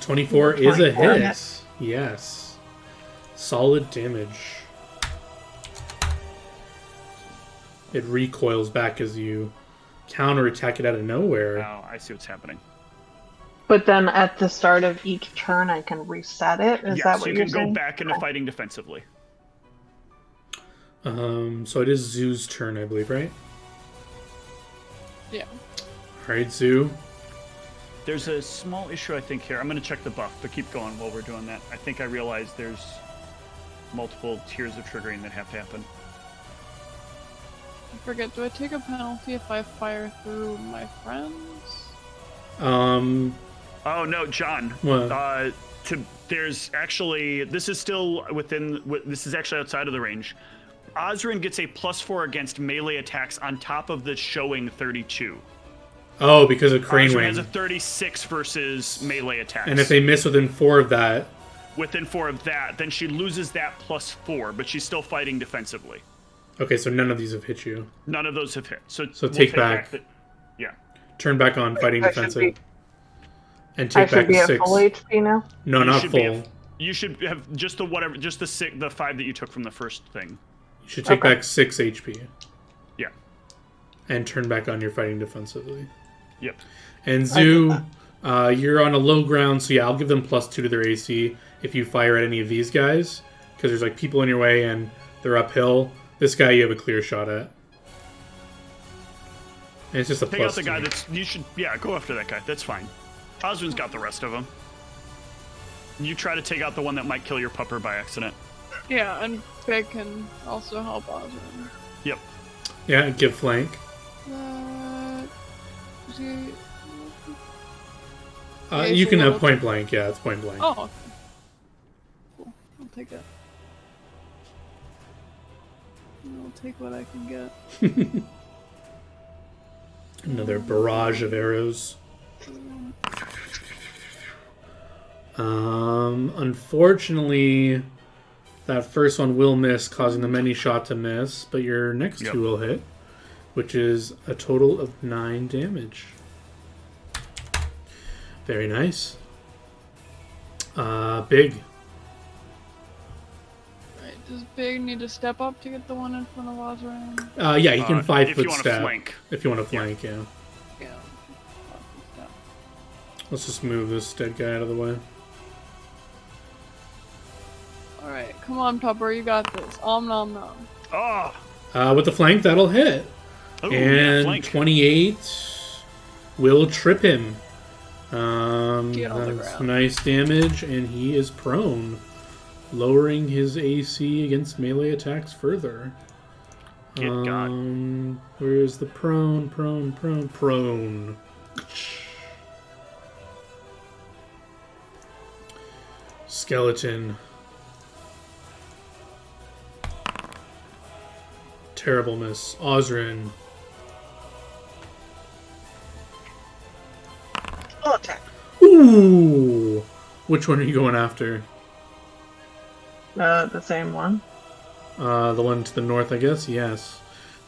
24 is a hit. Yes. Solid damage. It recoils back as you counterattack it out of nowhere. Oh, I see what's happening. But then at the start of each turn, I can reset it? Is that what you're saying? You can go back into fighting defensively. So it is Zoo's turn, I believe, right? Yeah. Alright, Zoo. There's a small issue, I think, here. I'm going to check the buff, but keep going while we're doing that. I think I realized there's multiple tiers of triggering that have to happen. I forget, do I take a penalty if I fire through my friends? Oh, no, John. What? There's actually... This is still within... This is actually outside of the range. Osrin gets a +4 against melee attacks on top of the showing 32. Oh, because of Crane Osrin Wing. has a 36 versus melee attacks. And if they miss within 4 of that... Within 4 of that, then she loses that +4, but she's still fighting defensively. Okay, so none of these have hit you. None of those have hit. So we'll take back. Yeah. Turn back on fighting defensive. And I take should back be 6. at full HP now? No, not full. You should have just the 5 that you took from the first thing. You should take back 6 HP. Yeah. And turn back on your fighting defensively. Yep. And Zoo, you're on a low ground, so yeah, I'll give them +2 to their AC if you fire at any of these guys, because there's like people in your way and they're uphill. This guy you have a clear shot at. And it's just a Take out the +2. guy that's... You should... Yeah, go after that guy. That's fine. Osrin's got the rest of them. You try to take out the one that might kill your pupper by accident. Yeah, and Big can also help Osrin. Yep. Yeah, give flank. You can have point blank. Yeah, it's point blank. Oh, okay. Cool. I'll take it. I'll take what I can get. Another barrage of arrows. Unfortunately, that first one will miss, causing the many shot to miss, but your next 2 will hit, which is a total of 9 damage. Very nice. Big. Right, does Big need to step up to get the one in front of Osrin? Yeah, he can 5-foot step. Flank. If you want to flank, yeah. Yeah. Let's just move this dead guy out of the way. Alright, come on, Pepper, you got this. Om nom nom. Oh, With the flank, that'll hit. ooh, yeah, And flank. 28 will trip him. Get on the That's ground. nice damage, and he is prone, lowering his AC against melee attacks further. Get got. Where is the prone? Prone. Skeleton. Terrible miss. Osrin. Full attack. Ooh! Which one are you going after? The same one. The one to the north, I guess? Yes.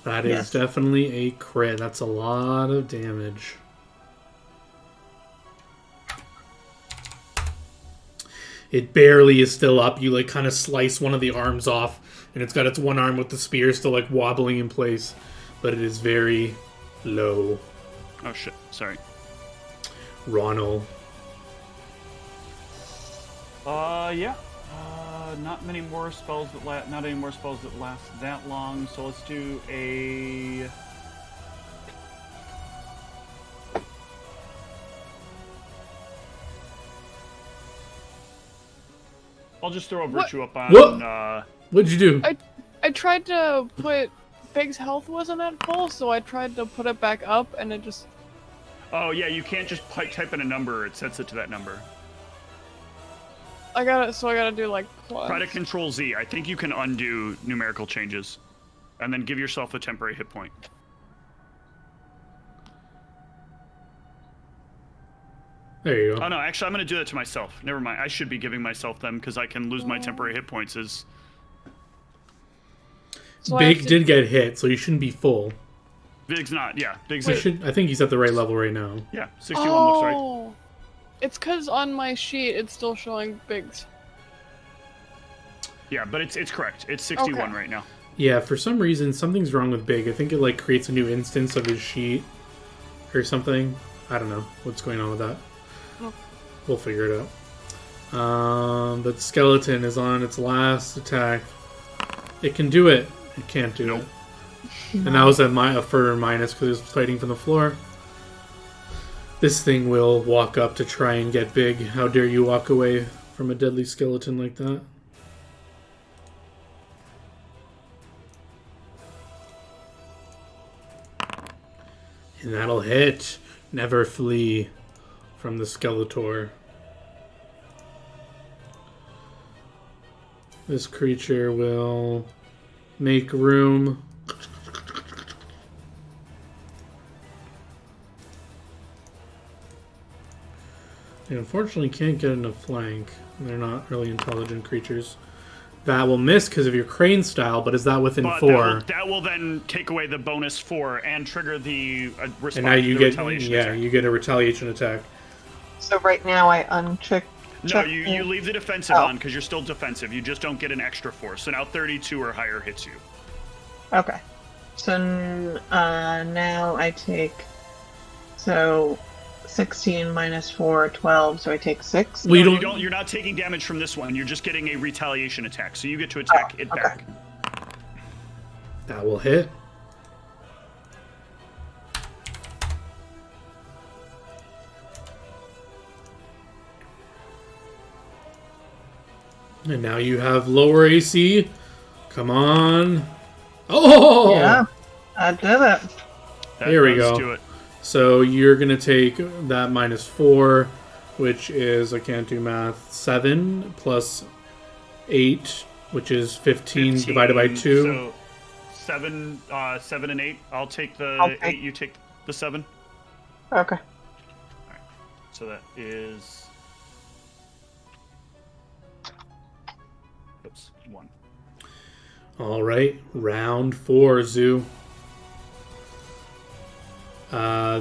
That is Yes. definitely a crit. That's a lot of damage. It barely is still up. You, like, kind of slice one of the arms off, and it's got its one arm with the spear still, like, wobbling in place. But it is very low. Oh shit, sorry. Ronald. Yeah. Not many more spells that not any more spells that last that long. So let's do a. I'll just throw a virtue up on. What? What'd you do? I tried to put Big's health wasn't at full, so I tried to put it back up, and it just. Oh yeah, you can't just type in a number; it sets it to that number. I gotta do like plus. Try to Control Z. I think you can undo numerical changes, and then give yourself a temporary hit point. There you go. Oh no, actually, I'm gonna do that to myself. Never mind. I should be giving myself them because I can lose my temporary hit points. So I have Big to- did get hit, so you shouldn't be full. Big's not. Yeah, Big's. I think he's at the right level right now. Yeah, 61 looks right. Oh, it's because on my sheet it's still showing Big's. Yeah, but it's correct. It's 61 Okay. right now. Yeah, for some reason, something's wrong with Big. I think it, like, creates a new instance of his sheet or something. I don't know what's going on with that. Oh. We'll figure it out. But Skeleton is on its last attack. It can do it. It can't do it. And that was a fur minus because it was fighting from the floor. This thing will walk up to try and get Big. How dare you walk away from a deadly skeleton like that? And that'll hit. Never flee from the Skeletor. This creature will make room. They unfortunately can't get in a flank. They're not really intelligent creatures. That will miss because of your crane style, but is that within But 4? that will then take away the bonus 4 and trigger the response. And now you the get retaliation attack. you get a retaliation attack. So right now I uncheck. No, you leave the defensive Oh. on because you're still defensive. You just don't get an extra 4. So now 32 or higher hits you. Okay. So now I take. So 16 minus 4, 12. So I take 6. Well, No, you don't. You're not taking damage from this one. You're just getting a retaliation attack. So you get to attack it okay. back. That will hit. And now you have lower AC. Come on. Oh! Yeah, I did it. That Here we does go. do it. So you're going to take that minus 4, which is, I can't do math, 7 plus 8, which is 15 divided by 2. So 7 and 8. I'll take the Okay. 8. You take the 7. Okay. So that is. Oops, 1. All right, round 4, Zoo.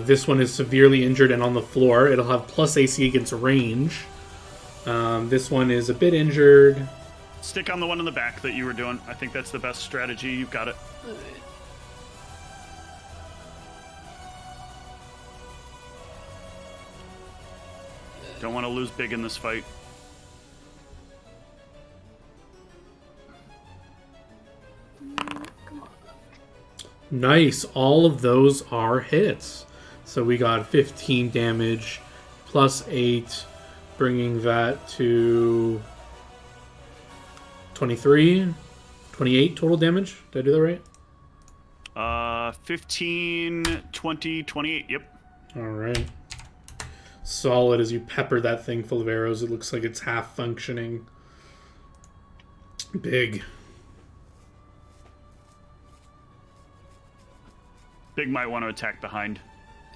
This one is severely injured and on the floor. It'll have plus AC against range. This one is a bit injured. Stick on the one in the back that you were doing. I think that's the best strategy. You've got it. Don't want to lose big in this fight. Nice. All of those are hits. So we got 15 damage plus 8, bringing that to 23, 28 total damage. Did I do that right? 15, 20, 28. Yep. All right. Solid as you pepper that thing full of arrows. It looks like it's half functioning. Big. Big might want to attack behind.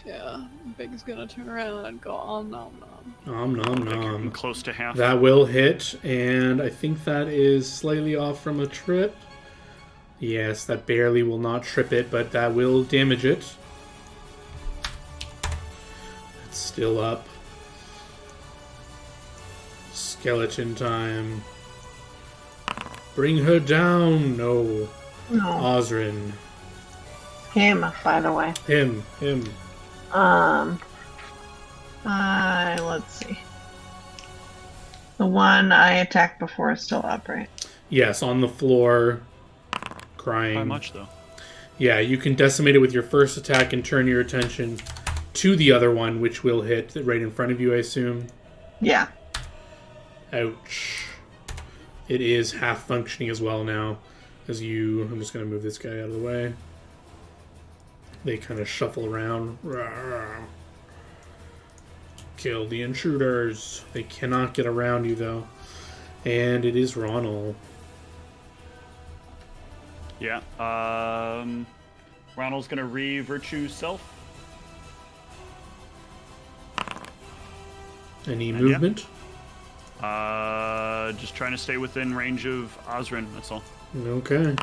Yeah, Big's gonna turn around and go om nom nom. Nom nom I'm nom. close to half. That will hit, and I think that is slightly off from a trip. Yes, that barely will not trip it, but that will damage it. It's still up. Skeleton time. Bring her down. No. No. Osrin. Him, by the way. Him. Let's see. The one I attacked before is still up, right? Yes, on the floor. Crying. How much, though? Yeah, you can decimate it with your first attack and turn your attention to the other one, which will hit right in front of you, I assume. Yeah. Ouch. It is half functioning as well now. As you... I'm just going to move this guy out of the way. They kind of shuffle around. Kill the intruders. They cannot get around you, though. And it is Ronald. Yeah. Ronald's gonna re-virtue self. Any movement? Just trying to stay within range of Osrin, that's all. Okay.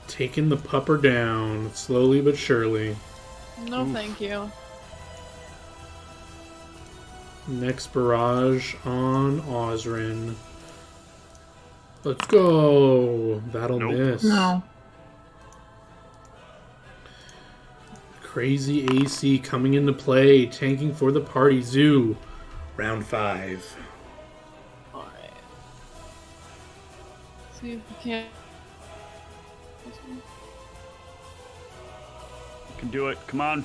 Taking the pupper down, slowly but surely. No, Oof. thank you. Next barrage on Osrin. Let's go. That'll Nope. miss. No. Crazy AC coming into play, tanking for the party. Zoo, round 5. Alright. See if we can't. You can do it, come on.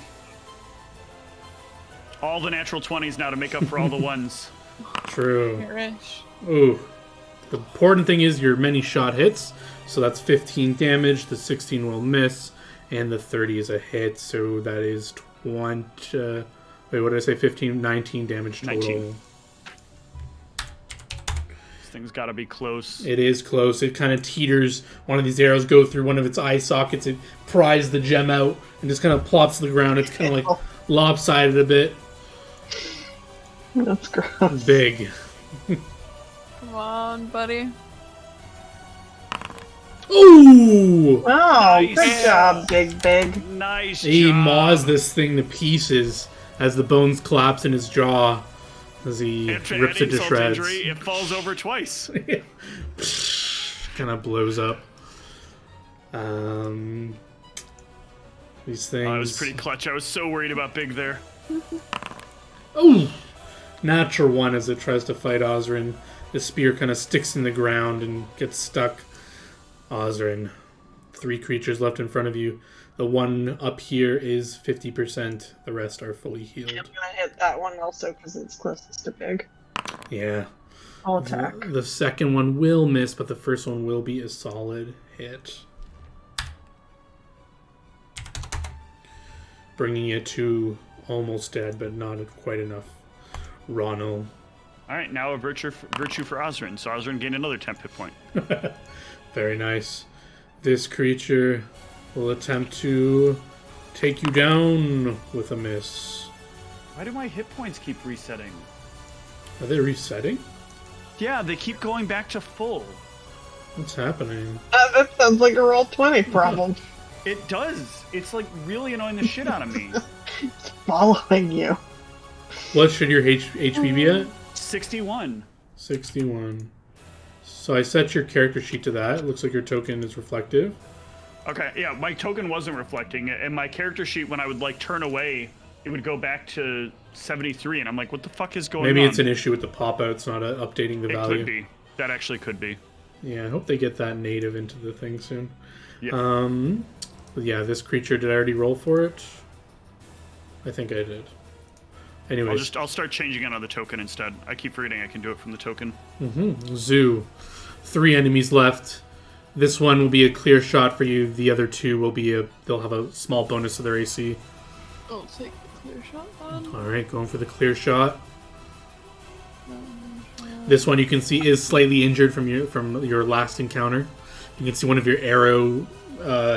All the natural 20s now to make up for all the ones. True. Perish. Ooh. The important thing is your many shot hits. So that's 15 damage. The 16 will miss. And the 30 is a hit. So that is 20. Wait, what did I say? 15, 19 damage total. 19. This thing's gotta be close. It is close. It kind of teeters. One of these arrows go through one of its eye sockets. It pries the gem out and just kind of plops to the ground. It's kind of like lopsided a bit. That's gross. Big. Come on, buddy. Ooh! Oh, Nice. good job, Big. Nice He job. maws this thing to pieces as the bones collapse in his jaw as he And to rips add it to insult to shreds. injury, it falls over twice. Kind of blows up. These things. It was pretty clutch. I was so worried about Big there. Oh! Natural one as it tries to fight Osrin. The spear kind of sticks in the ground and gets stuck. Osrin. 3 creatures left in front of you. The one up here is 50%. The rest are fully healed. I'm gonna hit that one also because it's closest to Big. Yeah. I'll attack. The second one will miss, but the first one will be a solid hit. Bringing it to almost dead, but not quite enough. Ronald. Alright, now a virtue for Osrin. So Osrin gained another 10 hit point. Very nice. This creature will attempt to take you down with a miss. Why do my hit points keep resetting? Are they resetting? Yeah, they keep going back to full. What's happening? That sounds like a roll 20 problem. It does. It's like really annoying the shit out of me. It's following you. What should your HP be at? 61. 61. So I set your character sheet to that. It looks like your token is reflective. Okay, yeah, my token wasn't reflecting it, and my character sheet, when I would like turn away, it would go back to 73, and I'm like, what the fuck is going on? Maybe it's an issue with the pop-outs, not updating the It value. could be. That actually could be. Yeah, I hope they get that native into the thing soon. Yeah. Yeah, this creature, did I already roll for it? I think I did. Anyways. I'll start changing it on the token instead. I keep forgetting I can do it from the token. Zoo. 3 enemies left. This one will be a clear shot for you. The other 2 will be they'll have a small bonus to their AC. I'll take the clear shot then. Alright, going for the clear shot. This one you can see is slightly injured from your last encounter. You can see one of your arrow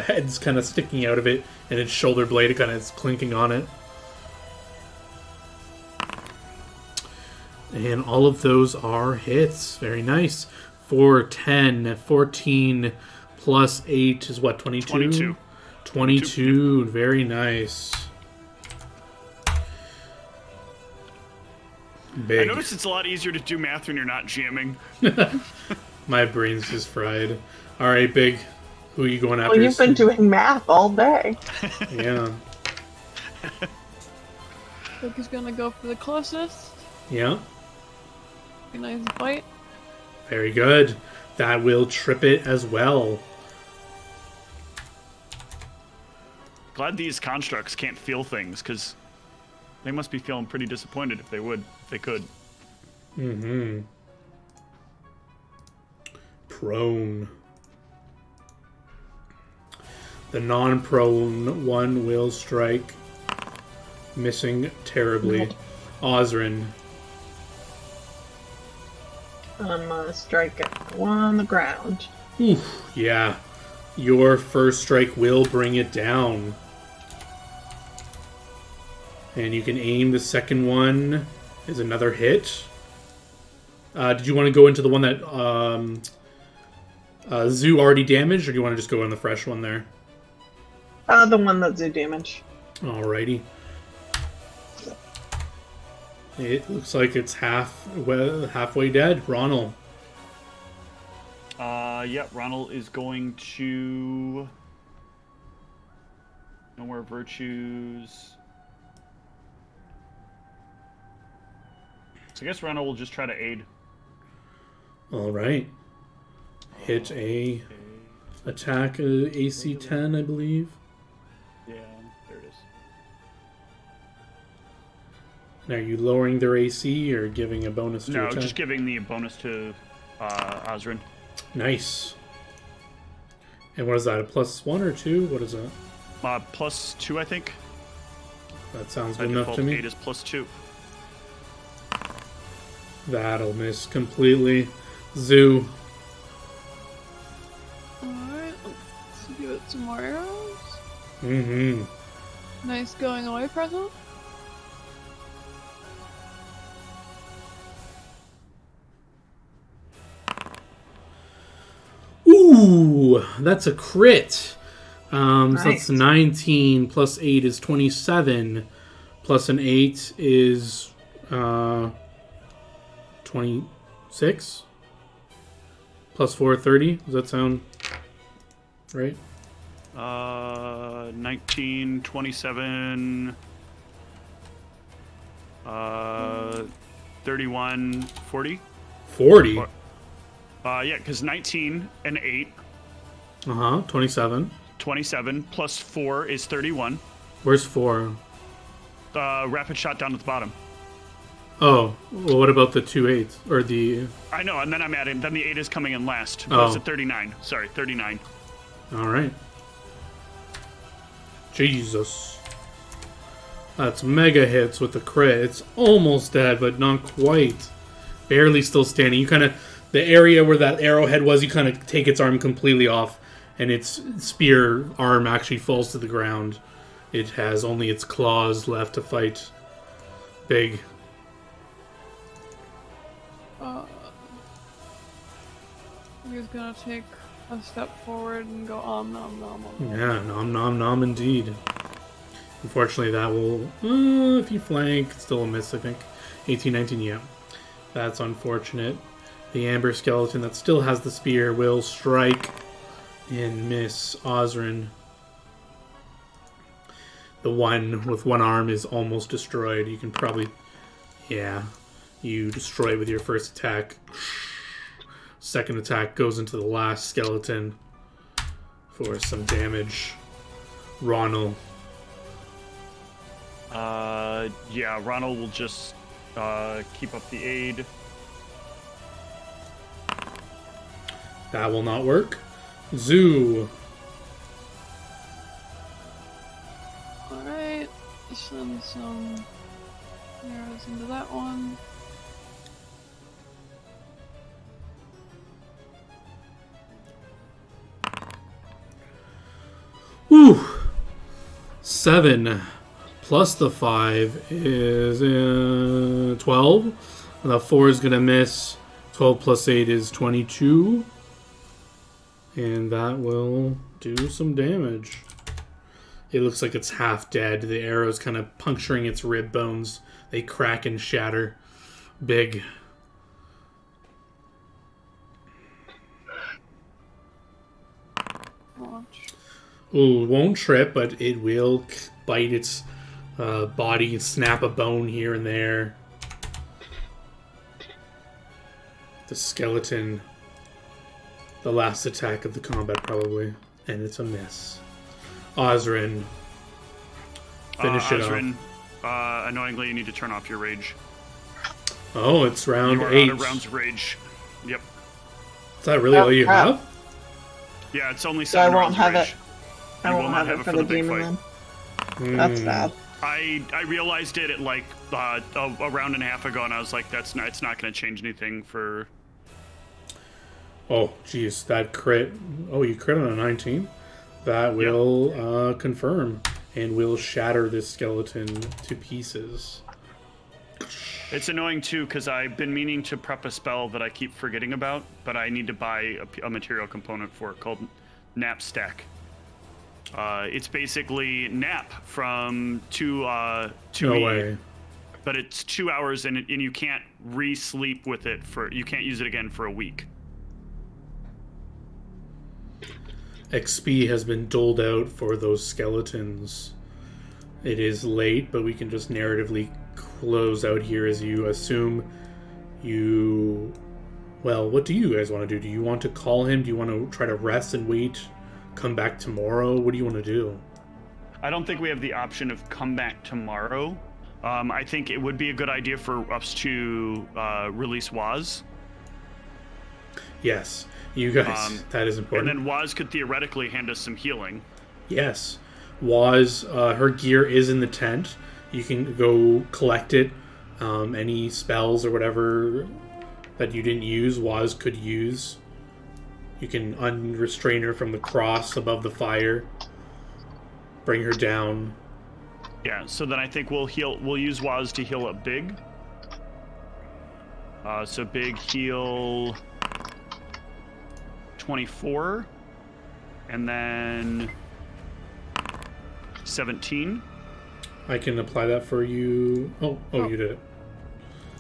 heads kind of sticking out of it, and its shoulder blade kind of is clinking on it. And all of those are hits. Very nice. 4, 10, 14 plus 8 is what, 22? 22. Very nice. Big. I noticed it's a lot easier to do math when you're not jamming. My brain's just fried. Alright, Big. Who are you going after? Well, you've been doing math all day. Yeah. Think he's gonna go for the closest. Yeah. A nice bite. Very good. That will trip it as well. Glad these constructs can't feel things, because they must be feeling pretty disappointed if they could. Mm-hmm. Prone. The non-prone one will strike. Missing terribly. Osrin. I'm gonna strike at the one on the ground. Oof, yeah. Your first strike will bring it down. And you can aim the second one is another hit. Did you want to go into the one that Zoo already damaged, or do you want to just go on the fresh one there? The one that did damage. Alrighty. It looks like it's halfway dead. Ronald. Yeah, Ronald is going to... No more virtues. So I guess Ronald will just try to aid. Alright. Hit a attack AC 10, I believe. Yeah, there it is. Now, are you lowering their AC or giving a bonus to No, attack? just giving the bonus to Osrin. Nice. And what is that, a +1 or 2? What is that? +2, I think. That sounds By good enough default, to me. 8 is +2. That'll miss completely. Zoo. Alright, let's give it some more arrows. Mm-hmm. Nice going away present. Ooh, that's a crit. So that's Nice. 19 plus 8 is 27. Plus an 8 is 26. Plus 4, 30. Does that sound right? 19, 27, 31, 40. 40. Yeah, because 19 and 8, 27. 27 plus 4 is 31. Where's 4? Rapid shot down at the bottom. Oh, well, what about the 2 8s? Or the... I know, and then I'm adding. Then the 8 is coming in last. Oh. It's at 39. Sorry, 39. Alright. Jesus. That's mega hits with the crit. It's almost dead, but not quite. Barely still standing. You kind of... The area where that arrowhead was, you kind of take its arm completely off, and its spear arm actually falls to the ground. It has only its claws left to fight. Big. He's gonna take a step forward and go nom nom nom. Yeah, nom nom nom indeed. Unfortunately, that will... if you flank, it's still a miss, I think. 18, 19, yeah. That's unfortunate. The Amber Skeleton that still has the spear will strike and miss Osrin. The one with one arm is almost destroyed. You can probably... Yeah. You destroy it with your first attack. Second attack goes into the last skeleton for some damage. Ronald. Yeah, Ronald will just keep up the aid. That will not work. Zoo. Alright, send some arrows into that one. Whew. 7 plus the 5 is 12. The 4 is going to miss. 12 plus 8 is 22. And that will do some damage. It looks like it's half dead. The arrow's kind of puncturing its rib bones. They crack and shatter. Big. Watch. Ooh, won't trip, but it will bite its body, snap a bone here and there. The skeleton. The last attack of the combat, probably. And it's a miss. Osrin. Finish it Osrin, annoyingly, you need to turn off your rage. off. Oh, it's round You are 8. out of rounds of rage. Yep. Is that really all you have? Yeah, it's only So I 7 won't rounds have of it. rage. I You won't will not have it for the big demon fight. then. That's bad. I realized it at like a round and a half ago, and I was like, it's not going to change anything for. Oh, geez, that crit. Oh, you crit on a 19? That will confirm and will shatter this skeleton to pieces. It's annoying too because I've been meaning to prep a spell that I keep forgetting about, but I need to buy a material component for it called Nap Stack. It's basically nap from 2 No 2E, way. but it's 2 hours and you can't re-sleep with it you can't use it again for a week. XP has been doled out for those skeletons. It is late, but we can just narratively close out here as you assume you... Well, what do you guys want to do? Do you want to call him? Do you want to try to rest and wait? Come back tomorrow? What do you want to do? I don't think we have the option of come back tomorrow. I think it would be a good idea for us to release Waz. Yes, you guys. That is important. And then Waz could theoretically hand us some healing. Yes. Waz, her gear is in the tent. You can go collect it. Any spells or whatever that you didn't use, Waz could use. You can unrestrain her from the cross above the fire. Bring her down. Yeah, so then I think we'll use Waz to heal up Big. So Big heal 24. And then 17. I can apply that for you. Oh, you did it.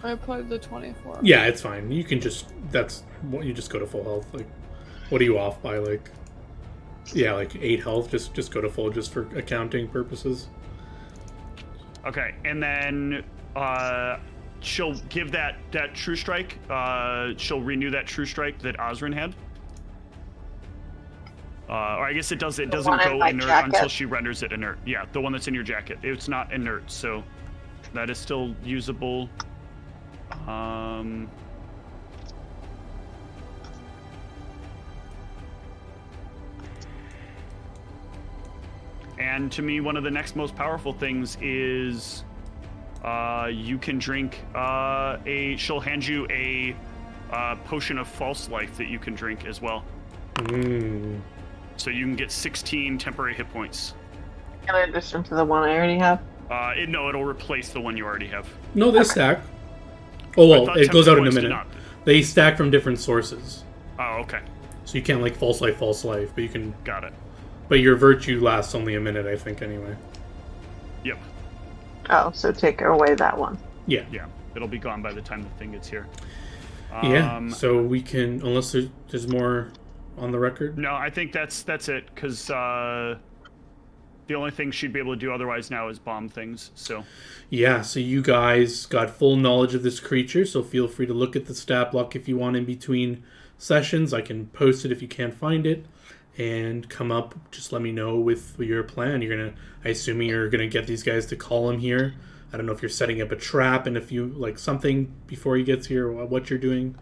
I applied the 24. Yeah, it's fine. You can just... You just go to full health. Like, what are you off by? Like... Yeah, like 8 health. Just go to full just for accounting purposes. Okay, and then she'll give that True Strike. She'll renew that True Strike that Osrin had. Or I guess it doesn't go inert until she renders it inert. Yeah, the one that's in your jacket. It's not inert, so that is still usable. And to me, one of the next most powerful things is you can drink she'll hand you a potion of false life that you can drink as well. So you can get 16 temporary hit points. In addition to the one I already have? No, it'll replace the one you already have. No, they stack. Oh, well, it goes out in a points did minute. not. They stack from different sources. Oh, okay. So you can't, like, false life, but you can... Got it. But your virtue lasts only a minute, I think, anyway. Yep. Oh, so take away that one. Yeah. Yeah. It'll be gone by the time the thing gets here. Yeah, so we can... Unless there's more on the record? No, I think that's it, because the only thing she'd be able to do otherwise now is bomb things, so... Yeah, so you guys got full knowledge of this creature, so feel free to look at the stat block if you want in between sessions. I can post it if you can't find it. and come up. Just let me know with your plan. I assuming you're gonna get these guys to call him here. I don't know if you're setting up a trap and if you like something before he gets here, or what you're doing.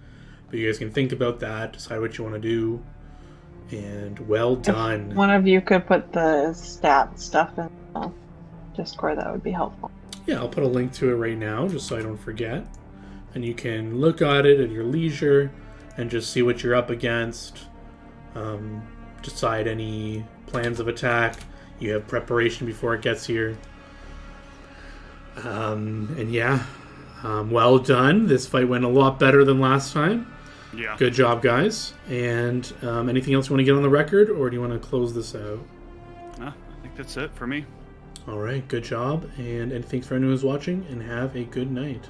But you guys can think about that, decide what you want to do. And well done. If one of you could put the stat stuff in the Discord, that would be helpful. Yeah, I'll put a link to it right now, just so I don't forget. And you can look at it at your leisure and just see what you're up against. Decide any plans of attack. You have preparation before it gets here. And yeah, well done. This fight went a lot better than last time. Yeah. Good job, guys. And anything else you want to get on the record, or do you want to close this out? I think that's it for me. All right, good job. And thanks for anyone who's watching, and have a good night.